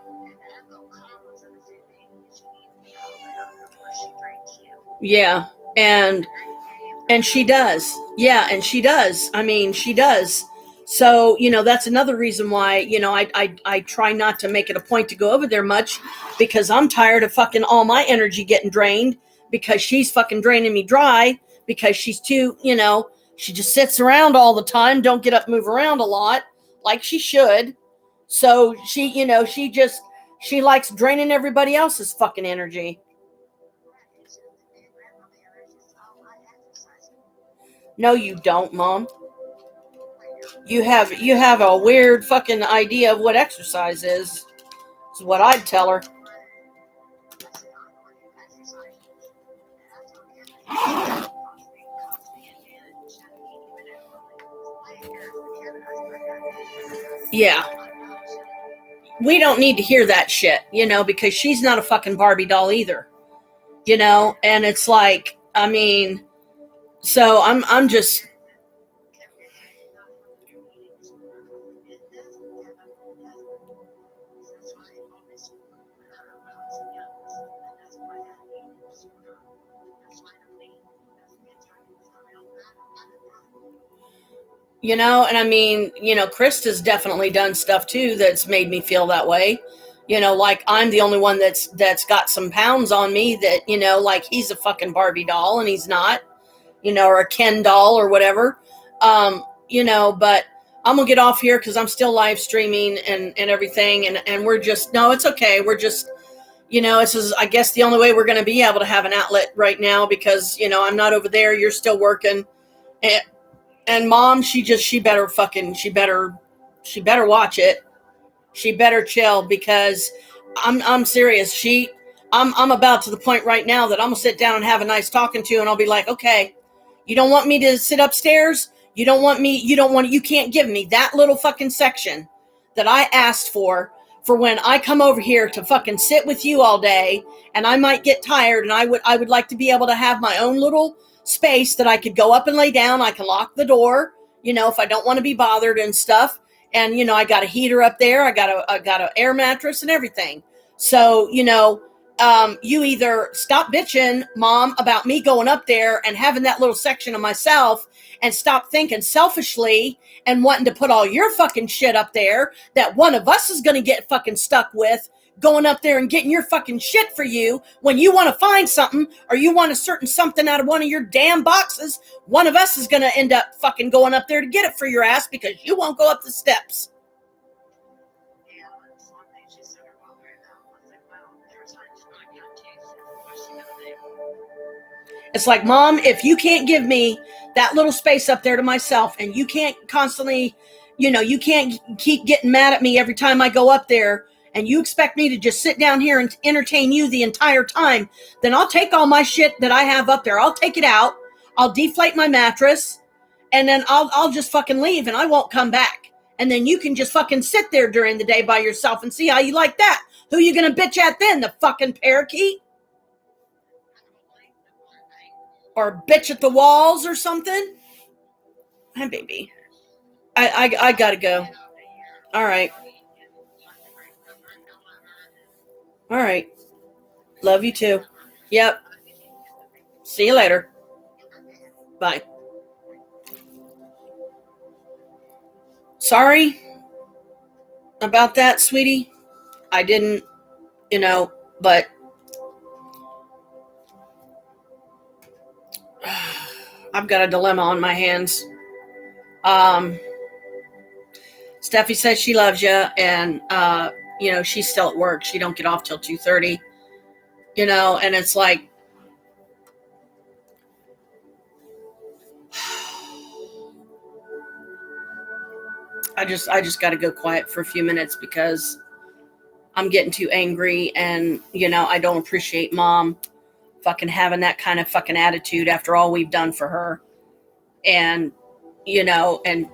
[SPEAKER 1] Yeah. And she does. Yeah, and she does. I mean, she does. So, that's another reason why, I try not to make it a point to go over there much because I'm tired of fucking all my energy getting drained because she's fucking draining me dry because she's too, she just sits around all the time, don't get up, move around a lot like she should. So she, she likes draining everybody else's fucking energy. No, you don't, Mom. You have a weird fucking idea of what exercise is what I'd tell her. Yeah. we don't need to hear that shit, because she's not a fucking Barbie doll either, and it's like, I mean, so I'm just, and I mean, Krista's definitely done stuff too that's made me feel that way. Like I'm the only one that's got some pounds on me that, like he's a fucking Barbie doll and he's not, or a Ken doll or whatever. But I'm gonna get off here because I'm still live streaming and everything, and we're just, no, it's okay. We're just, this is, I guess, the only way we're gonna be able to have an outlet right now because, I'm not over there, you're still working. And mom, she better watch it. She better chill because I'm serious. I'm about to the point right now that I'm gonna sit down and have a nice talking to, and I'll be like, okay, you don't want me to sit upstairs? You can't give me that little fucking section that I asked for when I come over here to fucking sit with you all day, and I might get tired, and I would like to be able to have my own little space that I could go up and lay down. I can lock the door, if I don't want to be bothered and stuff. And, I got a heater up there. I got a air mattress and everything. So, you either stop bitching, mom, about me going up there and having that little section of myself, and stop thinking selfishly and wanting to put all your fucking shit up there that one of us is going to get fucking stuck with, going up there and getting your fucking shit for you when you want to find something or you want a certain something out of one of your damn boxes. One of us is going to end up fucking going up there to get it for your ass because you won't go up the steps. It's like, mom, if you can't give me that little space up there to myself, and you can't constantly, you can't keep getting mad at me every time I go up there, and you expect me to just sit down here and entertain you the entire time, then I'll take all my shit that I have up there. I'll take it out. I'll deflate my mattress, and then I'll just fucking leave, and I won't come back. And then you can just fucking sit there during the day by yourself and see how you like that. Who you gonna bitch at then? The fucking parakeet? Or bitch at the walls or something? Hi, baby. I gotta go. All right. All right. Love you too. Yep. See you later. Bye. Sorry about that, sweetie. I didn't, but I've got a dilemma on my hands. Steffi says she loves you, and she's still at work. She don't get off till 2:30. And it's like, I just got to go quiet for a few minutes because I'm getting too angry, and I don't appreciate mom fucking having that kind of fucking attitude after all we've done for her. And and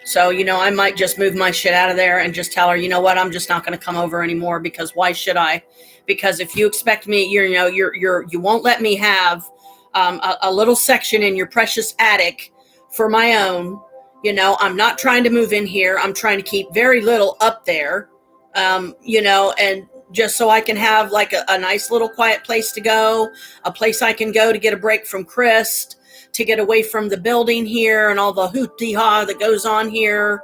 [SPEAKER 1] so, I might just move my shit out of there and just tell her, you know what, I'm just not going to come over anymore, because why should I? Because if you expect me, you won't let me have a little section in your precious attic for my own. I'm not trying to move in here. I'm trying to keep very little up there, and just so I can have like a nice little quiet place to go, a place I can go to get a break from Chris, to get away from the building here and all the hoot-de-ha that goes on here.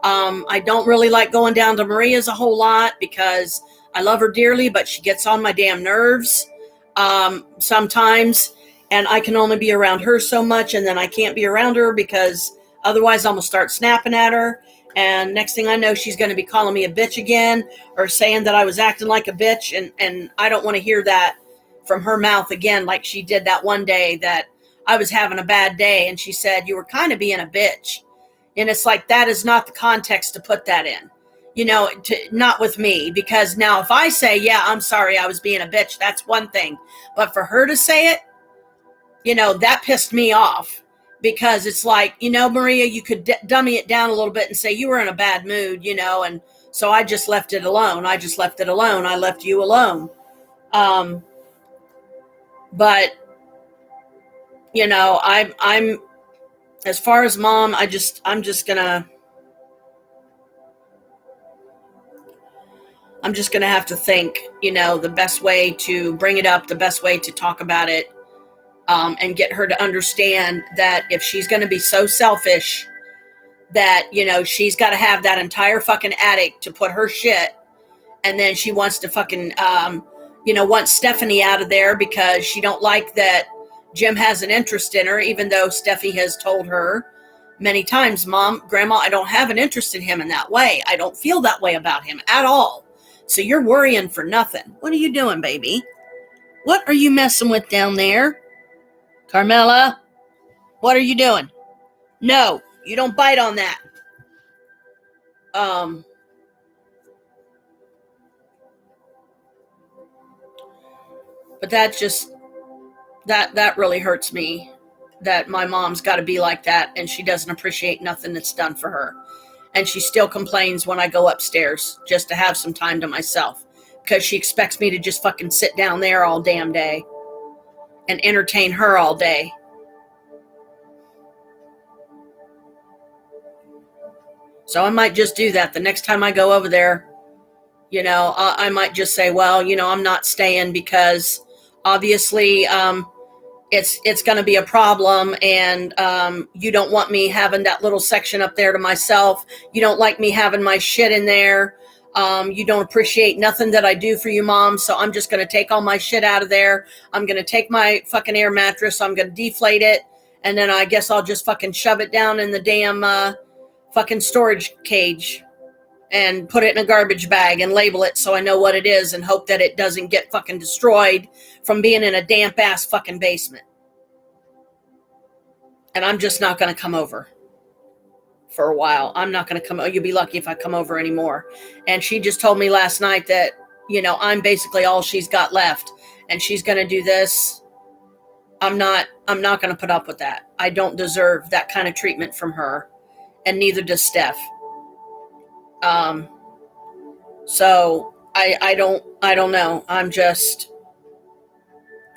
[SPEAKER 1] I don't really like going down to Maria's a whole lot because I love her dearly, but she gets on my damn nerves sometimes, and I can only be around her so much, and then I can't be around her because otherwise I'm going to start snapping at her. And next thing I know, she's going to be calling me a bitch again, or saying that I was acting like a bitch. And I don't want to hear that from her mouth again, like she did that one day that I was having a bad day. And she said, you were kind of being a bitch. And it's like, that is not the context to put that in, not with me. Because now if I say, yeah, I'm sorry, I was being a bitch, that's one thing. But for her to say it, that pissed me off. Because it's like, Maria, you could dummy it down a little bit and say you were in a bad mood, and So I just left it alone. I left you alone. But I'm as far as mom, I'm just gonna have to think, the best way to bring it up, the best way to talk about it, and get her to understand that if she's going to be so selfish that, she's got to have that entire fucking attic to put her shit, and then she wants to fucking, want Stephanie out of there because she don't like that Jim has an interest in her, even though Steffi has told her many times, Mom, Grandma, I don't have an interest in him in that way. I don't feel that way about him at all. So you're worrying for nothing. What are you doing, baby? What are you messing with down there? Carmela, what are you doing? No, you don't bite on that. But that really hurts me, that my mom's got to be like that and she doesn't appreciate nothing that's done for her. And she still complains when I go upstairs just to have some time to myself, because she expects me to just fucking sit down there all damn day and entertain her all day. So I might just do that the next time I go over there. I might just say, well, I'm not staying because obviously it's going to be a problem, and you don't want me having that little section up there to myself. You don't like me having my shit in there. You don't appreciate nothing that I do for you, Mom, so I'm just going to take all my shit out of there. I'm going to take my fucking air mattress, I'm going to deflate it, and then I guess I'll just fucking shove it down in the damn fucking storage cage and put it in a garbage bag and label it so I know what it is, and hope that it doesn't get fucking destroyed from being in a damp ass fucking basement. And I'm just not going to come over for a while. I'm not going to come. You'll be lucky if I come over anymore. And she just told me last night that, I'm basically all she's got left, and she's going to do this. I'm not going to put up with that. I don't deserve that kind of treatment from her, and neither does Steph. So I don't know. I'm just,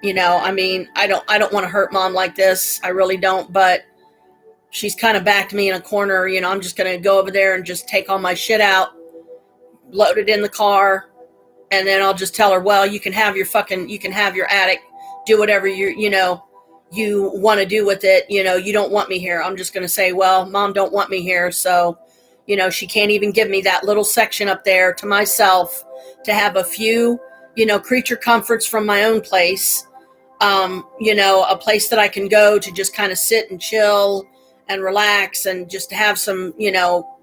[SPEAKER 1] I don't want to hurt Mom like this. I really don't, but she's kind of backed me in a corner. I'm just going to go over there and just take all my shit out, load it in the car, and then I'll just tell her, well, you can have your attic, do whatever you want to do with it. You don't want me here. I'm just going to say, well, Mom don't want me here. So, she can't even give me that little section up there to myself to have a few, creature comforts from my own place. A place that I can go to just kind of sit and chill and relax, and just to have some,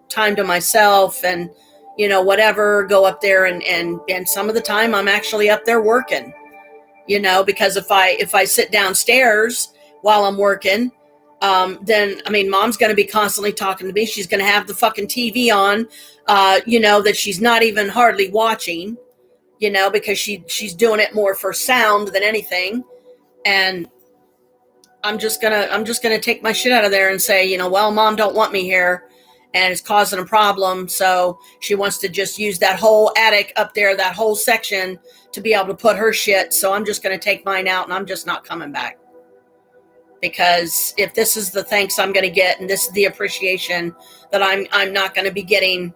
[SPEAKER 1] time to myself, and, whatever, go up there. And some of the time I'm actually up there working, because if I sit downstairs while I'm working, then, Mom's going to be constantly talking to me. She's going to have the fucking TV on, that she's not even hardly watching, because she's doing it more for sound than anything. And I'm just gonna take my shit out of there and say, well, Mom don't want me here, and it's causing a problem. So she wants to just use that whole attic up there, that whole section, to be able to put her shit. So I'm just gonna take mine out, and I'm just not coming back. Because if this is the thanks I'm gonna get, and this is the appreciation that I'm not gonna be getting,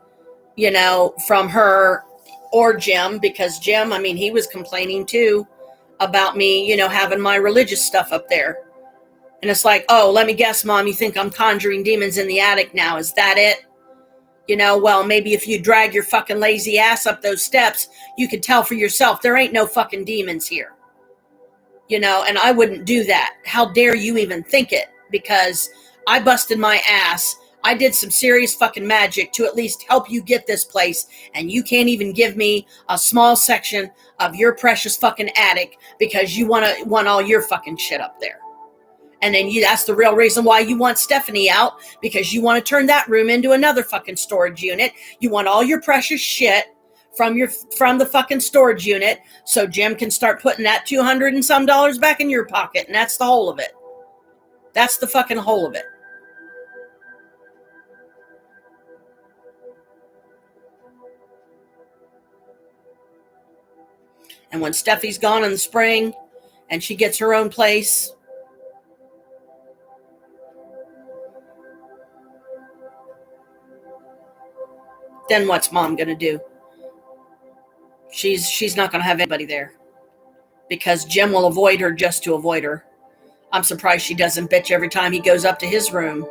[SPEAKER 1] from her or Jim, because Jim, he was complaining too about me, having my religious stuff up there. And it's like, oh, let me guess, Mom, you think I'm conjuring demons in the attic now? Is that it? Well, maybe if you drag your fucking lazy ass up those steps, you could tell for yourself there ain't no fucking demons here. And I wouldn't do that. How dare you even think it? Because I busted my ass. I did some serious fucking magic to at least help you get this place, and you can't even give me a small section of your precious fucking attic because you want all your fucking shit up there. And then that's the real reason why you want Stephanie out, because you want to turn that room into another fucking storage unit. You want all your precious shit from the fucking storage unit, so Jim can start putting that $200 and some back in your pocket. And that's the whole of it. That's the fucking whole of it. And when Steffi's gone in the spring and she gets her own place, then what's mom going to do? She's not going to have anybody there because Jim will avoid her just to avoid her. I'm surprised she doesn't bitch every time he goes up to his room.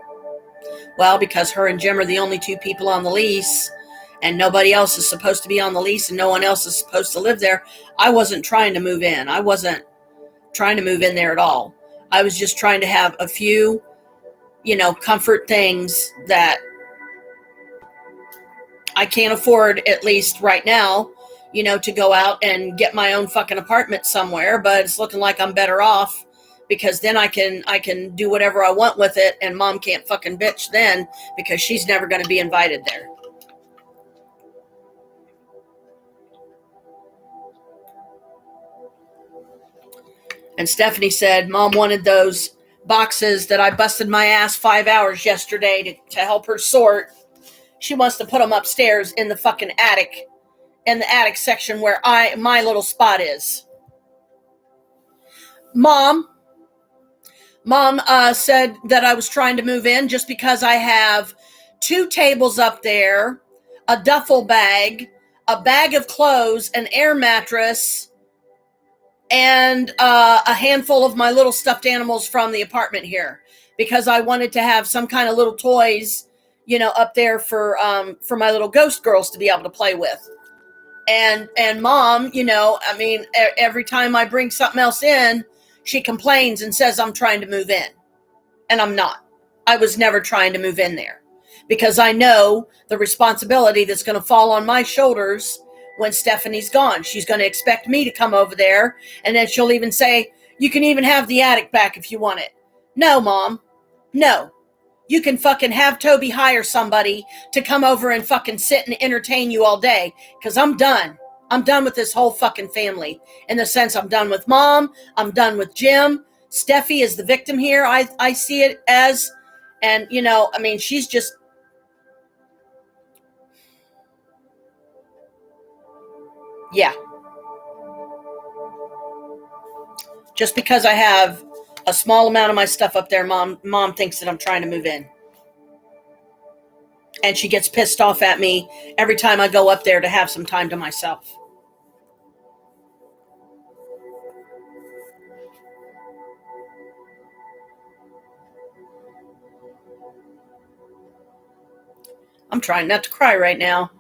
[SPEAKER 1] Well, because her and Jim are the only two people on the lease and nobody else is supposed to be on the lease and no one else is supposed to live there. I wasn't trying to move in. I wasn't trying to move in there at all. I was just trying to have a few, comfort things that I can't afford, at least right now, to go out and get my own fucking apartment somewhere, but it's looking like I'm better off because then I can do whatever I want with it and mom can't fucking bitch then because she's never going to be invited there. And Stephanie said mom wanted those boxes that I busted my ass 5 hours yesterday to help her sort. She wants to put them upstairs in the fucking attic, in the attic section where my little spot is. Mom said that I was trying to move in just because I have 2 tables up there, a duffel bag, a bag of clothes, an air mattress, and a handful of my little stuffed animals from the apartment here because I wanted to have some kind of little toys, up there for my little ghost girls to be able to play with. And mom, every time I bring something else in, she complains and says I'm trying to move in. And I'm not. I was never trying to move in there because I know the responsibility that's going to fall on my shoulders when Stephanie's gone. She's going to expect me to come over there, and then she'll even say, you can even have the attic back if you want it. No, Mom. No. You can fucking have Toby hire somebody to come over and fucking sit and entertain you all day because I'm done. I'm done with this whole fucking family. In the sense, I'm done with Mom. I'm done with Jim. Steffi is the victim here. I see it as, and she's just, yeah. Just because I have a small amount of my stuff up there, mom thinks that I'm trying to move in. And she gets pissed off at me every time I go up there to have some time to myself. I'm trying not to cry right now.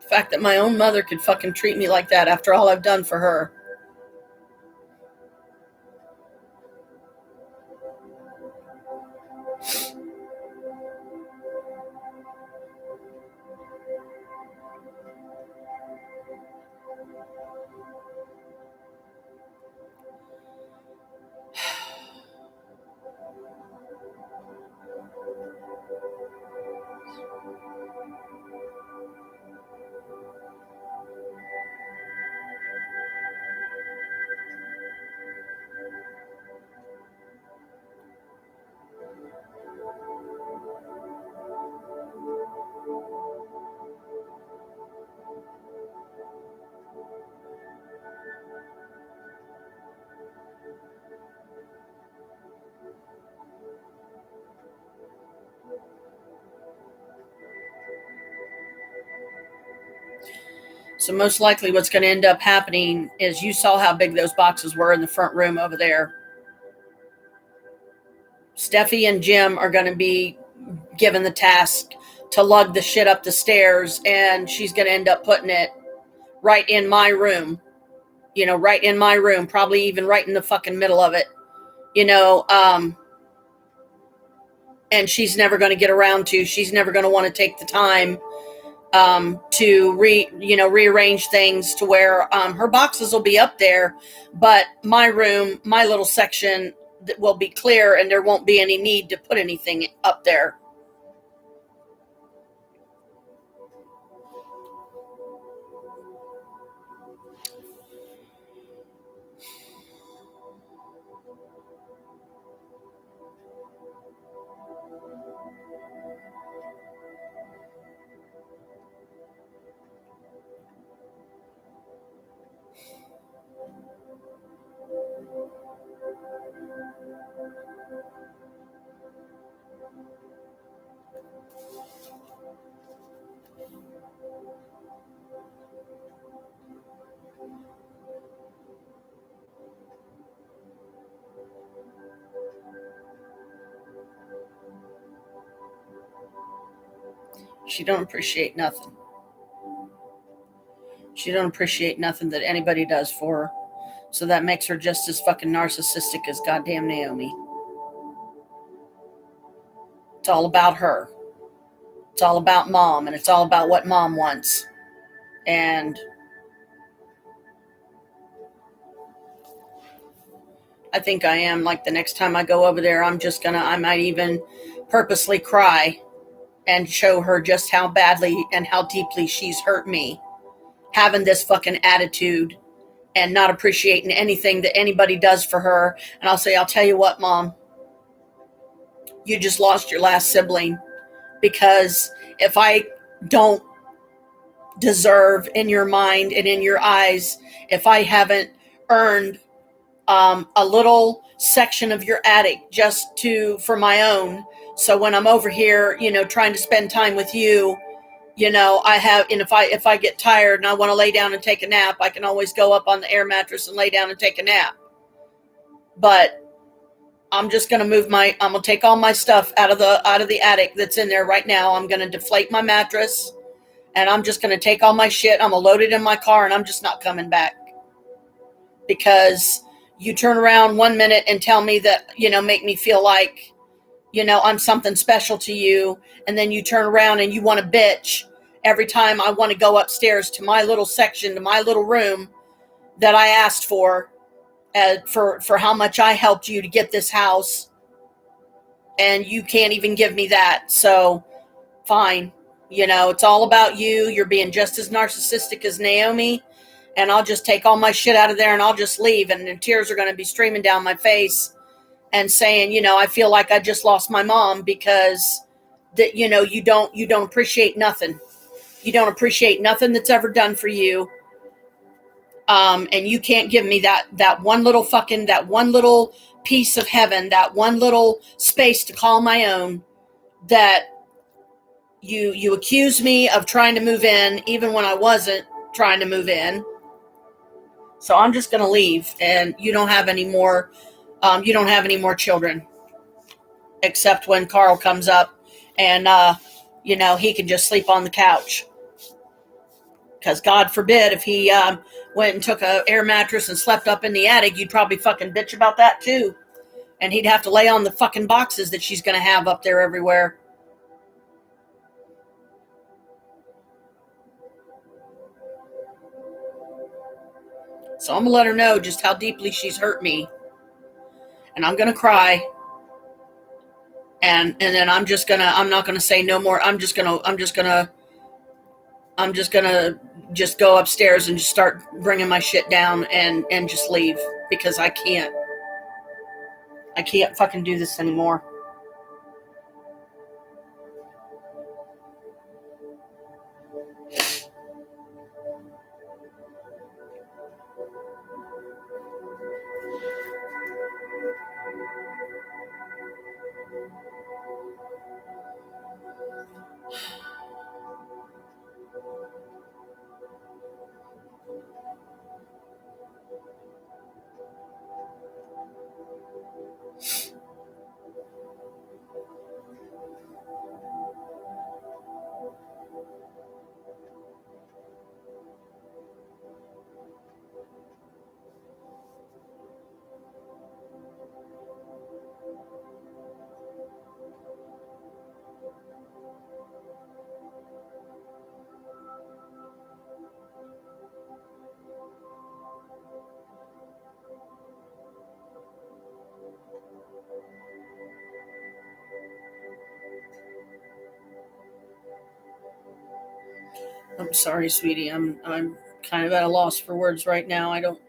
[SPEAKER 1] The fact that my own mother could fucking treat me like that after all I've done for her. So most likely what's going to end up happening is you saw how big those boxes were in the front room over there. Steffi and Jim are going to be given the task to lug the shit up the stairs, and she's going to end up putting it right in my room. Right in my room, probably even right in the fucking middle of it. And she's never going to get around to, she's never going to want to take the time to rearrange things to where her boxes will be up there, but my room, my little section will be clear and there won't be any need to put anything up there. She don't appreciate nothing. She don't appreciate nothing that anybody does for her. So that makes her just as fucking narcissistic as goddamn Naomi. It's all about her. It's all about mom, and it's all about what mom wants. And I think I am, like, the next time I go over there, I might even purposely cry and show her just how badly and how deeply she's hurt me, having this fucking attitude and not appreciating anything that anybody does for her. And I'll say, I'll tell you what, Mom, you just lost your last sibling, because if I don't deserve in your mind and in your eyes, if I haven't earned a little section of your attic just for my own, so when I'm over here, trying to spend time with you, I have, and if I get tired and I want to lay down and take a nap, I can always go up on the air mattress and lay down and take a nap. But I'm just going to I'm going to take all my stuff out of the attic that's in there right now. I'm going to deflate my mattress, and I'm just going to take all my shit. I'm going to load it in my car, and I'm just not coming back. Because you turn around 1 minute and tell me that, make me feel like, I'm something special to you. And then you turn around and you want to bitch every time I want to go upstairs to my little section, to my little room that I asked for how much I helped you to get this house. And you can't even give me that. So fine. It's all about you. You're being just as narcissistic as Naomi. And I'll just take all my shit out of there and I'll just leave. And the tears are going to be streaming down my face and saying, I feel like I just lost my mom, because that, you don't appreciate nothing. You don't appreciate nothing that's ever done for you. And you can't give me that one little piece of heaven, that one little space to call my own, that you accuse me of trying to move in, even when I wasn't trying to move in. So I'm just going to leave, and you don't have any more children, except when Carl comes up and, he can just sleep on the couch. Because God forbid if he went and took an air mattress and slept up in the attic, you'd probably fucking bitch about that too. And he'd have to lay on the fucking boxes that she's going to have up there everywhere. So I'm going to let her know just how deeply she's hurt me. And I'm going to cry. And then I'm not going to say no more. I'm just going to just go upstairs and just start bringing my shit down and just leave, because I can't fucking do this anymore. I'm sorry, sweetie. I'm kind of at a loss for words right now. I don't.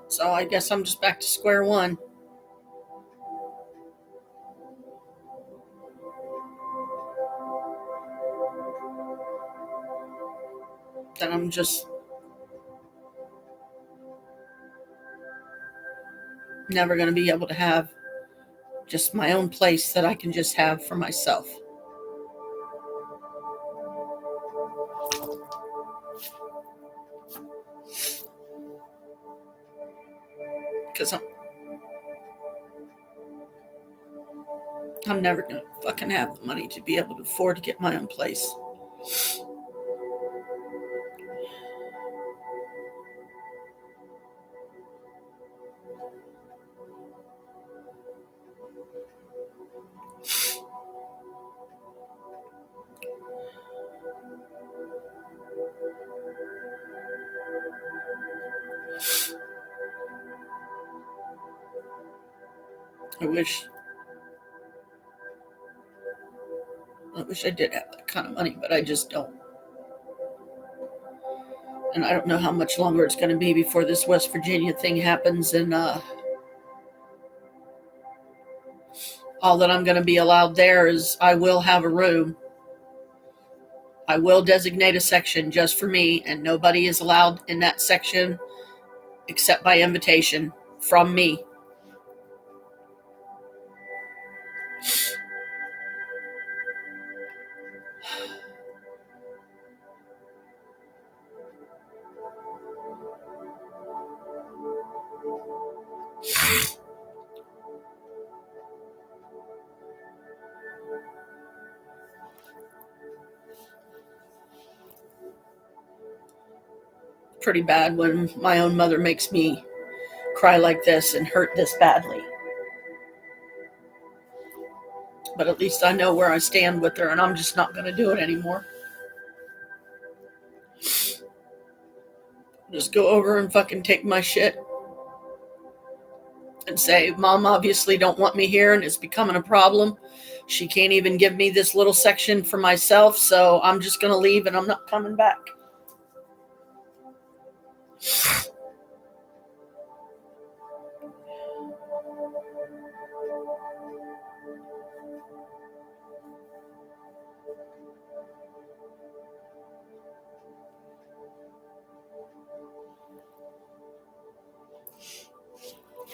[SPEAKER 1] So I guess I'm just back to square one. that I'm just never going to be able to have just my own place that I can just have for myself. Because I'm never going to fucking have the money to be able to afford to get my own place. I wish I did have that kind of money, but I just don't. And I don't know how much longer it's going to be before this West Virginia thing happens, and all that I'm going to be allowed there is I will have a room. I will designate a section just for me, and nobody is allowed in that section except by invitation from me. Pretty bad when my own mother makes me cry like this and hurt this badly. But at least I know where I stand with her, and I'm just not going to do it anymore. Just go over and fucking take my shit and say, Mom obviously don't want me here and it's becoming a problem. She can't even give me this little section for myself, so I'm just going to leave and I'm not coming back.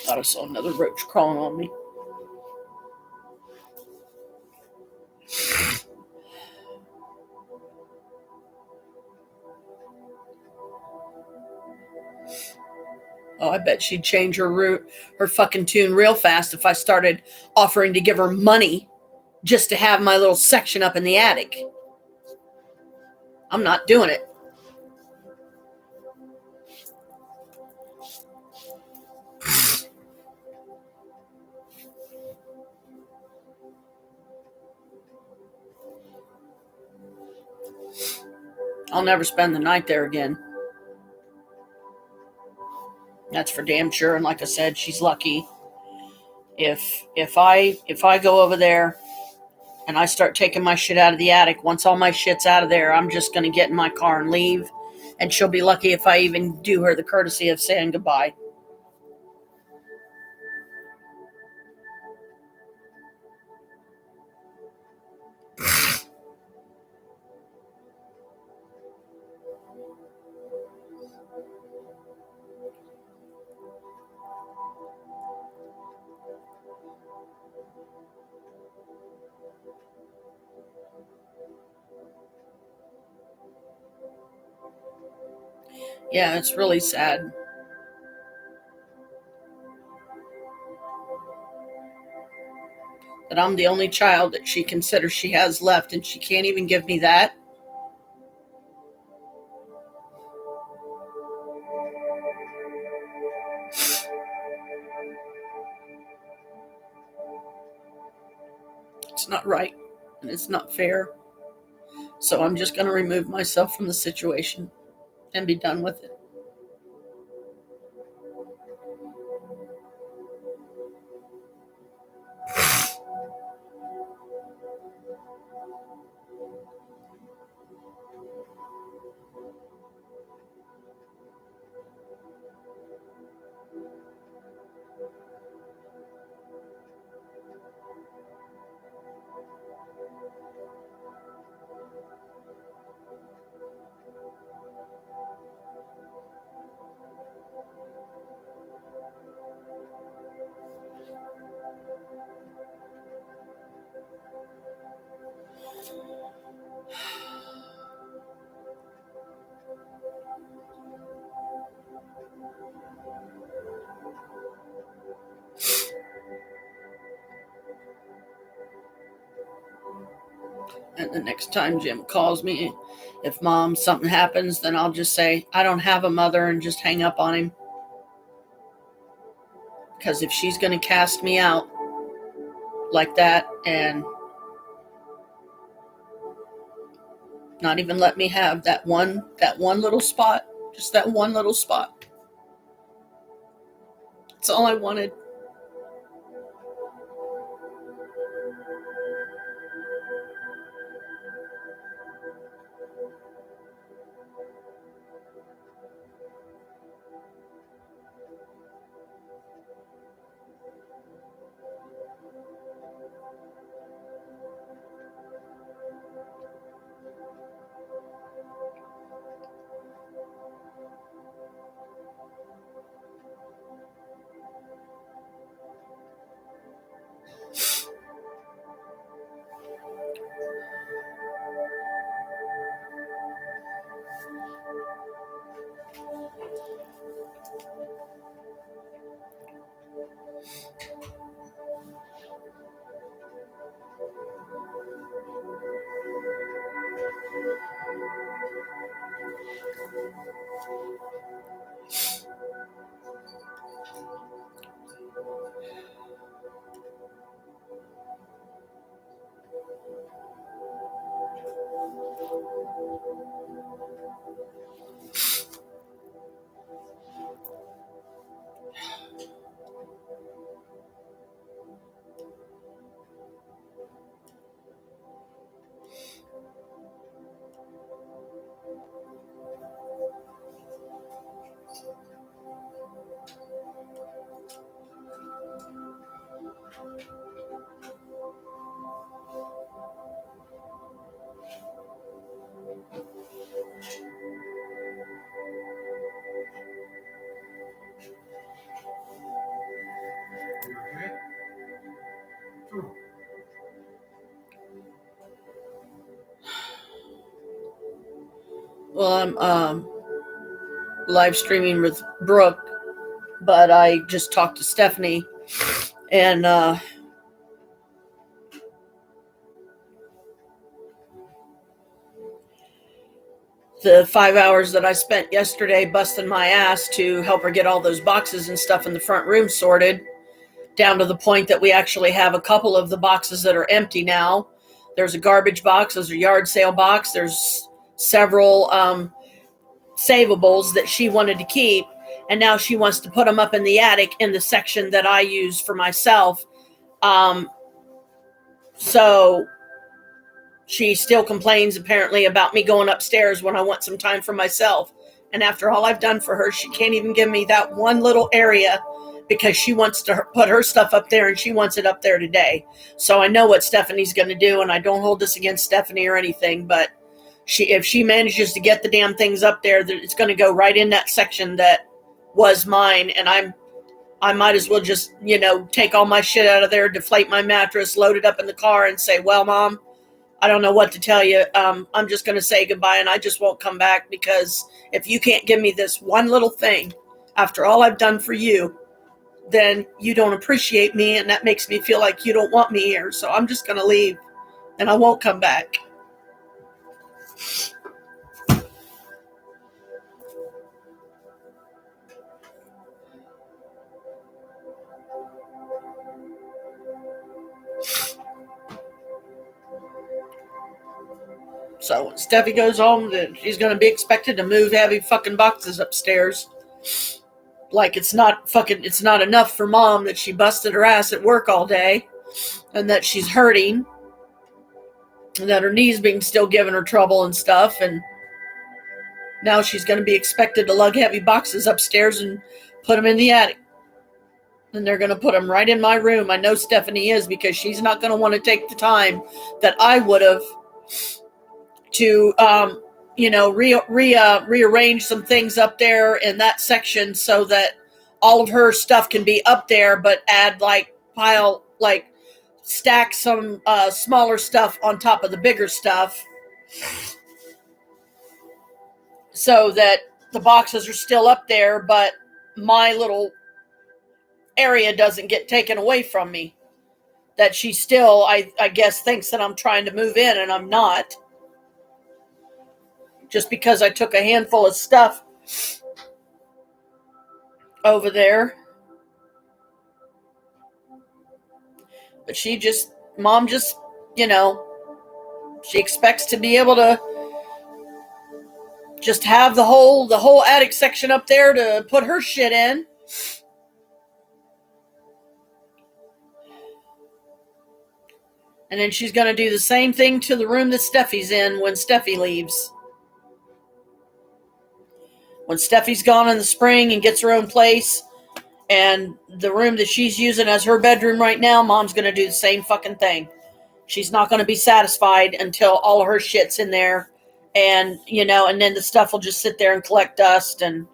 [SPEAKER 1] Thought I saw another roach crawling on me. Oh, I bet she'd change her fucking tune real fast if I started offering to give her money just to have my little section up in the attic. I'm not doing it. I'll never spend the night there again. That's for damn sure. And like I said, she's lucky. If I go over there and I start taking my shit out of the attic, once all my shit's out of there, I'm just going to get in my car and leave. And she'll be lucky if I even do her the courtesy of saying goodbye. Yeah, it's really sad. That I'm the only child that she considers she has left, and she can't even give me that. It's not right, and it's not fair. So I'm just going to remove myself from the situation and be done with it. And the next time Jim calls me, if Mom, something happens, then I'll just say, I don't have a mother, and just hang up on him. Because if she's going to cast me out like that and not even let me have that one little spot, just that one little spot. That's all I wanted. Well, I'm live streaming with Brooke, but I just talked to Stephanie, and the 5 hours that I spent yesterday busting my ass to help her get all those boxes and stuff in the front room sorted, down to the point that we actually have a couple of the boxes that are empty now. There's a garbage box, there's a yard sale box, there's several savables that she wanted to keep, and now she wants to put them up in the attic in the section that I use for myself. So she still complains apparently about me going upstairs when I want some time for myself. And after all I've done for her, she can't even give me that one little area because she wants to put her stuff up there, and she wants it up there today. So I know what Stephanie's going to do, and I don't hold this against Stephanie or anything, but if she manages to get the damn things up there, it's going to go right in that section that was mine, and I might as well just, take all my shit out of there, deflate my mattress, load it up in the car, and say, well, Mom, I don't know what to tell you. I'm just going to say goodbye, and I just won't come back, because if you can't give me this one little thing after all I've done for you, then you don't appreciate me, and that makes me feel like you don't want me here. So I'm just going to leave, and I won't come back. So when Steffi goes home, she's going to be expected to move heavy fucking boxes upstairs. Like it's not enough for Mom that she busted her ass at work all day, and that she's hurting, and that her knees being still giving her trouble and stuff, and now she's going to be expected to lug heavy boxes upstairs and put them in the attic. And they're going to put them right in my room. I know Stephanie is, because she's not going to want to take the time that I would have to, rearrange some things up there in that section so that all of her stuff can be up there, but add pile stack some smaller stuff on top of the bigger stuff so that the boxes are still up there, but my little area doesn't get taken away from me. That she still, I guess, thinks that I'm trying to move in, and I'm not. Just because I took a handful of stuff over there. But Mom just, she expects to be able to just have the whole attic section up there to put her shit in. And then she's going to do the same thing to the room that Steffi's in when Steffi leaves. When Steffi's gone in the spring and gets her own place, and the room that she's using as her bedroom right now, Mom's going to do the same fucking thing. She's not going to be satisfied until all of her shit's in there. And, and then the stuff will just sit there and collect dust, and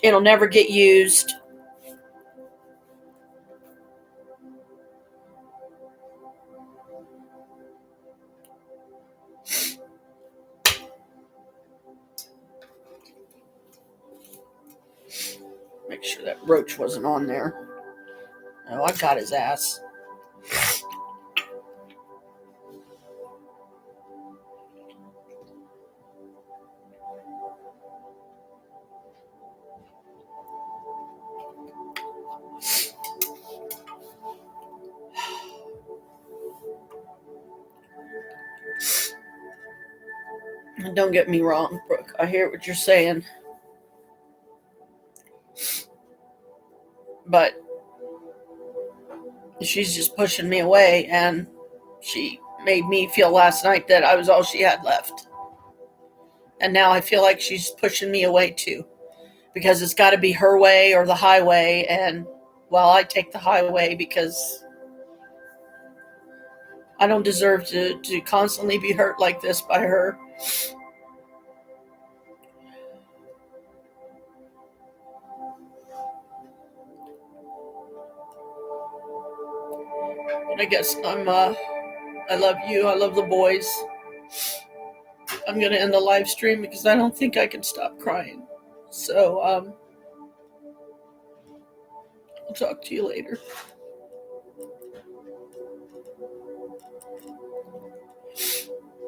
[SPEAKER 1] it'll never get used. Make sure that roach wasn't on there. Oh, I got his ass. And don't get me wrong, Brooke. I hear what you're saying. But she's just pushing me away, and she made me feel last night that I was all she had left. And now I feel like she's pushing me away too. Because it's got to be her way or the highway, and, well, I take the highway because I don't deserve to constantly be hurt like this by her. But I guess I love you. I love the boys. I'm going to end the live stream because I don't think I can stop crying. So, I'll talk to you later.